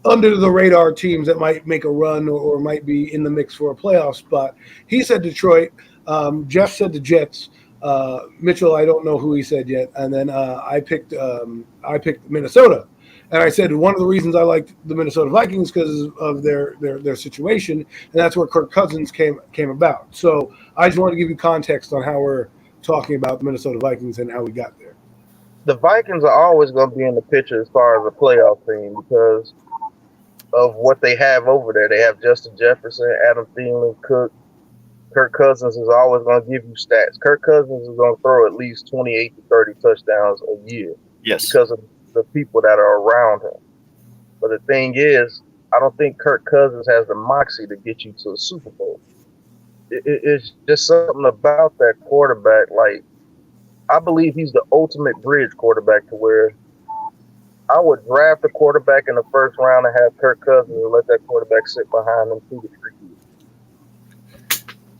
under the radar teams that might make a run or might be in the mix for a playoff spot. He said Detroit. Jeff said the Jets. Mitchell, I don't know who he said yet. And then I picked Minnesota. And I said one of the reasons I liked the Minnesota Vikings because of their situation, and that's where Kirk Cousins came about. So I just wanted to give you context on how we're talking about the Minnesota Vikings and how we got there.
the Vikings are always going to be in the picture as far as a playoff team because of what they have over there. They have Justin Jefferson, Adam Thielen, Cook. Kirk Cousins is always going to give you stats. Kirk Cousins is going to throw at least 28 to 30 touchdowns a year
Yes.
because of the people that are around him. But the thing is, I don't think Kirk Cousins has the moxie to get you to the Super Bowl. It's just something about that quarterback. Like, I believe he's the ultimate bridge quarterback to where I would draft a quarterback in the first round and have Kirk Cousins and let that quarterback sit behind him 2 to 3 years.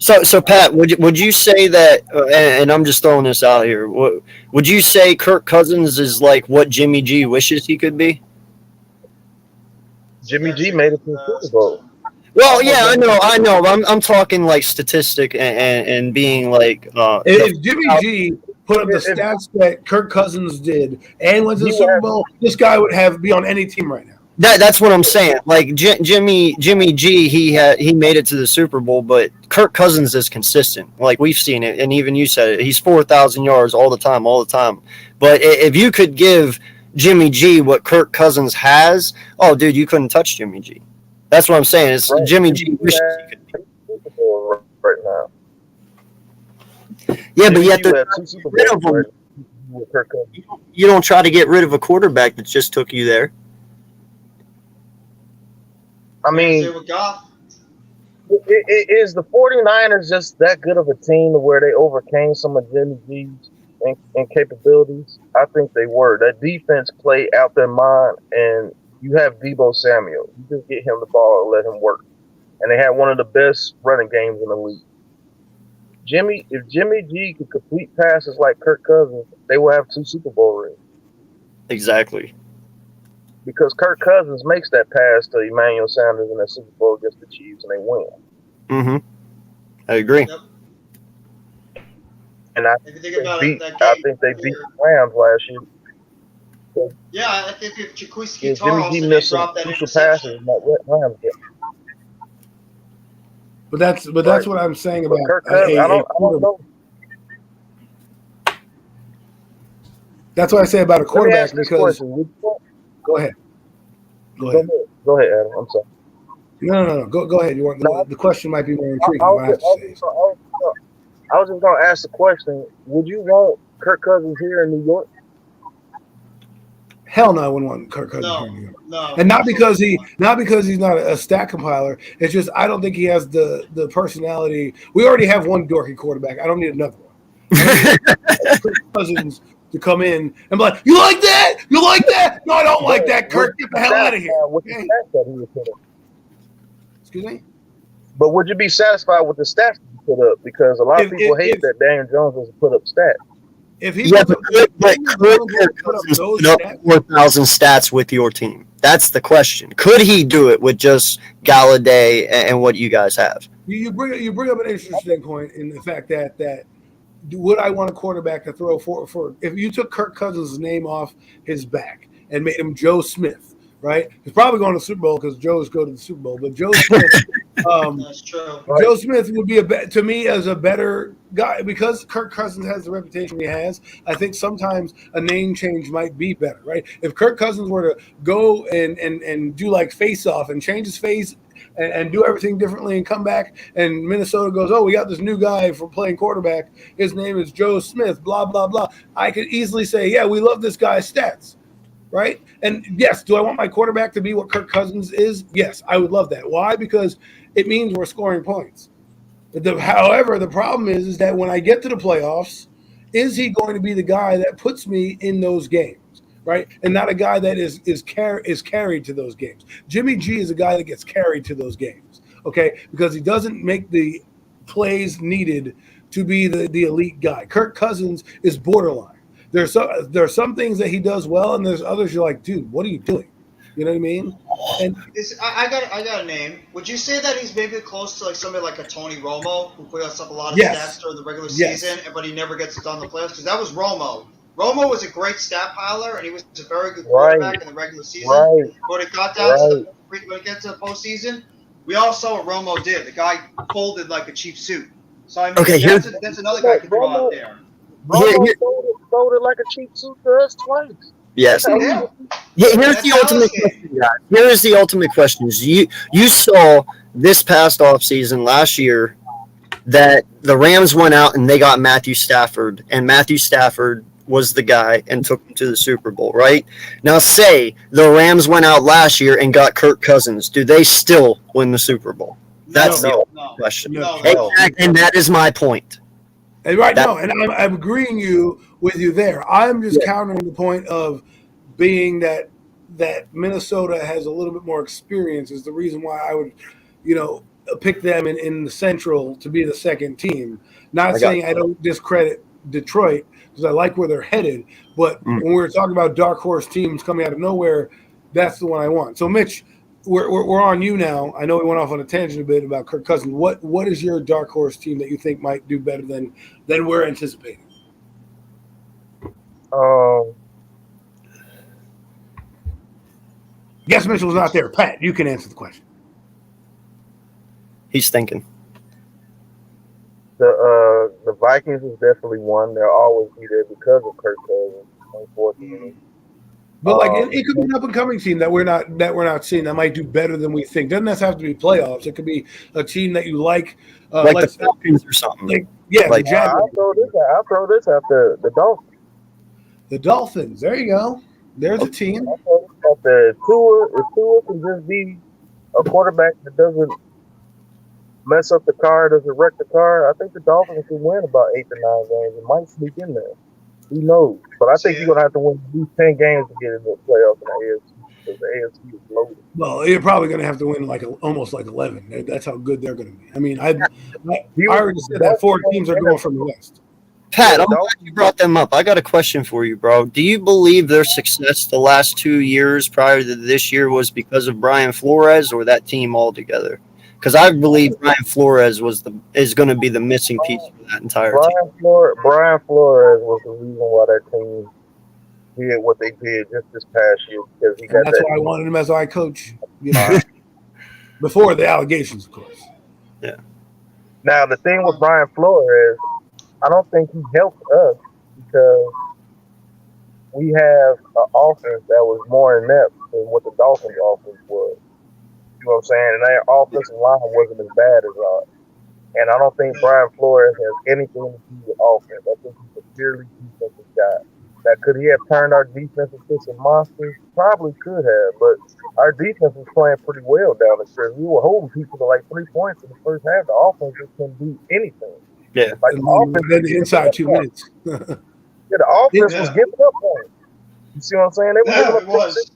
So Pat, would you say that? And I'm just throwing this out here. Would you say Kirk Cousins is like what Jimmy G wishes he could be?
Jimmy G made it to the Super Bowl.
Well, yeah, I know. I'm talking like statistic and being like.
If Jimmy G put up the stats that Kirk Cousins did and went to the Super Bowl, this guy would be on any team right now.
That's what I'm saying. Like Jimmy G, he made it to the Super Bowl, but Kirk Cousins is consistent. Like we've seen it, and even you said it. He's 4,000 yards all the time. But if you could give Jimmy G what Kirk Cousins has, oh, dude, you couldn't touch Jimmy G. That's what I'm saying. It's
Right.
Jimmy G wishes he could be.
Super Bowl right now.
Yeah, but yet
you had 2 Super
rid of
Bowls
him.
right with Kirk Cousins.
You don't try to get rid of a quarterback that just took you there.
I mean,
Same with Goff.
Is the 49ers just that good of a team to where they overcame some of Jimmy G's incapabilities? I think they were. That defense played out their mind, and you have Deebo Samuel. You just get him the ball and let him work. And they had one of the best running games in the league. If Jimmy G could complete passes like Kirk Cousins, they will have 2 Super Bowl rings.
Exactly.
Because Kirk Cousins makes that pass to Emmanuel Sanders in that Super Bowl against the Chiefs, and they win.
Mm-hmm. I agree.
Yep.
And I
If you
think
think about
they
it, that
I
game,
think they beat the Rams last year.
yeah, I think if Jaquiski
Yeah,
Tarls
Jimmy G
didn't
missed some
drop that
crucial passes
interception.
in that Rams game.
But that's what I'm saying
But
about
Kirk Cousins, I don't
quarterback.
know.
That's what I say about a
Let me
quarterback
ask this
because
question.
go ahead. Go ahead.
Go ahead, Adam. I'm sorry.
No. Go ahead. You want the question might be more intriguing.
I
What I have to say.
was just going to ask the question: would you want Kirk Cousins here in New York?
Hell no, I wouldn't want Kirk Cousins here in New York.
No.
And not because he's not a stat compiler. It's just I don't think he has the personality. We already have one dorky quarterback. I don't need another one. I don't need Kirk Cousins to come in and be like, "You like that? You like that? No, I don't like that. Kirk, get the hell out of here."
With the
Okay?
stats that he would put up.
Excuse me.
But would you be satisfied with the stats he put up? Because a lot of people hate that Daniel Jones doesn't put up stats.
If he
Yeah,
puts
but
up-
could
if
Kirk
he
Cousins
those
put up
stats-
4,000 stats with your team? That's the question. Could he do it with just Galladay and what you guys have?
You bring up an interesting point in the fact that would I want a quarterback to throw for if you took Kirk Cousins' name off his back and made him Joe Smith, right? He's probably going to the Super Bowl because Joe's go to the Super Bowl, but Joe Smith,
That's true.
Joe Smith would be to me as a better guy because Kirk Cousins has the reputation he has. I think sometimes a name change might be better, right? If Kirk Cousins were to go and do like face off and change his face and do everything differently and come back and Minnesota goes, oh, we got this new guy for playing quarterback. His name is Joe Smith, blah, blah, blah. I could easily say, yeah, we love this guy's stats, right? And yes, do I want my quarterback to be what Kirk Cousins is? Yes, I would love that. Why? Because it means we're scoring points. However, the problem is that when I get to the playoffs, is he going to be the guy that puts me in those games? Right, and not a guy that is carried to those games. Jimmy G is a guy that gets carried to those games, okay, because he doesn't make the plays needed to be the elite guy. Kirk Cousins is borderline. There are some things that he does well, and there's others you're like, dude, what are you doing? You know what I mean? And
I got a name. Would you say that he's maybe close to like somebody like a Tony Romo who puts up a lot of
Yes.
stats during the regular
Yes.
season, but he never gets it done in the playoffs? Because that was Romo. Romo was a great stat piler, and he was a very good quarterback in the regular season.
Right.
When it got down to when it gets to the postseason, we all saw what Romo did. The guy folded like a cheap suit. So I mean,
Okay,
that's another guy I could throw out there.
Romo folded like a cheap suit to us twice.
Yes.
Yeah.
Here's
That's
the ultimate
Dallas
question, guys. Here's the ultimate question. You saw this past offseason last year that the Rams went out and they got Matthew Stafford, and Matthew Stafford was the guy and took him to the Super Bowl, right? Now say the Rams went out last year and got Kirk Cousins. Do they still win the Super Bowl? That's the
No.
question.
No.
And that is my point.
And and I'm agreeing with you there. I'm just countering the point of being that Minnesota has a little bit more experience is the reason why I would, pick them in the Central to be the second team. Not saying I don't discredit Detroit because I like where they're headed, but when we're talking about dark horse teams coming out of nowhere, that's the one I want. So Mitch, we're on you now. I know we went off on a tangent a bit about Kirk Cousins. What is your dark horse team that you think might do better than we're anticipating? Guess Mitchell's not there. Pat, you can answer the question.
He's thinking.
The Vikings is definitely one. They'll always be there because of Kirk Cousins, unfortunately.
But it could be an up and coming team that we're not seeing that might do better than we think. Doesn't have to be playoffs. It could be a team that you like
the Falcons or something.
The Jaguars.
I'll throw this out the Dolphins.
The Dolphins. There you go. There's a team.
If Tua can just be a quarterback that doesn't mess up the car, does it wreck the car? I think the Dolphins can win about 8 to 9 games. It might sneak in there. Who knows? But I think
See,
you're gonna have to win at least 10 games to get into the playoffs in the AFC because the AFC is loaded.
Well, you're probably going to have to win almost like 11. That's how good they're going to be. I mean, I already said that 4 teams are going from the West.
Pat, I'm glad you brought them up. I got a question for you, bro. Do you believe their success the last 2 years prior to this year was because of Brian Flores or that team altogether? Because I believe Brian Flores is going to be the missing piece for that entire team.
Brian Flores was the reason why that team did what they did just this past year because he got
That's
that.
why I wanted him as our coach. You know, before the allegations, of course.
Yeah.
Now the thing with Brian Flores, I don't think he helped us because we have an offense that was more inept than what the Dolphins' offense was. You know what I'm saying? And their offensive line wasn't as bad as ours. And I don't think Brian Flores has anything to do with offense. I think he's a purely defensive guy. Now, could he have turned our defense into some monsters? Probably could have, but our defense was playing pretty well down the stretch. We were holding people to like 3 points in the first half. The offense just couldn't do anything.
Yeah.
Like
Then the inside 2 minutes.
Yeah, the offense was giving up points. You see what I'm saying? They were
yeah,
giving
it
up
was.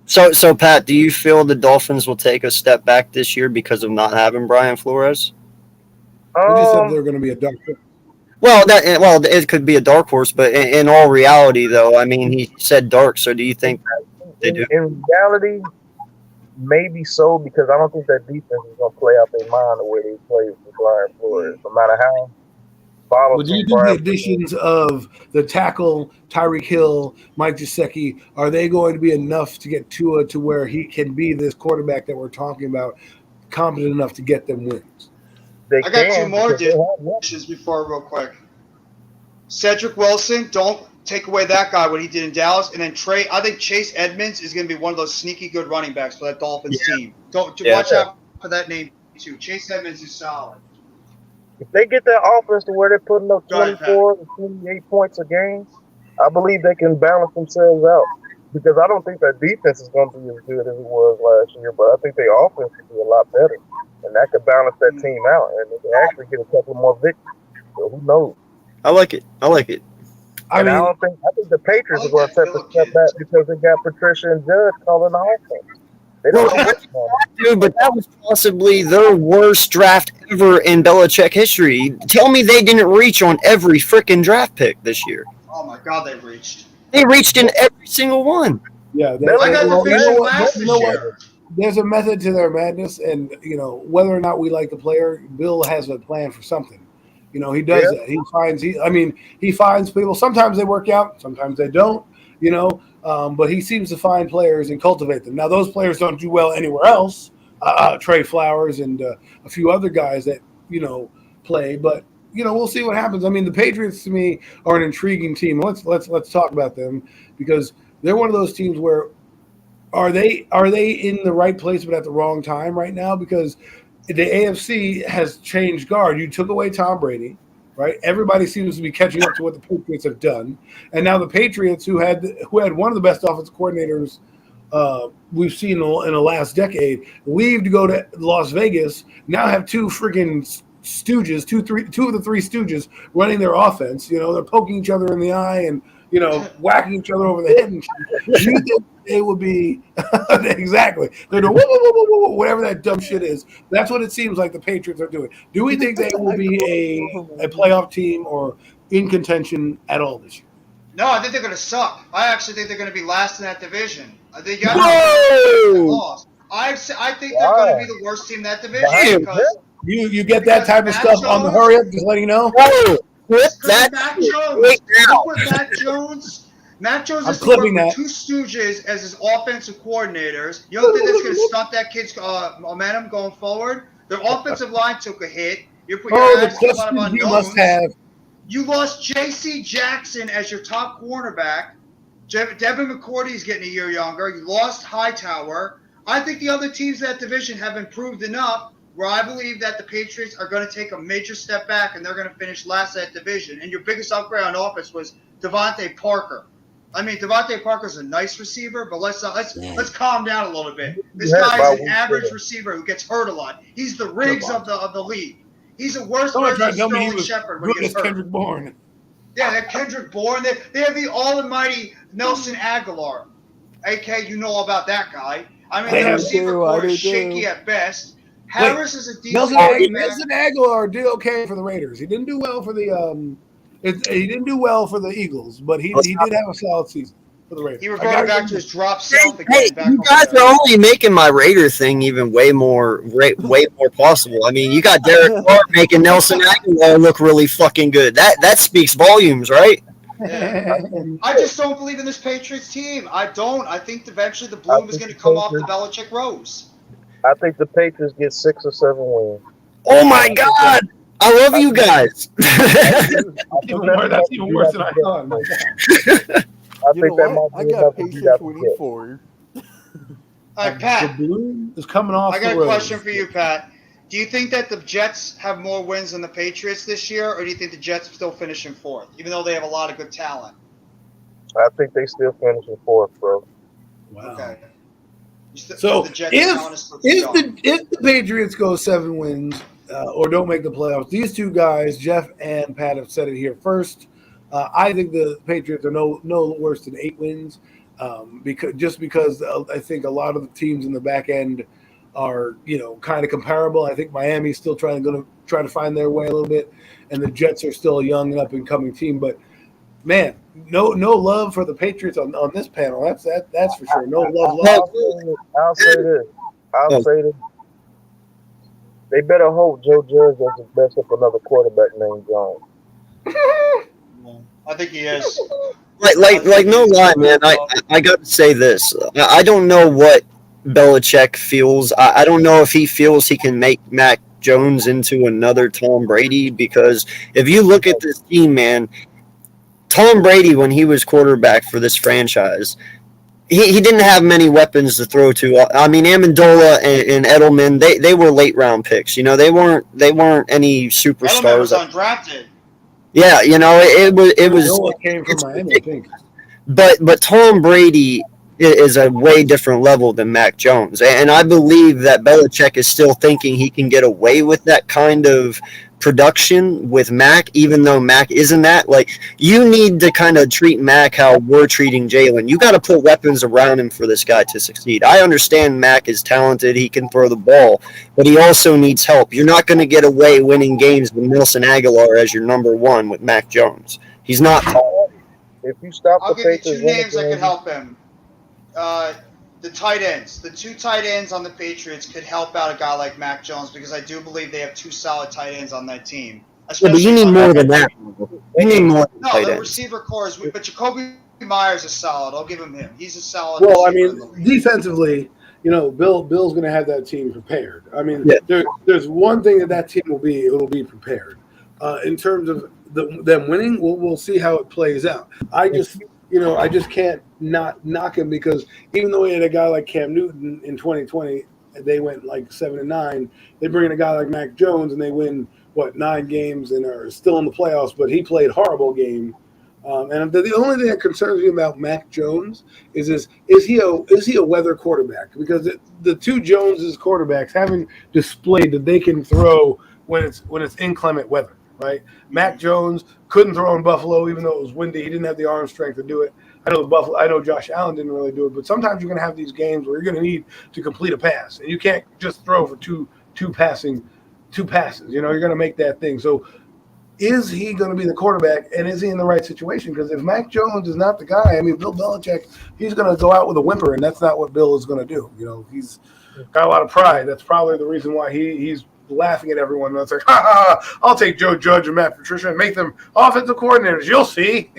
So Pat, do you feel the Dolphins will take a step back this year because of not having Brian Flores?
They just said they're going to be a dark horse.
Well, it could be a dark horse, but in all reality, though, I mean, he said dark. So do you think they do?
In reality, maybe so, because I don't think that defense is going to play out their mind the way they play with Brian Flores. No matter how
Well, do you think the additions of the tackle, Tyreek Hill, Mike Gesicki, are they going to be enough to get Tua to where he can be this quarterback that we're talking about, competent enough to get them wins?
I got 2 more additions before, real quick. Cedric Wilson, don't take away that guy, what he did in Dallas. And then I think Chase Edmonds is going to be one of those sneaky good running backs for that Dolphins team. Watch out for that name, too. Chase Edmonds is solid.
If they get that offense to where they're putting up 24 to 28 points a game, I believe they can balance themselves out. Because I don't think that defense is going to be as good as it was last year, but I think their offense could be a lot better. And that could balance that team out, and they can actually get a couple more victories. So who knows?
I like it.
I think the Patriots are going to take a step back because they got Patricia and Judge calling the offense. They don't know what's going on.
Dude, but that was possibly their worst draft ever in Belichick history. Tell me they didn't reach on every freaking draft pick this year.
Oh, my God, they reached.
They reached in every single one.
Yeah,
I got the division last this year.
There's a method to their madness, and whether or not we like the player, Bill has a plan for something. He does that. He finds people. Sometimes they work out, sometimes they don't. But he seems to find players and cultivate them. Now, those players don't do well anywhere else. Trey Flowers and a few other guys that play, but we'll see what happens. I mean, the Patriots to me are an intriguing team. Let's talk about them because they're one of those teams where are they in the right place but at the wrong time right now? Because the AFC has changed guard. You took away Tom Brady, right? Everybody seems to be catching up to what the Patriots have done, and now the Patriots, who had one of the best offensive coordinators we've seen in the last decade, leave to go to Las Vegas. Now have 2 freaking stooges, two of the 3 stooges running their offense. They're poking each other in the eye and whacking each other over the head. And do you think they would be exactly? They're doing whoa, whatever that dumb shit is. That's what it seems like the Patriots are doing. Do we think they will be a playoff team or in contention at all this year?
No, I think they're going to suck. I actually think they're going to be last in that division. They got lost. I think they're going to be the worst team in that division because
you get that type of stuff on the hurry up. Just letting you know.
Mac Jones. Mac Jones is working with 2 stooges as his offensive coordinators. You don't think that's going to stunt that kid's momentum going forward? Their offensive line took a hit. You're
the questions you must have.
You lost J.C. Jackson as your top cornerback. Devin McCourty is getting a year younger. You lost Hightower. I think the other teams in that division have improved enough where I believe that the Patriots are going to take a major step back and they're going to finish last in that division. And your biggest upgrade on offense was Devontae Parker. I mean, Devontae Parker's a nice receiver, but let's calm down a little bit. This
Yeah,
guy is
about
an
week
average
4.
receiver who gets hurt a lot. He's the Riggs of the league. He's a worse
Someone
version
tried
of
to tell me he
Sterling
was
Shepard when
good
he
as
gets hurt.
Kendrick Bourne.
Yeah, they're Kendrick Bourne. They have the almighty Nelson Aguilar. AK, you know all about that guy. I mean,
They
the
have-
receiver
I
core
do
is
too.
shaky at best. Harris is a decent
Nelson,
running back.
Nelson Aguilar did okay for the Raiders. He didn't do well for the he didn't do well for the Eagles, but he did have a solid season for the Raiders.
He
I
reverted
gotta
back
give
to
him-
his drop
Hey,
south again. Back
you
over
guys
there.
are only making my Raider thing even way more possible. I mean, you got Derek Carr making Nelson Aguilar look really fucking good. That speaks volumes, right?
Yeah. I just don't believe in this Patriots team. I don't. I think eventually the bloom is going to come off the Belichick rose.
I think the Patriots get 6 or 7 wins.
Oh my god, I love you guys.
That's even worse than I thought. My God.
I
You
think
know
that
what?
might
I
be
got
enough to beat
Patriots
out the
winning
Jets.
4.
All right, Pat.
The bloom is coming off.
I got
the
a
rose.
question for you, Pat. Do you think that the Jets have more wins than the Patriots this year, or do you think the Jets still finish in 4th, even though they have a lot of good talent?
I think they still finish in 4th, bro.
Wow.
Okay.
So
the Jets
if
talent is still strong.
if the Patriots go 7 wins or don't make the playoffs, these two guys, Jeff and Pat, have said it here first. I think the Patriots are no worse than 8 wins, because I think a lot of the teams in the back end are kind of comparable. I think Miami's still going to try to find their way a little bit, and the Jets are still a young and up and coming team. But man, no love for the Patriots on this panel. That's for sure. No love.
I'll say this. They better hope Joe Judge doesn't mess up another quarterback named Jones.
I think he is.
Like no lie, man. I got to say this. I don't know what Belichick feels. I don't know if he feels he can make Mac Jones into another Tom Brady, because if you look at this team, man, Tom Brady, when he was quarterback for this franchise, he didn't have many weapons to throw to. I mean, Amendola and Edelman, they were late round picks. They weren't any superstars.
Edelman was undrafted.
Yeah, it was.
Noah came from Miami, I think.
But Tom Brady is a way different level than Mac Jones, and I believe that Belichick is still thinking he can get away with that kind of production with Mac, even though Mac isn't that. Like, you need to kind of treat Mac how we're treating Jalen. You got to put weapons around him for this guy to succeed. I understand Mac is talented, he can throw the ball, but he also needs help. You're not going to get away winning games with Nelson Aguilar as your number 1 with Mac Jones. He's not tall.
If you stop
I'll
the
give you
Patriots,
2 names that could help him. The tight ends. The 2 tight ends on the Patriots could help out a guy like Mac Jones, because I do believe they have 2 solid tight ends on that team.
Yeah, but you need more than that. You need more than
No,
tight
the
ends.
receiver core is weak, but Jacoby Myers is solid. I'll give him. He's a solid.
Well, I
receiver in the
mean,
league.
defensively, Bill's going to have that team prepared. I mean,
Yeah.
there's one thing that team will be. It'll be prepared. In terms of them winning, we'll see how it plays out. I just can't not knock him, because even though we had a guy like Cam Newton in 2020, they went like 7-9. They bring in a guy like Mac Jones and they win 9 games and are still in the playoffs. But he played horrible game. And the only thing that concerns me about Mac Jones is he a weather quarterback? Because the 2 Joneses quarterbacks haven't displayed that they can throw when it's inclement weather, right? Mac Jones couldn't throw in Buffalo, even though it was windy. He didn't have the arm strength to do it. I know Josh Allen didn't really do it, but sometimes you're going to have these games where you're going to need to complete a pass, and you can't just throw for two passes. You're going to make that thing. So, is he going to be the quarterback, and is he in the right situation? Because if Mac Jones is not the guy, I mean, Bill Belichick, he's going to go out with a whimper, and that's not what Bill is going to do. He's got a lot of pride. That's probably the reason why he's laughing at everyone. That's like, I'll take Joe Judge and Matt Patricia and make them offensive coordinators. You'll see.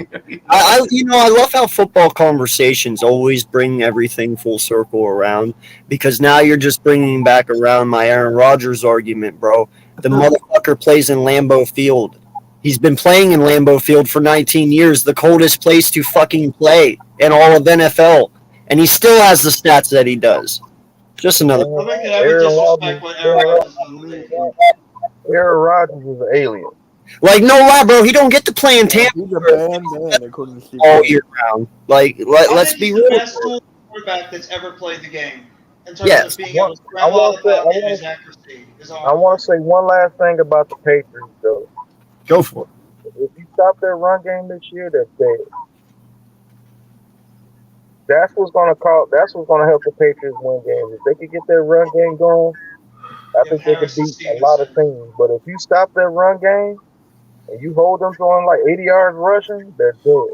I love how football conversations always bring everything full circle around, because now you're just bringing back around my Aaron Rodgers argument, bro. The motherfucker plays in Lambeau Field. He's been playing in Lambeau Field for 19 years, the coldest place to fucking play in all of NFL, and he still has the stats that he does. Just another.
I think that would disrespect what Aaron Rodgers is in the league.
Aaron Rodgers is an alien.
Like, no lie, bro. He don't get to play in Tampa
He's a bad man, according to Steve.
all year round. Like, let's be
He's
real.
the best dual quarterback that's ever played the game in terms
Yes.
of being able to grab all the ball and his accuracy. His
I
arm.
want to say one last thing about the Patriots, though.
Go for it.
If you stop their run game this year, they're dead. That's what's gonna help the Patriots win games. If they could get their run game going, I think they could beat a lot of teams. But if you stop their run game and you hold them throwing like 80 yards rushing, they're dead.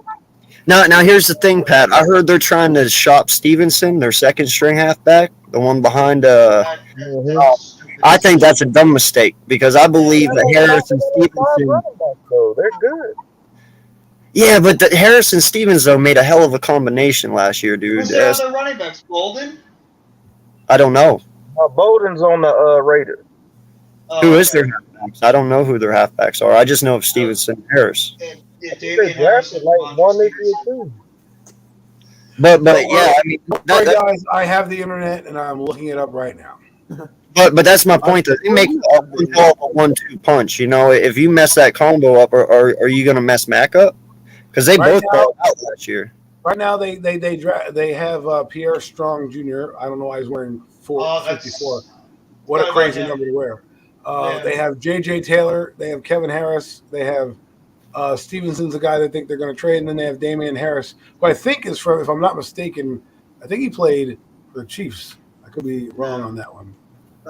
Now here's the thing, Pat. I heard they're trying to shop Stevenson, their second string halfback, the one behind. I think that's a dumb mistake because I believe that Harrison Stevenson.
So they're good.
Yeah, but Harrison Stevens though made a hell of a combination last year, dude.
Who's the other running backs? Golden?
I don't know
Bowden's on the Raiders.
who is their halfbacks. I don't know who their halfbacks are. I just know of Stevenson and Harris.
Yeah,
They
Damian Harrison.
drafted like one this year too.
But yeah, I mean,
Sorry, guys, I have the internet and I'm looking it up right now.
but that's my point. Though. They make a 1-2 punch. You know, if you mess that combo up, are you going to mess Mac up? Because they
Right
both
now-
balled out last year.
Right now, they have Pierre Strong Jr. I don't know why he's wearing 454. What a
Sorry
crazy
about
number to wear.
Yeah.
They have J.J. Taylor. They have Kevin Harris. They have Stevenson's a guy they think they're going to trade, and then they have Damian Harris, who I think is from, if I'm not mistaken, I think he played for the Chiefs. I could be wrong on that one.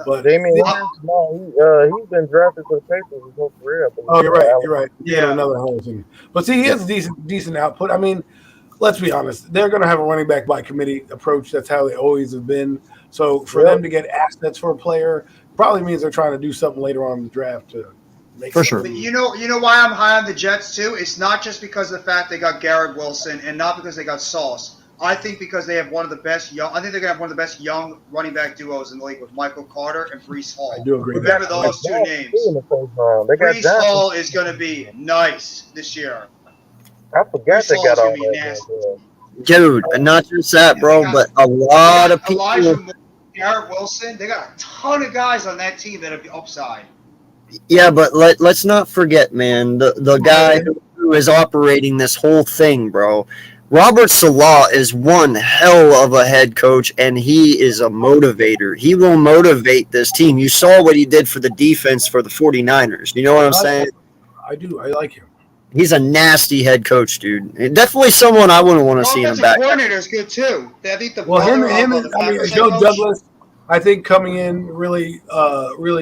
But
Damian Harris, no, he's been drafted to the Patriots his whole career. I believe.
Oh, you're right. You're right.
Yeah.
Another Harrison. But see, he has decent output. I mean, let's be honest. They're going to have a running back by committee approach. That's how they always have been. So for them to get assets for a player probably means they're trying to do something later on in the draft to make
For
something.
sure.
You know why I'm high on the Jets too? It's not just because of the fact they got Garrett Wilson and not because they got Sauce. I think because they have one of the best young. I think they're gonna have one of the best young running back duos in the league with Michael Carter and Brees Hall.
I do agree with
Remember
that.
those two names.
In the first round. They got
Brees
Johnson.
Hall is gonna be nice this year.
I forgot they
Brees
got
Hall's
all
gonna be
that.
nasty.
Dude, and not just that, bro, but a lot of people.
Elijah Moore, Garrett Wilson, they got a ton of guys on that team that have the upside.
Yeah, but let's not forget, man, the guy who is operating this whole thing, bro. Robert Salah is one hell of a head coach, and he is a motivator. He will motivate this team. You saw what he did for the defense for the 49ers. You know what I'm saying?
I do. I like him.
He's a nasty head coach, dude. Definitely someone I wouldn't want to see in the
Offensive
back.
coordinator is good too. I think the
Well, him
brother
and
of the
I mean,
Packers
Joe
head coach-
Douglas, I think coming in really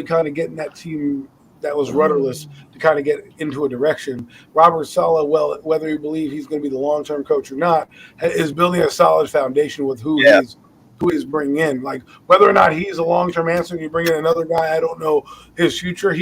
kind of getting that team that was rudderless to kind of get into a direction. Robert Saleh, well, whether you believe he's going to be the long-term coach or not, is building a solid foundation with who he's bringing in. Like whether or not he's a long-term answer and you bring in another guy, I don't know his future.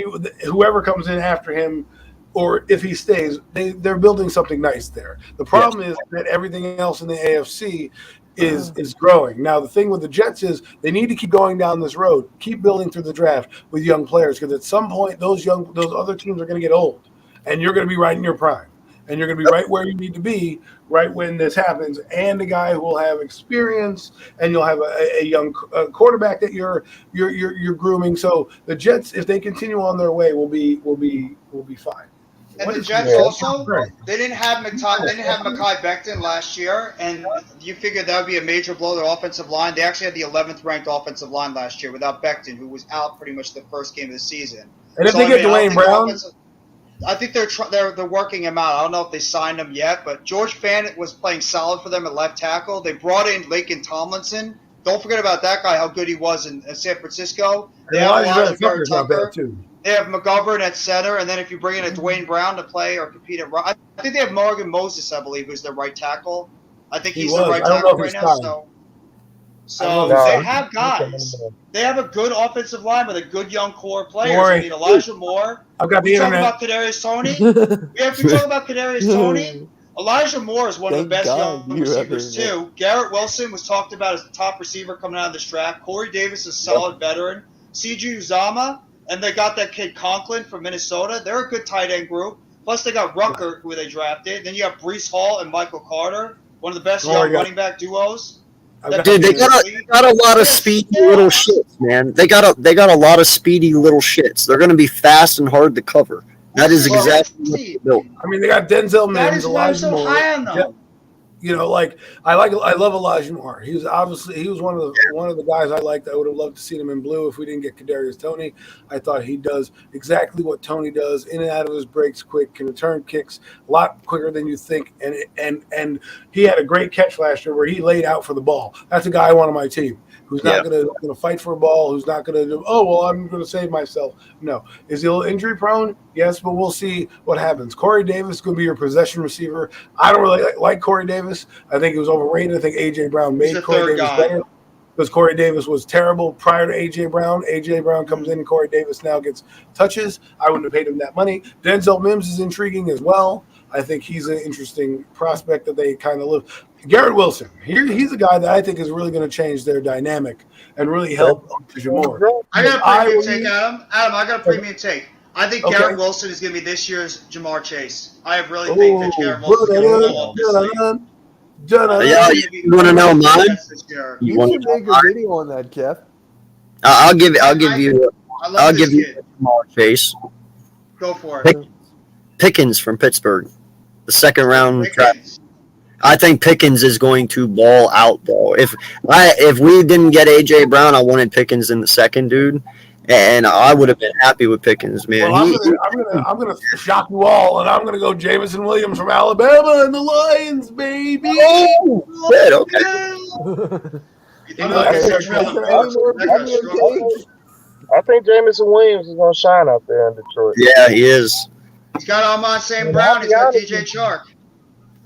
Whoever comes in after him, or if he stays, they're building something nice there. The problem is that everything else in the AFC is growing. Now, the thing with the Jets is they need to keep going down this road, keep building through the draft with young players, because at some point those other teams are going to get old, and you're going to be right in your prime, and you're going to be right where you need to be right when this happens. And a guy who will have experience, and you'll have a young quarterback that you're grooming. So the Jets, if they continue on their way, will be fine.
And the Jets also, they didn't have Mekhi Becton last year, and you figured that would be a major blow to their offensive line. They actually had the 11th ranked offensive line last year without Becton, who was out pretty much the first game of the season.
And if they get Dwayne Brown,
I think they're working him out. I don't know if they signed him yet, but George Fant was playing solid for them at left tackle. They brought in Laken Tomlinson. Don't forget about that guy, how good he was in San Francisco. They have Elijah Tucker. They have McGovern at center, and then if you bring in a Dwayne Brown to play or compete at right, I think they have Morgan Moses, I believe, who's their right tackle. I think he's the right tackle right now. So they have guys. They have a good offensive line with a good young core players. We need Elijah Moore.
I've got the internet.
Talk about Kadarius Toney. We have to talk about Kadarius Toney. Elijah Moore is one of the best young receivers too. Garrett Wilson was talked about as the top receiver coming out of this draft. Corey Davis is a solid veteran. C.J. Uzomah. And they got that kid Conklin from Minnesota. They're a good tight end group. Plus, they got Rucker, who they drafted. Then you have Brees Hall and Michael Carter, one of the best young running back duos.
Dude, they got a lot of speedy little shits, man. They got a lot of speedy little shits. They're going to be fast and hard to cover. That is
Well,
exactly what
see,
they built.
I mean, they got Denzel
that
Mims,
is why I'm
Elijah
so
Moore.
high on them.
You know, like I love Elijah Moore. He was one of the guys I liked. I would have loved to see him in blue if we didn't get Kadarius Toney. I thought he does exactly what Tony does, in and out of his breaks quick, can return kicks a lot quicker than you think, and he had a great catch last year where he laid out for the ball. That's a guy I want on my team who's not going to fight for a ball, who's not going to do, oh well, I'm going to save myself. No, is he a little injury prone? Yes, but we'll see what happens. Corey Davis is going to be your possession receiver. I don't really like Corey Davis. I think it was overrated. I think A.J. Brown
He's
made
the
Corey
third
Davis
guy.
better because Corey Davis was terrible prior to A.J. Brown. A.J. Brown comes in and Corey Davis now gets touches. I wouldn't have paid him that money. Denzel Mims is intriguing as well. I think he's an interesting prospect that they kind of live. Garrett Wilson, he's a guy that I think is really going to change their dynamic and really help Elijah Moore.
I got a premium take,
believe-
Adam. Adam, I got a premium take. I think
Okay.
Garrett Wilson is going to be this year's Jamar Chase. I really think that Garrett Wilson is going to blow up this league.
Yeah, you want to know mine?
This year.
You
You
want
should
to know
make a
mine?
video on that, Jeff.
I'll give you
I
I'll
love this
give you
kid.
Jamar Chase.
Go for it.
Pickens from Pittsburgh, the second round draft.
Pickens.
I think Pickens is going to ball out, bro. If we didn't get A.J. Brown, I wanted Pickens in the second, dude, and I would have been happy with Pickens, man.
Well, I'm gonna shock you all, and I'm gonna go Jameson Williams from Alabama and the Lions, baby.
Oh, shit, okay.
You think like a six round pick?
I think Jameson Williams is gonna shine out there in Detroit.
Yeah, he is.
He's got Amon St. Brown. He's got DJ Chark.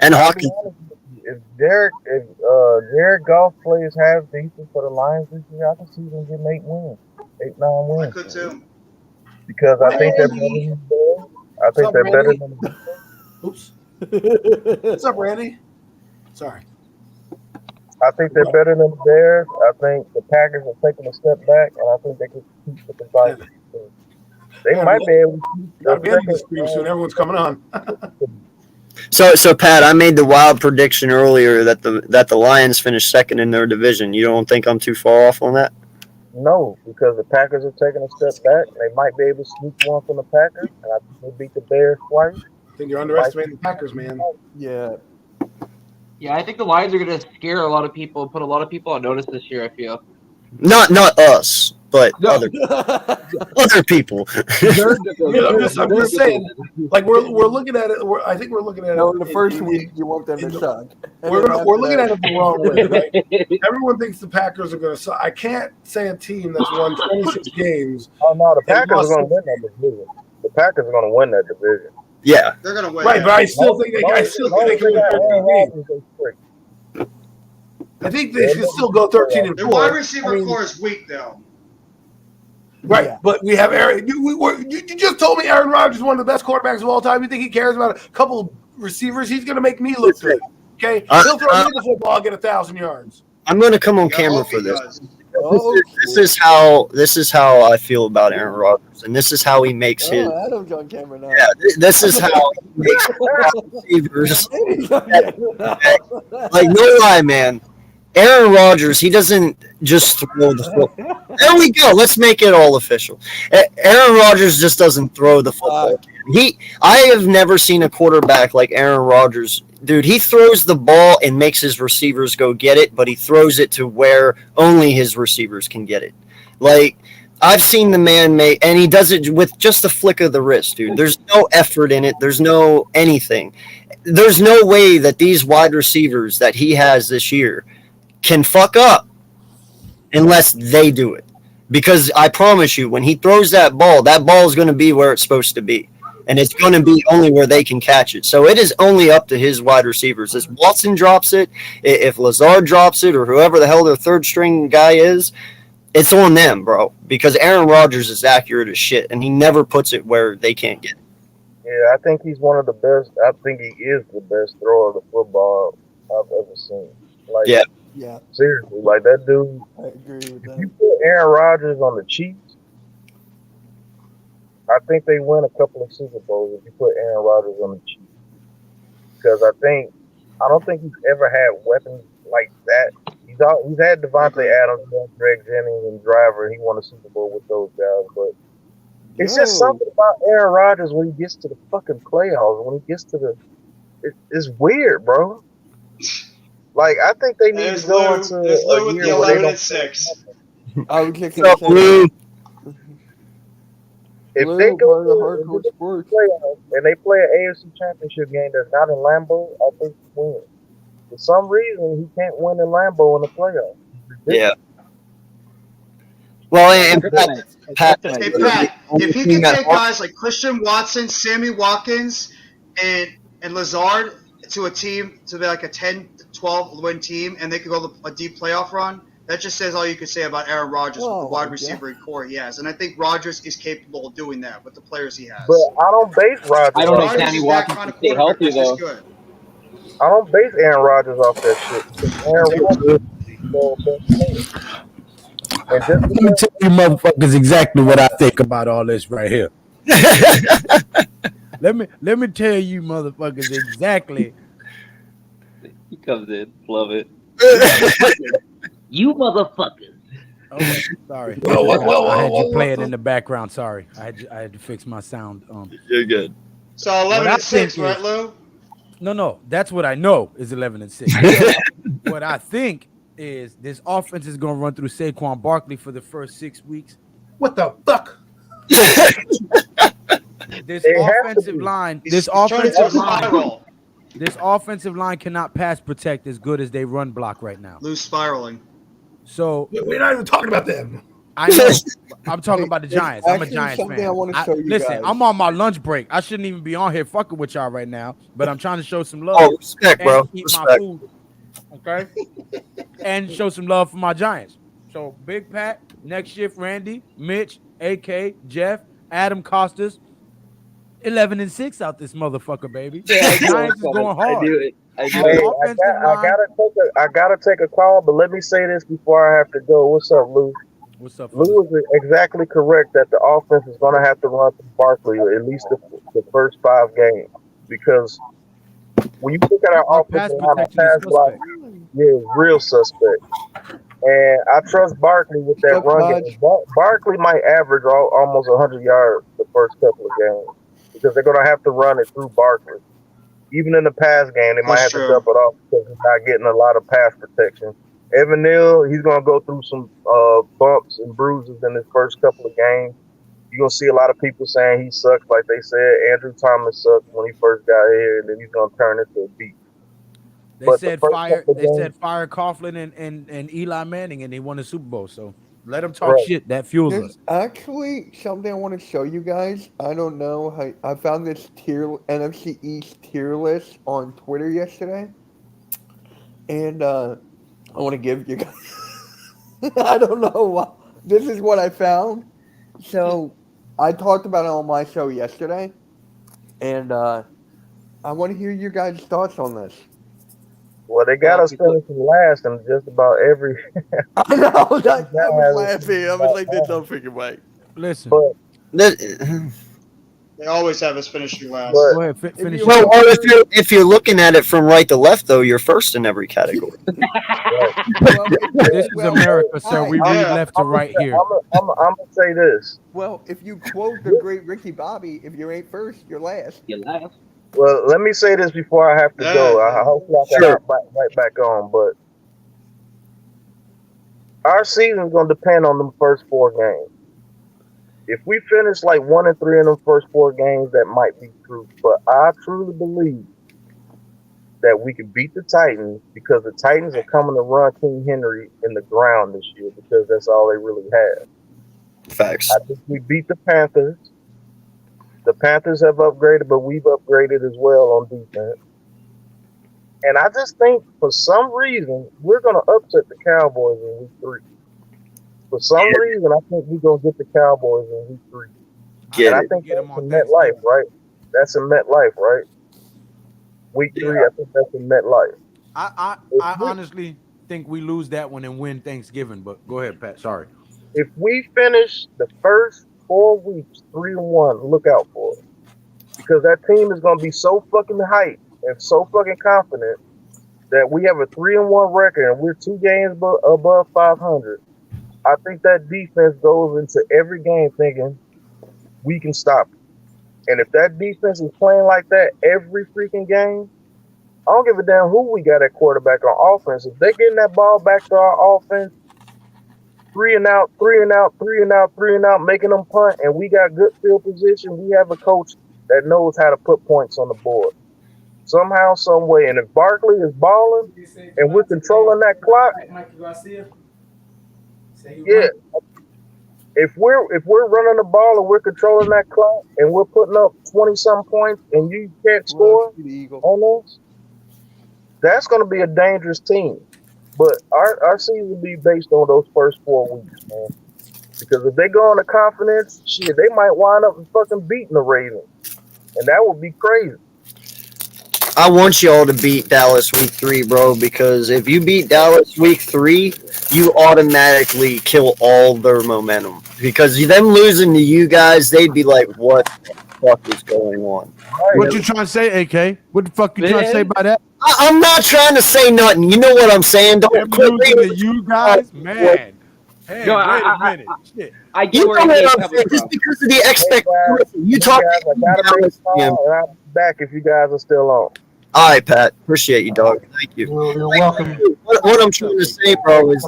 And
I'll be
Hawkins.
honest with you, if Jared Goff plays half decent for the Lions this year, I can see them getting 8 wins, 8-9
I
wins.
could too.
Because I think they're better than the Bears. I think they're better than the
Oops. What's up, Randy? Sorry.
I think they're better than the Bears. I think the Packers are taking a step back, and I think they can compete with the Vikings. They might be able to keep
Gotta
the
be ending the
second,
stream soon. Everyone's coming on.
So Pat, I made the wild prediction earlier that the Lions finished second in their division. You don't think I'm too far off on that?
No, because the Packers are taking a step back. They might be able to sneak one from the Packers, and I think they beat the Bears twice.
I think you're underestimating the Packers, man.
Yeah.
Yeah, I think the Lions are going to scare a lot of people, put a lot of people on notice this year, I feel.
Not us, but
No.
other people.
I'm just saying. Like we're looking at it. I think we're looking at
No,
it.
in the first week, you want them to suck.
We're looking at it the wrong way, right? Everyone thinks the Packers are going to suck. I can't say a team that's won 26 games.
Oh no, the
They
Packers
lost
are going to win that division. The Packers are going to win that division.
Yeah.
They're going to win.
Right, but I still think they can win 13 games. I think they should still go 13 and
Their
4.
wide receiver
I mean,
core is weak, though.
right,
Yeah.
but we have Aaron. You just told me Aaron Rodgers is one of the best quarterbacks of all time. You think he cares about a couple receivers? He's going to make me look good. Okay, he'll throw me the football, I'll get 1,000 yards.
I'm going to come on
I
camera
hope
for
he
this.
does.
This is how I feel about Aaron Rodgers, and this is how he makes his.
Oh, Adam's on camera now.
Yeah, this is how he makes receivers. Like, no lie, man. Aaron Rodgers, he doesn't just throw the football. There we go. Let's make it all official. Aaron Rodgers just doesn't throw the football. I have never seen a quarterback like Aaron Rodgers. Dude, he throws the ball and makes his receivers go get it, but he throws it to where only his receivers can get it. Like, I've seen the man make, and he does it with just a flick of the wrist, dude. There's no effort in it. There's no anything. There's no way that these wide receivers that he has this year can fuck up unless they do it. Because I promise you, when he throws that ball is going to be where it's supposed to be. And it's going to be only where they can catch it. So it is only up to his wide receivers. If Watson drops it, if Lazard drops it, or whoever the hell their third string guy is, it's on them, bro. Because Aaron Rodgers is accurate as shit, and he never puts it where they can't get it.
Yeah, I think he's one of the best. I think he is the best thrower of the football I've ever seen. Like,
Yeah.
Yeah,
seriously, like that dude.
I agree with
If you
that.
put Aaron Rodgers on the Chiefs, I think they win a couple of Super Bowls if you put Aaron Rodgers on the Chiefs. Because I don't think he's ever had weapons like that. He's had Devontae Adams, Greg Jennings, and Driver. He won a Super Bowl with those guys, but It's just something about Aaron Rodgers when he gets to the fucking playoffs. When he gets to it's weird, bro. Like I think they need
There's
to go
Lou.
into
There's Lou
a
with the
year where they
11
don't.
and 6.
I was just
What's
gonna
up,
say,
Lou?
If
Lou,
they go
part of the
to
hardcore
the
sports.
playoffs and they play an AFC Championship game that's not in Lambeau, I think he wins. For some reason, he can't win in Lambeau in the playoffs.
Yeah. Well, and Pat,
Hey, Pat, if he can take guys like Christian Watson, Sammy Watkins, and Lazard to a team, to be like a 10, 12 win team, and they could go a deep playoff run, that just says all you can say about Aaron Rodgers with the wide receiver core he has. And I think Rodgers is capable of doing that with the players he has.
But I don't base Rodgers.
I don't know
off
if
that.
Sammy
is that
Watkins
kind
can
of
stay
quarterback
healthy,
that's
though.
good.
I don't base Aaron Rodgers off that shit. Because Aaron Rodgers is the best player. And just
Let me tell you motherfuckers exactly what I think about all this right here. Let me tell you motherfuckers exactly.
He comes in, love it.
You motherfuckers.
Oh, wait, sorry.
Whoa,
I had
whoa,
you playing in the background. Sorry, I had to fix my sound.
You're good.
So 11
What I
and 6,
think
right,
is-
Lou?
No, that's what I know is 11 and 6. What I think is this offense is going to run through Saquon Barkley for the first 6 weeks.
What the fuck?
This
It has to
offensive
be.
line,
He's
this
turned into a
offensive line,
spiral.
this offensive line cannot pass protect as good as they run block right now.
Lou's spiraling.
So
We're not even talking about them.
I know. I'm talking about the
It's
Giants. I'm a
actually
Giants
something
fan.
I wanna show you
listen,
guys.
I'm on my lunch break. I shouldn't even be on here fucking with y'all right now, but I'm trying to show some love
Oh, respect,
and
bro.
eat my
Respect.
food. Okay? And show some love for my Giants. So Big Pat, next shift, Randy, Mitch, AK, Jeff, Adam Costas, 11 and 6 out this motherfucker, baby. The Giants is going hard.
I do it. I do
Hey,
it.
I gotta take a call, but let me say this before I have to go. What's up, Lou?
What's up?
Lou is exactly correct that the offense is going to have to run through Barkley at least the first 5 games, because when you look at our
Our
offense
pass
and our
protection is
pass block,
suspect.
yeah, it's real suspect. And I trust Barkley with that
Suck
run game. Barkley might average almost 100 yards the first couple of games because they're going to have to run it through Barkley. Even in the pass game, they might have
That's true.
to dump it off because he's not getting a lot of pass protection. Evan Neal, he's going to go through some bumps and bruises in his first couple of games. You're going to see a lot of people saying he sucks, like they said. Andrew Thomas sucked when he first got here, and then he's going to turn into a beast.
They
But
said
the first
fire.
couple
They
games-
said fire Coughlin and Eli Manning, and they won the Super Bowl. So let them talk
Right.
shit. That fuels
There's
us.
actually something I want to show you guys. I don't know how I found this NFC East tier list on Twitter yesterday, and I want to give you guys. I don't know why. This is what I found. So I talked about it on my show yesterday, and I want to hear your guys' thoughts on this.
Well, they got us finishing last in just about every.
I know. I was laughing. I was like, "This don't freaking right."
Listen.
But
They always have us finishing last.
But-
Go ahead. Finish.
you-
Well, or if you're looking at it from right to left, though, you're first in every category.
This is America, sir. We read
Yeah.
left to right here.
I'm gonna say this.
Well, if you quote the great Ricky Bobby, if you ain't first, you're last.
You laugh.
Well, let me say this before I have to go. I hope I can
Sure.
hop right back on, but our season's gonna depend on them first 4 games. If we finish like 1 and 3 in them first 4 games, that might be true. But I truly believe that we can beat the Titans because the Titans are coming to run King Henry in the ground this year because that's all they really have.
Facts.
I think we beat the Panthers. The Panthers have upgraded, but we've upgraded as well on defense. And I just think for some reason we're going to upset the Cowboys in week 3. For some reason, I think we're going to get the Cowboys in week 3.
Get
and I
it.
think
Get
that's
'em
in
on
MetLife, right? That's in MetLife, right? Week 3, I think that's in MetLife.
I honestly think we lose that one and win Thanksgiving. But go ahead, Pat. Sorry.
If we finish the first 4 weeks 3-1, look out for it. Because that team is going to be so fucking hyped and so fucking confident that we have a 3-1 record and we're 2 games above 500. I think that defense goes into every game thinking we can stop it. And if that defense is playing like that every freaking game, I don't give a damn who we got at quarterback on offense. If they're getting that ball back to our offense, 3 and out, 3 and out, 3 and out, 3 and out, making them punt, and we got good field position, we have a coach that knows how to put points on the board. Somehow, some way. And if Barkley is balling and we're controlling that clock, yeah. If we're running the ball and we're controlling that clock and we're putting up 20-some points and you can't score on us, that's going to be a dangerous team. But our season will be based on those first 4 weeks, man. Because if they go on the confidence, shit, they might wind up fucking beating the Ravens. And that would be crazy.
I want y'all to beat Dallas week 3, bro, because if you beat Dallas week 3, you automatically kill all their momentum. Because them losing to you guys, they'd be like, what the fuck is going on?
What you trying to say, AK? What the fuck you trying to say about that?
I'm not trying to say nothing. You know what I'm saying? Don't quit
Losing to you guys, man. Hey,
No,
wait a minute. Shit.
I get
You know
where
what
he's
I'm
coming
saying? Just
from.
because of the expectation. You talk
guys, I got a big call, and I'll be back if you guys are still on.
All right, Pat. Appreciate you, dog. Thank you.
You're welcome.
What I'm trying to say, bro, is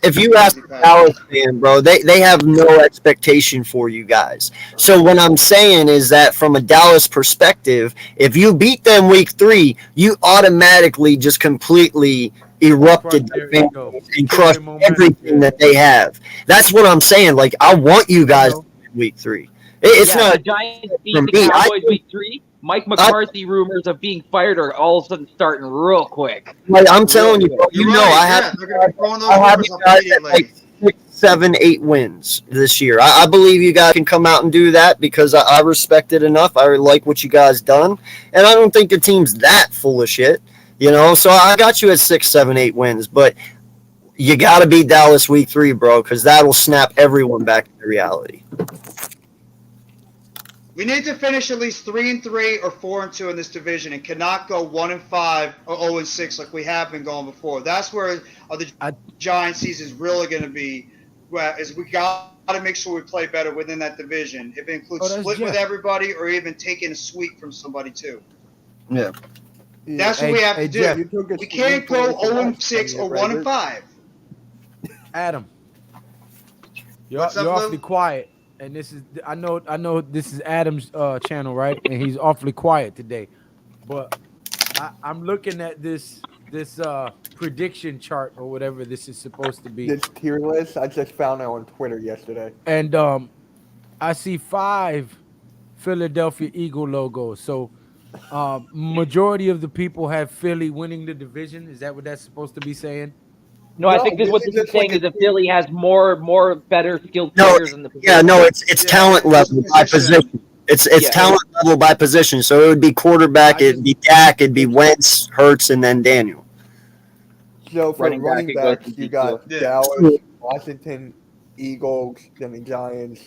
if you ask a Dallas fan, bro, they have no expectation for you guys. So what I'm saying is that from a Dallas perspective, if you beat them week 3, you automatically just completely erupted
There
the
you go.
and crushed
Momentum.
everything that they have. That's what I'm saying. Like, I want you guys to win week 3. It's
Yeah,
not
the Giants beat
from
the
me.
Cowboys week 3. Mike McCarthy rumors of being fired are all of a sudden starting real quick.
Like, I'm telling you, bro, you
You're
know,
right,
I have
they're going to be throwing those
I have
numbers
you
up
guys at
immediately.
like 6, 7, 8 wins this year. I believe you guys can come out and do that because I respect it enough. I like what you guys done, and I don't think the team's that full of shit. You know, so I got you at 6, 7, 8 wins, but you got to beat Dallas week 3, bro, because that'll snap everyone back to reality.
We need to finish at least 3-3 or 4-2 in this division, and cannot go 1-5 or 0-6 like we have been going before. That's where the Giants season is really going to be. Is we got to make sure we play better within that division. If it includes
that's
split with
Jeff.
everybody or even taking a sweep from somebody too.
Yeah.
That's what we have to do.
Jeff,
We can't go 0-6 or 1-5.
Adam, you're
What's up, Lou?
awfully quiet, and this is I know this is Adam's channel, right? And he's awfully quiet today, but I'm looking at this prediction chart or whatever this is supposed to be,
This tier list, I just found out on Twitter yesterday.
and I see 5 Philadelphia Eagle logos. So majority of the people have Philly winning the division. Is that what that's supposed to be saying?
No, I
No,
think this what
this
this
is
is saying
like
is that Philly has more better skilled
No,
players in the position.
Yeah, no, it's
Yeah,
talent level by position. It's
Yeah.
talent level by position. So it would be quarterback, it'd be Dak, it'd be Wentz, Hurts, and then Daniel.
So for
Running back,
running
it goes
backs,
to
you got
Yeah.
Dallas, Washington, Eagles, then the Giants.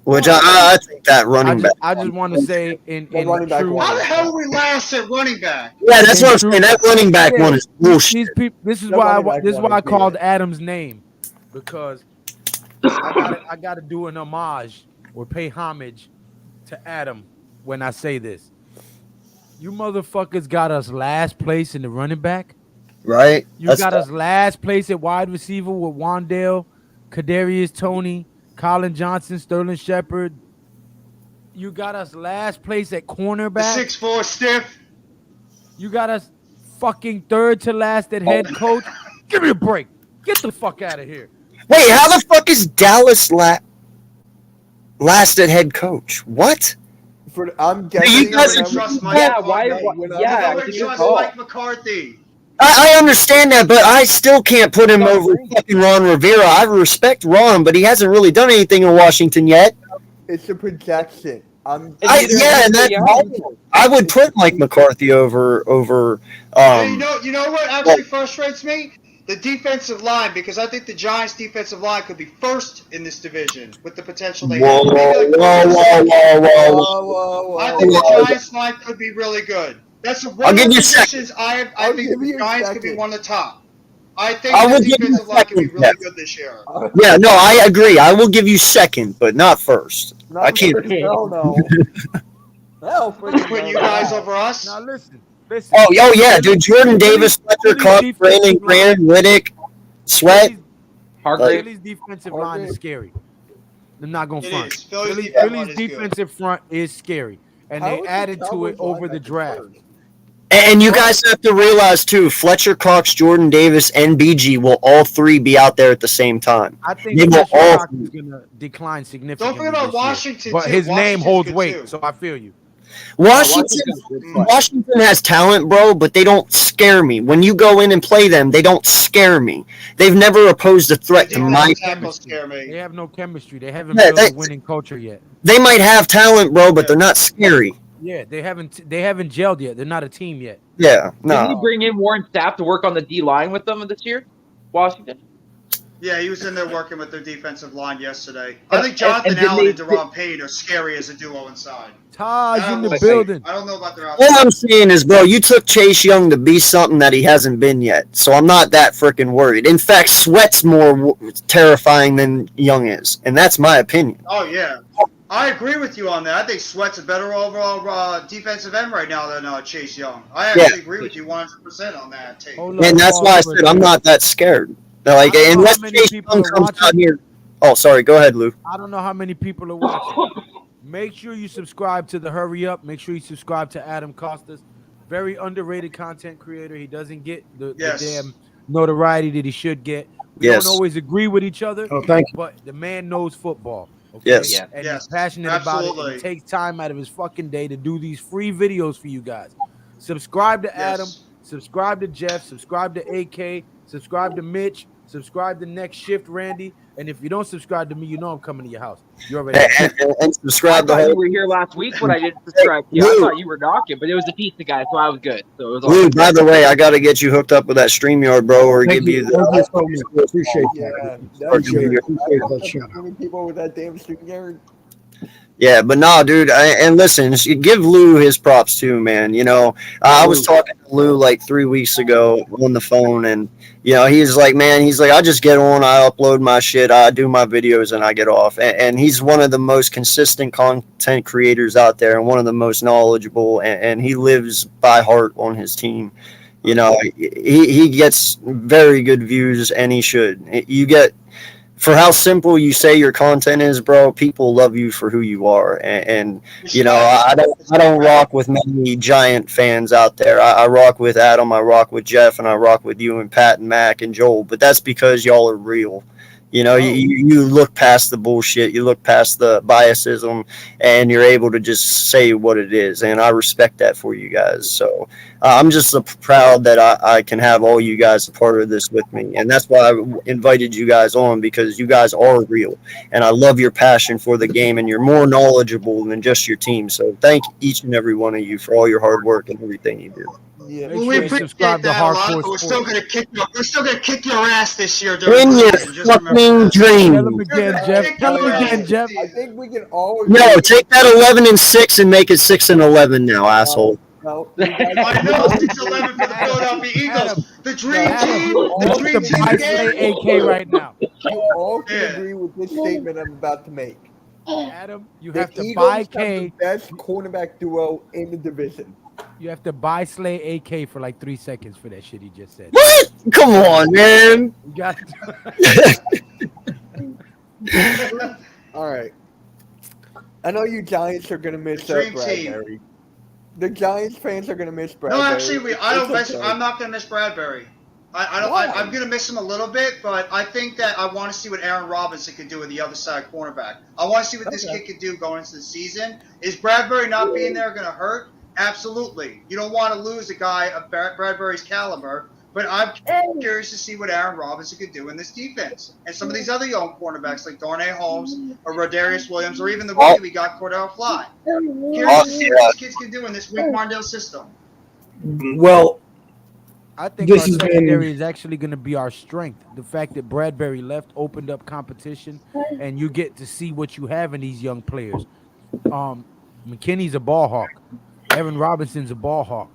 Which I think that running back.
I just want to say in
running back
true.
one.
How the hell are we last at running back?
Yeah, that's what I'm saying. That running back
Yeah,
one is bullshit.
These people. This is
The
why.
running back
This is
one
why I
is
called
bad.
Adam's name, because I gotta do an homage or pay homage to Adam when I say this. You motherfuckers got us last place in the running back.
Right?
You got us last place at wide receiver with Wandale, Kadarius Toney, Colin Johnson, Sterling Shepard. You got us last place at
The
cornerback.
6'4" stiff.
You got us fucking third to last at head coach. Give me a break. Get the fuck out of here.
Wait, how the fuck is Dallas last at head coach? What?
I'm guessing.
guys
Nobody trusts Mike
Yeah,
McCarthy.
yeah,
Nobody
it's your
trusts
call.
Mike McCarthy.
I understand that, but I still can't put him over fucking Ron Rivera. I respect Ron, but he hasn't really done anything in Washington yet.
It's a projection.
And
I would put Mike McCarthy over.
Hey, you know what actually frustrates me? The defensive line, because I think the Giants' defensive line could be first in this division with the potential they
Whoa,
have. Maybe like
whoa, whoa, whoa, whoa.
I think the Giants' line could be really good. That's one
I'll
of
give
the
you a
positions I
I'll
think
give
the
you a
Giants could be
second.
one of the top. I think
I
the
will give you a
defensive line could be
second,
really
Jeff.
good this year.
Yeah, no, I agree. I will give you second, but not first.
Not
I can't-
Hell no. Hell,
Putting you guys over us.
Now listen.
Oh yeah, dude. Jordan Davis, Fletcher Cox, Brandon Grant, Riddick, Sweat.
Hargrave.
Philly's defensive line is scary. They're not gonna
It
front.
is. Philly's
Philly's
defensive line is good.
defensive front is scary, and
How
they
is the
added to it
Cowboys
over the
linebacker
draft.
third?
And you guys have to realize too, Fletcher Cox, Jordan Davis, and BG will all three be out there at the same time.
I think
They will
Fletcher
all-
Cox is gonna decline significantly.
Don't forget about
this year.
Washington,
but
too.
his name
Washington's
holds
good,
weight,
too.
so I feel you.
Washington has talent, bro, but they don't scare me. When you go in and play them, they don't scare me. They've never opposed a threat to my.
Tackles scare me.
They have no chemistry. They haven't
Yeah,
built a winning culture yet.
They might have talent, bro, but they're not scary.
Yeah, they haven't gelled yet. They're not a team yet.
Yeah,
Didn't he
no.
bring in Warren Sapp to work on the D line with them this year? Washington.
Yeah, he was in there working with their defensive line yesterday. I think Jonathan
and did
Allen
they-
and Deron Payne are scary as a duo inside.
Taj
I
in the
will
building.
I don't know about their
All
outside.
I'm saying is, bro, you took Chase Young to be something that he hasn't been yet, so I'm not that freaking worried. In fact, Sweat's more terrifying than Young is, and that's my opinion.
Oh, yeah. I agree with you on that. I think Sweat's a better overall defensive end right now than Chase Young. I actually agree with you 100% on that take.
Hold up,
And that's why I
pause
said I'm not that scared. Like,
I don't know
unless
how many
Chase
people
Young
are
comes
watching.
out here. Oh, sorry. Go ahead, Lou.
I don't know how many people are watching. Make sure you subscribe to the Hurry Up. Make sure you subscribe to Adam Costas. Very underrated content creator. He doesn't get the damn notoriety that he should get. We
Yes.
don't always agree with each other.
Oh, thank you.
But the man knows football. Okay?
Yes.
Yeah.
And
Yes.
he's passionate about it.
Absolutely.
And he takes time out of his fucking day to do these free videos for you guys. Subscribe to Adam. Subscribe to Jeff. Subscribe to AK. Subscribe to Mitch. Subscribe to Next Shift Randy. And if you don't subscribe to me, you know I'm coming to your house. You already know.
And
I
subscribe to
thought you
whole.
were here last week when I didn't subscribe to you. I thought you were knocking, but it was the pizza guy, so I was good. So it was all
Lou,
good.
by the way, I got to get you hooked up with that StreamYard, bro, or
Thank
give you
you. Thank you
the.
so much. Appreciate
Yeah,
that.
that's
Appreciate
good.
Appreciate
I
that
got
shout
so many people with that damn StreamYard.
Yeah, but nah, dude. And listen, give Lou his props too, man. You know, I was talking to Lou like 3 weeks ago on the phone, and you know, he's like, man, he's like, I just get on, I upload my shit, I do my videos, and I get off. And he's one of the most consistent content creators out there, and one of the most knowledgeable. And he lives by heart on his team. You know, he gets very good views, and he should. You get. For how simple you say your content is, bro, people love you for who you are, and you know I don't rock with many giant fans out there. I rock with Adam, I rock with Jeff, and I rock with you and Pat and Mac and Joel. But that's because y'all are real. You know, you look past the bullshit, you look past the biasism, and you're able to just say what it is. And I respect that for you guys. So I'm just proud that I can have all you guys a part of this with me. And that's why I invited you guys on, because you guys are real. And I love your passion for the game, and you're more knowledgeable than just your team. So thank each and every one of you for all your hard work and everything you do.
Yeah.
Make
Well,
sure
we
you
appreciate
subscribe to
that a lot,
Hardcore
but we're
Sports.
still gonna kick your ass this year during
In
the
your
season. Just remember
fucking
that.
Tell him
dream.
again, Jeff. Tell him again, Jeff.
I think we can all.
No, take that 11-6 and make it 6-11 now, asshole.
No,
I know 6-11 for the Philadelphia Eagles. The dream team.
You
The
have
dream
to
team
buy
again.
Slay AK right now.
you all can
Yeah.
agree with this statement I'm about to make.
Adam, you
The
have to
Eagles
buy
have
K.
the best cornerback duo in the division.
You have to buy Slay AK for like 3 seconds for that shit he just said.
What? Come on, man.
You got
All right. I know you Giants are gonna miss
Dream team.
Bradbury. The Giants fans are gonna miss Bradbury.
No, actually, I don't
It's
miss.
okay.
I'm not gonna miss Bradbury. I don't.
Why?
I'm gonna miss him a little bit, but I think that I want to see what Aaron Robinson could do with the other side cornerback. I want to see what this
Okay.
kid could do going into the season. Is Bradbury not being there gonna hurt? Absolutely. You don't want to lose a guy of Bradbury's caliber. But I'm curious to see what Aaron Robinson could do in this defense. And some of these other young cornerbacks like Darnay Holmes or Rodarius Williams or even the rookie we got, Cordell Fly. Curious to see what these kids can do in this Wink Martindale system.
Well,
I think
This
our
has been-
secondary is actually going to be our strength. The fact that Bradbury left opened up competition, and you get to see what you have in these young players. McKinney's a ball hawk. Evan Robinson's a ball hawk.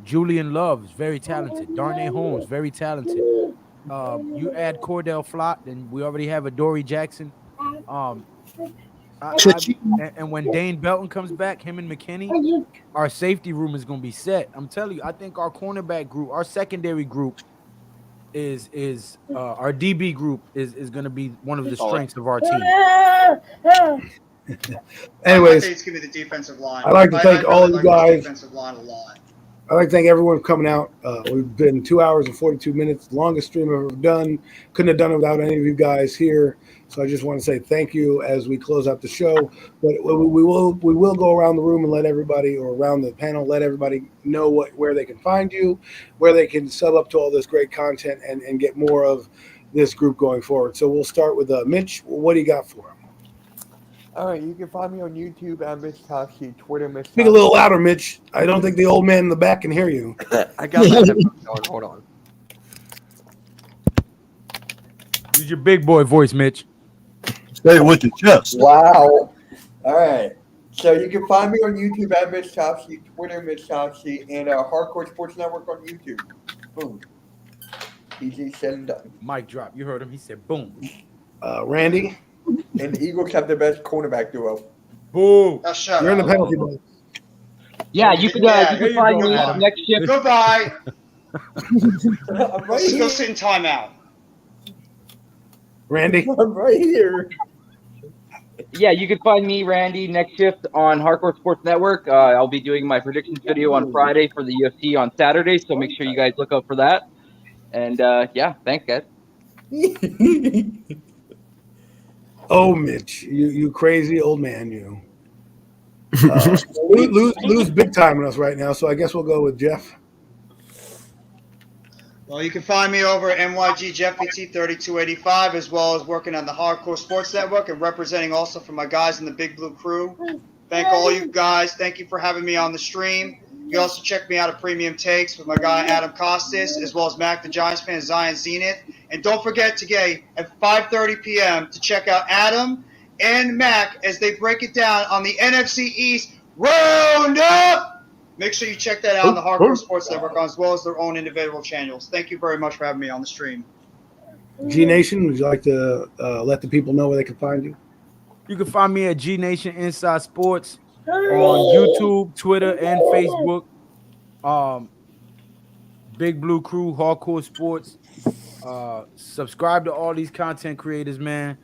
Julian Love is very talented. Darnay Holmes, very talented. You add Cordell Flott, and we already have a Dory Jackson. And when Dane Belton comes back, him and McKinney, our safety room is gonna be set. I'm telling you, I think our cornerback group, our secondary group, is our DB group is gonna be one of the strengths of our team.
I
Anyways,
think it's gonna be the defensive line.
I'd like to thank all
really
you
like the
guys.
defensive line a lot.
I'd like to thank everyone for coming out. We've been 2 hours and 42 minutes, longest stream I've ever done. Couldn't have done it without any of you guys here. So I just want to say thank you as we close out the show. But we will go around the room and let everybody, or around the panel, let everybody know where they can find you, where they can sub up to all this great content and get more of this group going forward. So we'll start with Mitch. What do you got for him?
All right, you can find me on YouTube at Mitch Topsy, Twitter Mitch.
Speak a little louder, Mitch. I don't think the old man in the back can hear you.
I got my headphones on. Hold on.
Use your big boy voice, Mitch.
Say it with your chest.
Wow. All right. So you can find me on YouTube at Mitch Topsy, Twitter Mitch Topsy, and Hardcore Sports Network on YouTube. Boom. Easy said and done.
Mic drop. You heard him. He said, "Boom."
Randy?
And the Eagles have the best cornerback duo.
Boom.
Now shut
You're in the
up.
penalty box.
Yeah, you can
Yeah,
you
there
can
you
find
go,
me
Adam.
next shift.
Goodbye.
I'm right
Let's go
here.
sit in timeout.
Randy?
I'm right here.
Yeah, you can find me, Randy, next shift on Hardcore Sports Network. I'll be doing my predictions video on Friday for the UFC on Saturday, so make sure you guys look out for that. And yeah, thanks, guys.
Oh, Mitch, you crazy old man, you. Lose big time on us right now, so I guess we'll go with Jeff.
Well, you can find me over at NYG Jeffy T3285, as well as working on the Hardcore Sports Network and representing also for my guys in the Big Blue Crew. Thank all you guys. Thank you for having me on the stream. You can also check me out at Premium Takes with my guy Adam Costas, as well as Mac the Giants fan, Zion Zenith. And don't forget today at 5:30 p.m. to check out Adam and Mac as they break it down on the NFC East Roundup. Make sure you check that out on the Hardcore Sports Network, as well as their own individual channels. Thank you very much for having me on the stream.
G Nation, would you like to let the people know where they can find you?
You can find me at G Nation Inside Sports on YouTube, Twitter, and Facebook. Big Blue Crew, Hardcore Sports. Subscribe to all these content creators, man.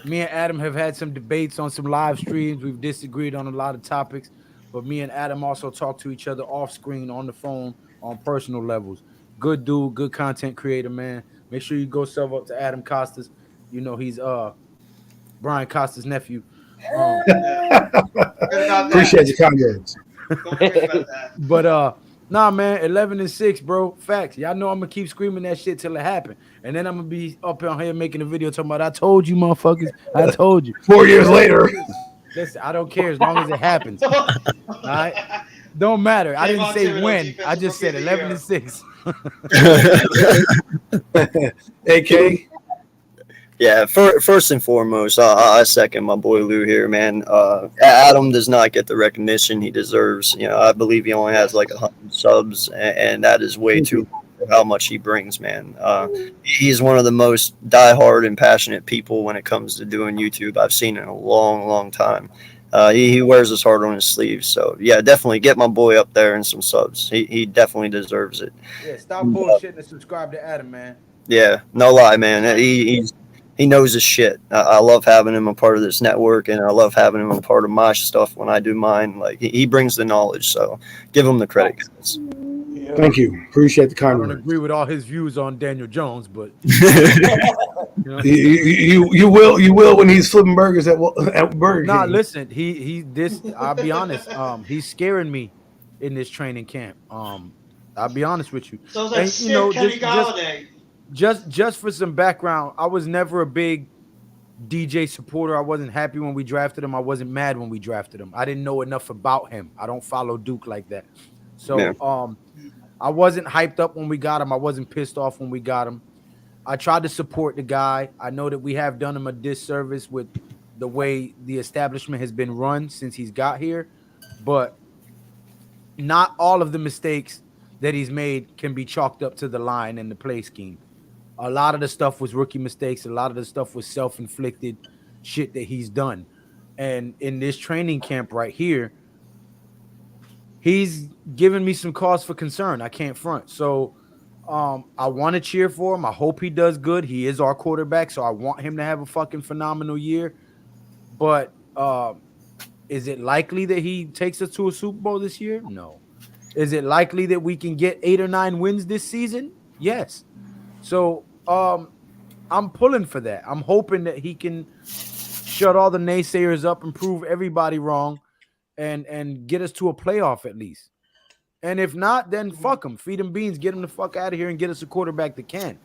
Me and Adam have had some debates on some live streams. We've disagreed on a lot of topics, but me and Adam also talk to each other off screen, on the phone, on personal levels. Good dude, good content creator, man. Make sure you go sub up to Adam Costas. You know he's Brian Costa's nephew.
Appreciate your comments.
Don't forget about that.
But nah, man, 11-6, bro. Facts. Y'all know I'm gonna keep screaming that shit till it happen, and then I'm gonna be up on here making a video talking about, "I told you, motherfuckers. I told you."
4 years later.
Listen, I don't care as long as it happens. All right, don't matter. I didn't say when. I just said 11-6.
AK.
Yeah, first and foremost, I second my boy Lou here, man. Adam does not get the recognition he deserves. You know, I believe he only has like 100 subs, and that is way too low for how much he brings, man. He's one of the most diehard and passionate people when it comes to doing YouTube I've seen in a long, long time. He wears his heart on his sleeve. So, yeah, definitely get my boy up there and some subs. He definitely deserves it.
Yeah, stop bullshitting and subscribe to Adam, man.
Yeah, no lie, man. He knows his shit. I love having him a part of this network, and I love having him a part of my stuff when I do mine. Like he brings the knowledge, so give him the credit, guys.
Thank you. Appreciate the
I
kind
don't
words.
agree with all his views on Daniel Jones, but you know.
You will when he's flipping burgers at Burger King.
Nah, listen, I'll be honest. He's scaring me in this training camp. I'll be honest with you.
So it's like
And,
Kenny Galladay.
Just for some background, I was never a big DJ supporter. I wasn't happy when we drafted him. I wasn't mad when we drafted him. I didn't know enough about him. I don't follow Duke like that. So
Yeah.
I wasn't hyped up when we got him. I wasn't pissed off when we got him. I tried to support the guy. I know that we have done him a disservice with the way the establishment has been run since he's got here, but not all of the mistakes that he's made can be chalked up to the line and the play scheme. A lot of the stuff was rookie mistakes. A lot of the stuff was self-inflicted shit that he's done. And in this training camp right here, he's given me some cause for concern. I can't front. So I want to cheer for him. I hope he does good. He is our quarterback, so I want him to have a fucking phenomenal year. But is it likely that he takes us to a Super Bowl this year? No. Is it likely that we can get 8 or 9 wins this season? Yes. So I'm pulling for that. I'm hoping that he can shut all the naysayers up and prove everybody wrong and get us to a playoff at least. And if not, then fuck him. Feed him beans. Get him the fuck out of here and get us a quarterback that can.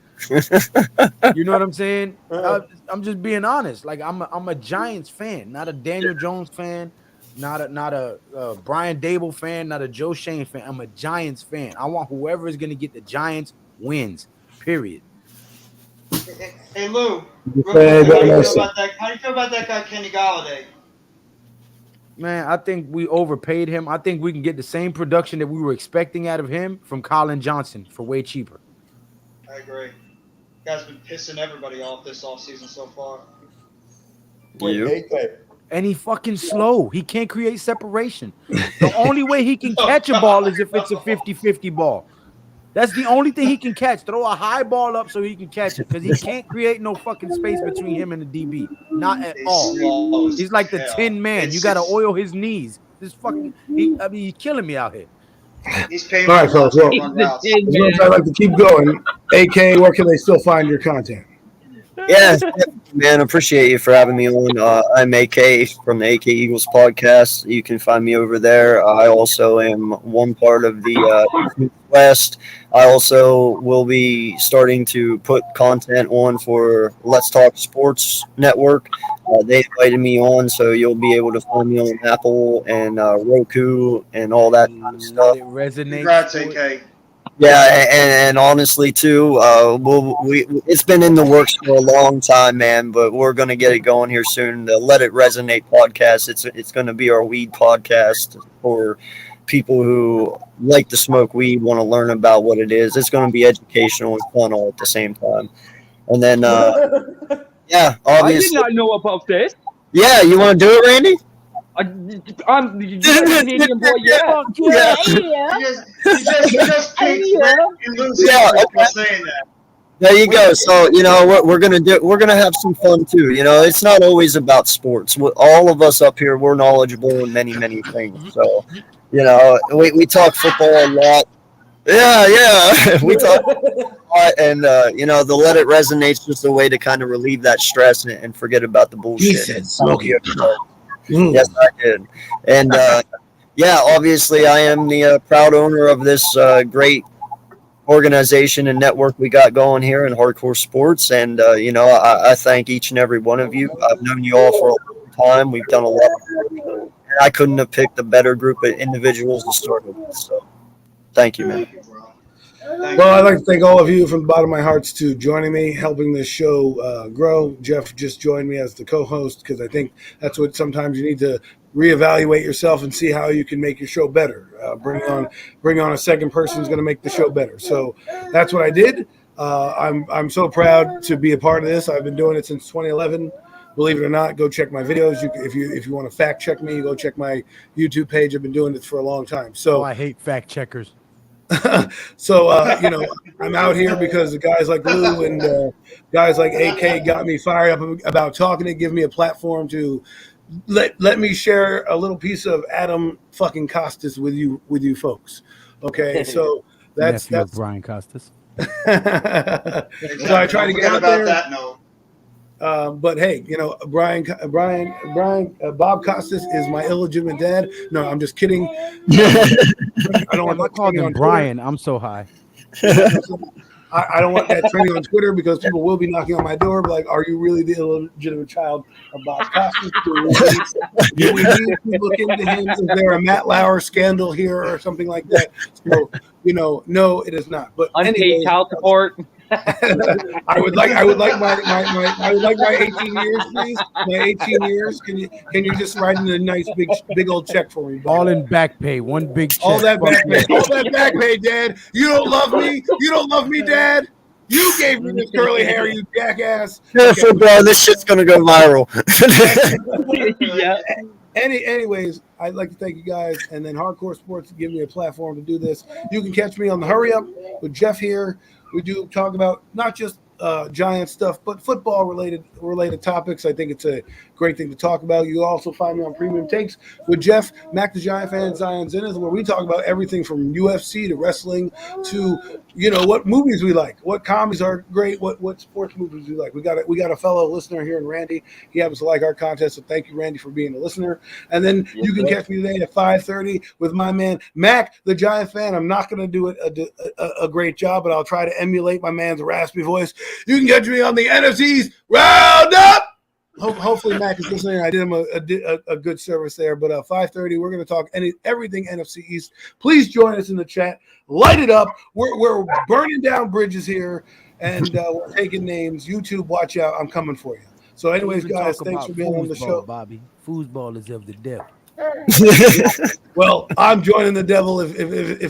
You know what I'm saying? I'm just being honest. Like I'm a Giants fan, not a Daniel Jones fan, not a Brian Dable fan, not a Joe Shane fan. I'm a Giants fan. I want whoever is going to get the Giants wins. Period.
Hey Lou, real quick, how do you feel about that guy Kenny Golladay?
Man, I think we overpaid him. I think we can get the same production that we were expecting out of him from Colin Johnson for way cheaper.
I agree. Guy's been pissing everybody off this offseason so far.
And he fucking slow. He can't create separation. The only way he can catch a ball is if it's a 50-50 ball. That's the only thing he can catch. Throw a high ball up so he can catch it because he can't create no fucking space between him and the DB. Not at all. He's like the Tin Man. You got to oil his knees. This fucking, he's killing me out here.
He's paying
All right, folks. Well, I'd like to keep going. AK, where can they still find your content?
Yes, man, appreciate you for having me on. I'm AK from the AK Eagles podcast. You can find me over there. I also am one part of the West. I also will be starting to put content on for Let's Talk Sports Network. They invited me on, so you'll be able to find me on Apple and Roku and all that kind of stuff.
It resonates.
Congrats, AK.
Yeah, and honestly too, it's been in the works for a long time, man. But we're gonna get it going here soon. The Let It Resonate podcast. It's gonna be our weed podcast for people who like to smoke weed, want to learn about what it is. It's gonna be educational and fun all at the same time. And then, yeah, obviously.
I did not know about this.
Yeah, you want to do it, Randy?
I'm Canadian boy. Yeah.
You just picked and losing by saying that.
There you go. So what we're gonna do. We're gonna have some fun too. It's not always about sports. All of us up here, we're knowledgeable in many things. So, we talk football a lot. Yeah, we talk a lot, and the Let It Resonate's just a way to kind of relieve that stress and forget about the bullshit.
He said smoking.
Yes, I did. And obviously, I am the proud owner of this great organization and network we got going here in Hardcore Sports. And I thank each and every one of you. I've known you all for a long time. We've done a lot of work. And I couldn't have picked a better group of individuals to start with. So, thank you, man.
Well, I'd like to thank all of you from the bottom of my heart to joining me, helping this show grow. Jeff just joined me as the co-host because I think that's what sometimes you need to reevaluate yourself and see how you can make your show better. Bring on a second person who's going to make the show better. So that's what I did. I'm so proud to be a part of this. I've been doing it since 2011. Believe it or not, go check my videos. If you want to fact check me, go check my YouTube page. I've been doing this for a long time. So
I hate fact checkers.
So, I'm out here because the guys like Lou and guys like AK got me fired up about talking to give me a platform to let me share a little piece of Adam fucking Costas with you folks. Okay, so that's
Brian Costas.
So I try to get out there.
That note.
But hey, Bob Costas is my illegitimate dad. No, I'm just kidding. I don't want to
call him Brian. I'm so high.
I don't want that trending on Twitter because people will be knocking on my door, like, "Are you really the illegitimate child of Bob Costas? Do we need to look into him? Is there a Matt Lauer scandal here or something like that?" So, no, it is not. But
unpaid child support.
I would like my 18 years, please. My 18 years. Can you just write in a nice big old check for me?
All in back pay, one big check.
All that back pay, Dad. You don't love me. You don't love me, Dad. You gave me this curly hair, you jackass.
Careful, bro. This shit's gonna go viral.
Yeah.
Anyways, I'd like to thank you guys, and then Hardcore Sports give me a platform to do this. You can catch me on the Hurry Up with Jeff here. We do talk about not just Giant stuff, but football related topics. I think it's a great thing to talk about. You also find me on Premium Takes with Jeff, Mac the Giant Fan, Zion Zinnes, where we talk about everything from UFC to wrestling to what movies we like, what comedies are great, what sports movies we like. We got a fellow listener here in Randy. He happens to like our contest, so thank you, Randy, for being a listener. And then you can catch me today at 5:30 with my man Mac the Giant Fan. I'm not going to do a great job, but I'll try to emulate my man's raspy voice. You can catch me on the NFC's Roundup. Hopefully Mac is listening. I did him a good service there. But 5:30, we're going to talk everything NFC East. Please join us in the chat. Light it up. We're burning down bridges here, and we're taking names. YouTube, watch out. I'm coming for you. So anyways, guys, thanks for being on the show.
Bobby. Foosball is of the devil.
Well, I'm joining the devil. If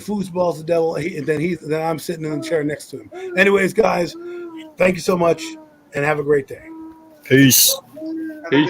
foosball's the devil, then I'm sitting in the chair next to him. Anyways, guys, thank you so much, and have a great day.
Peace.
Have a good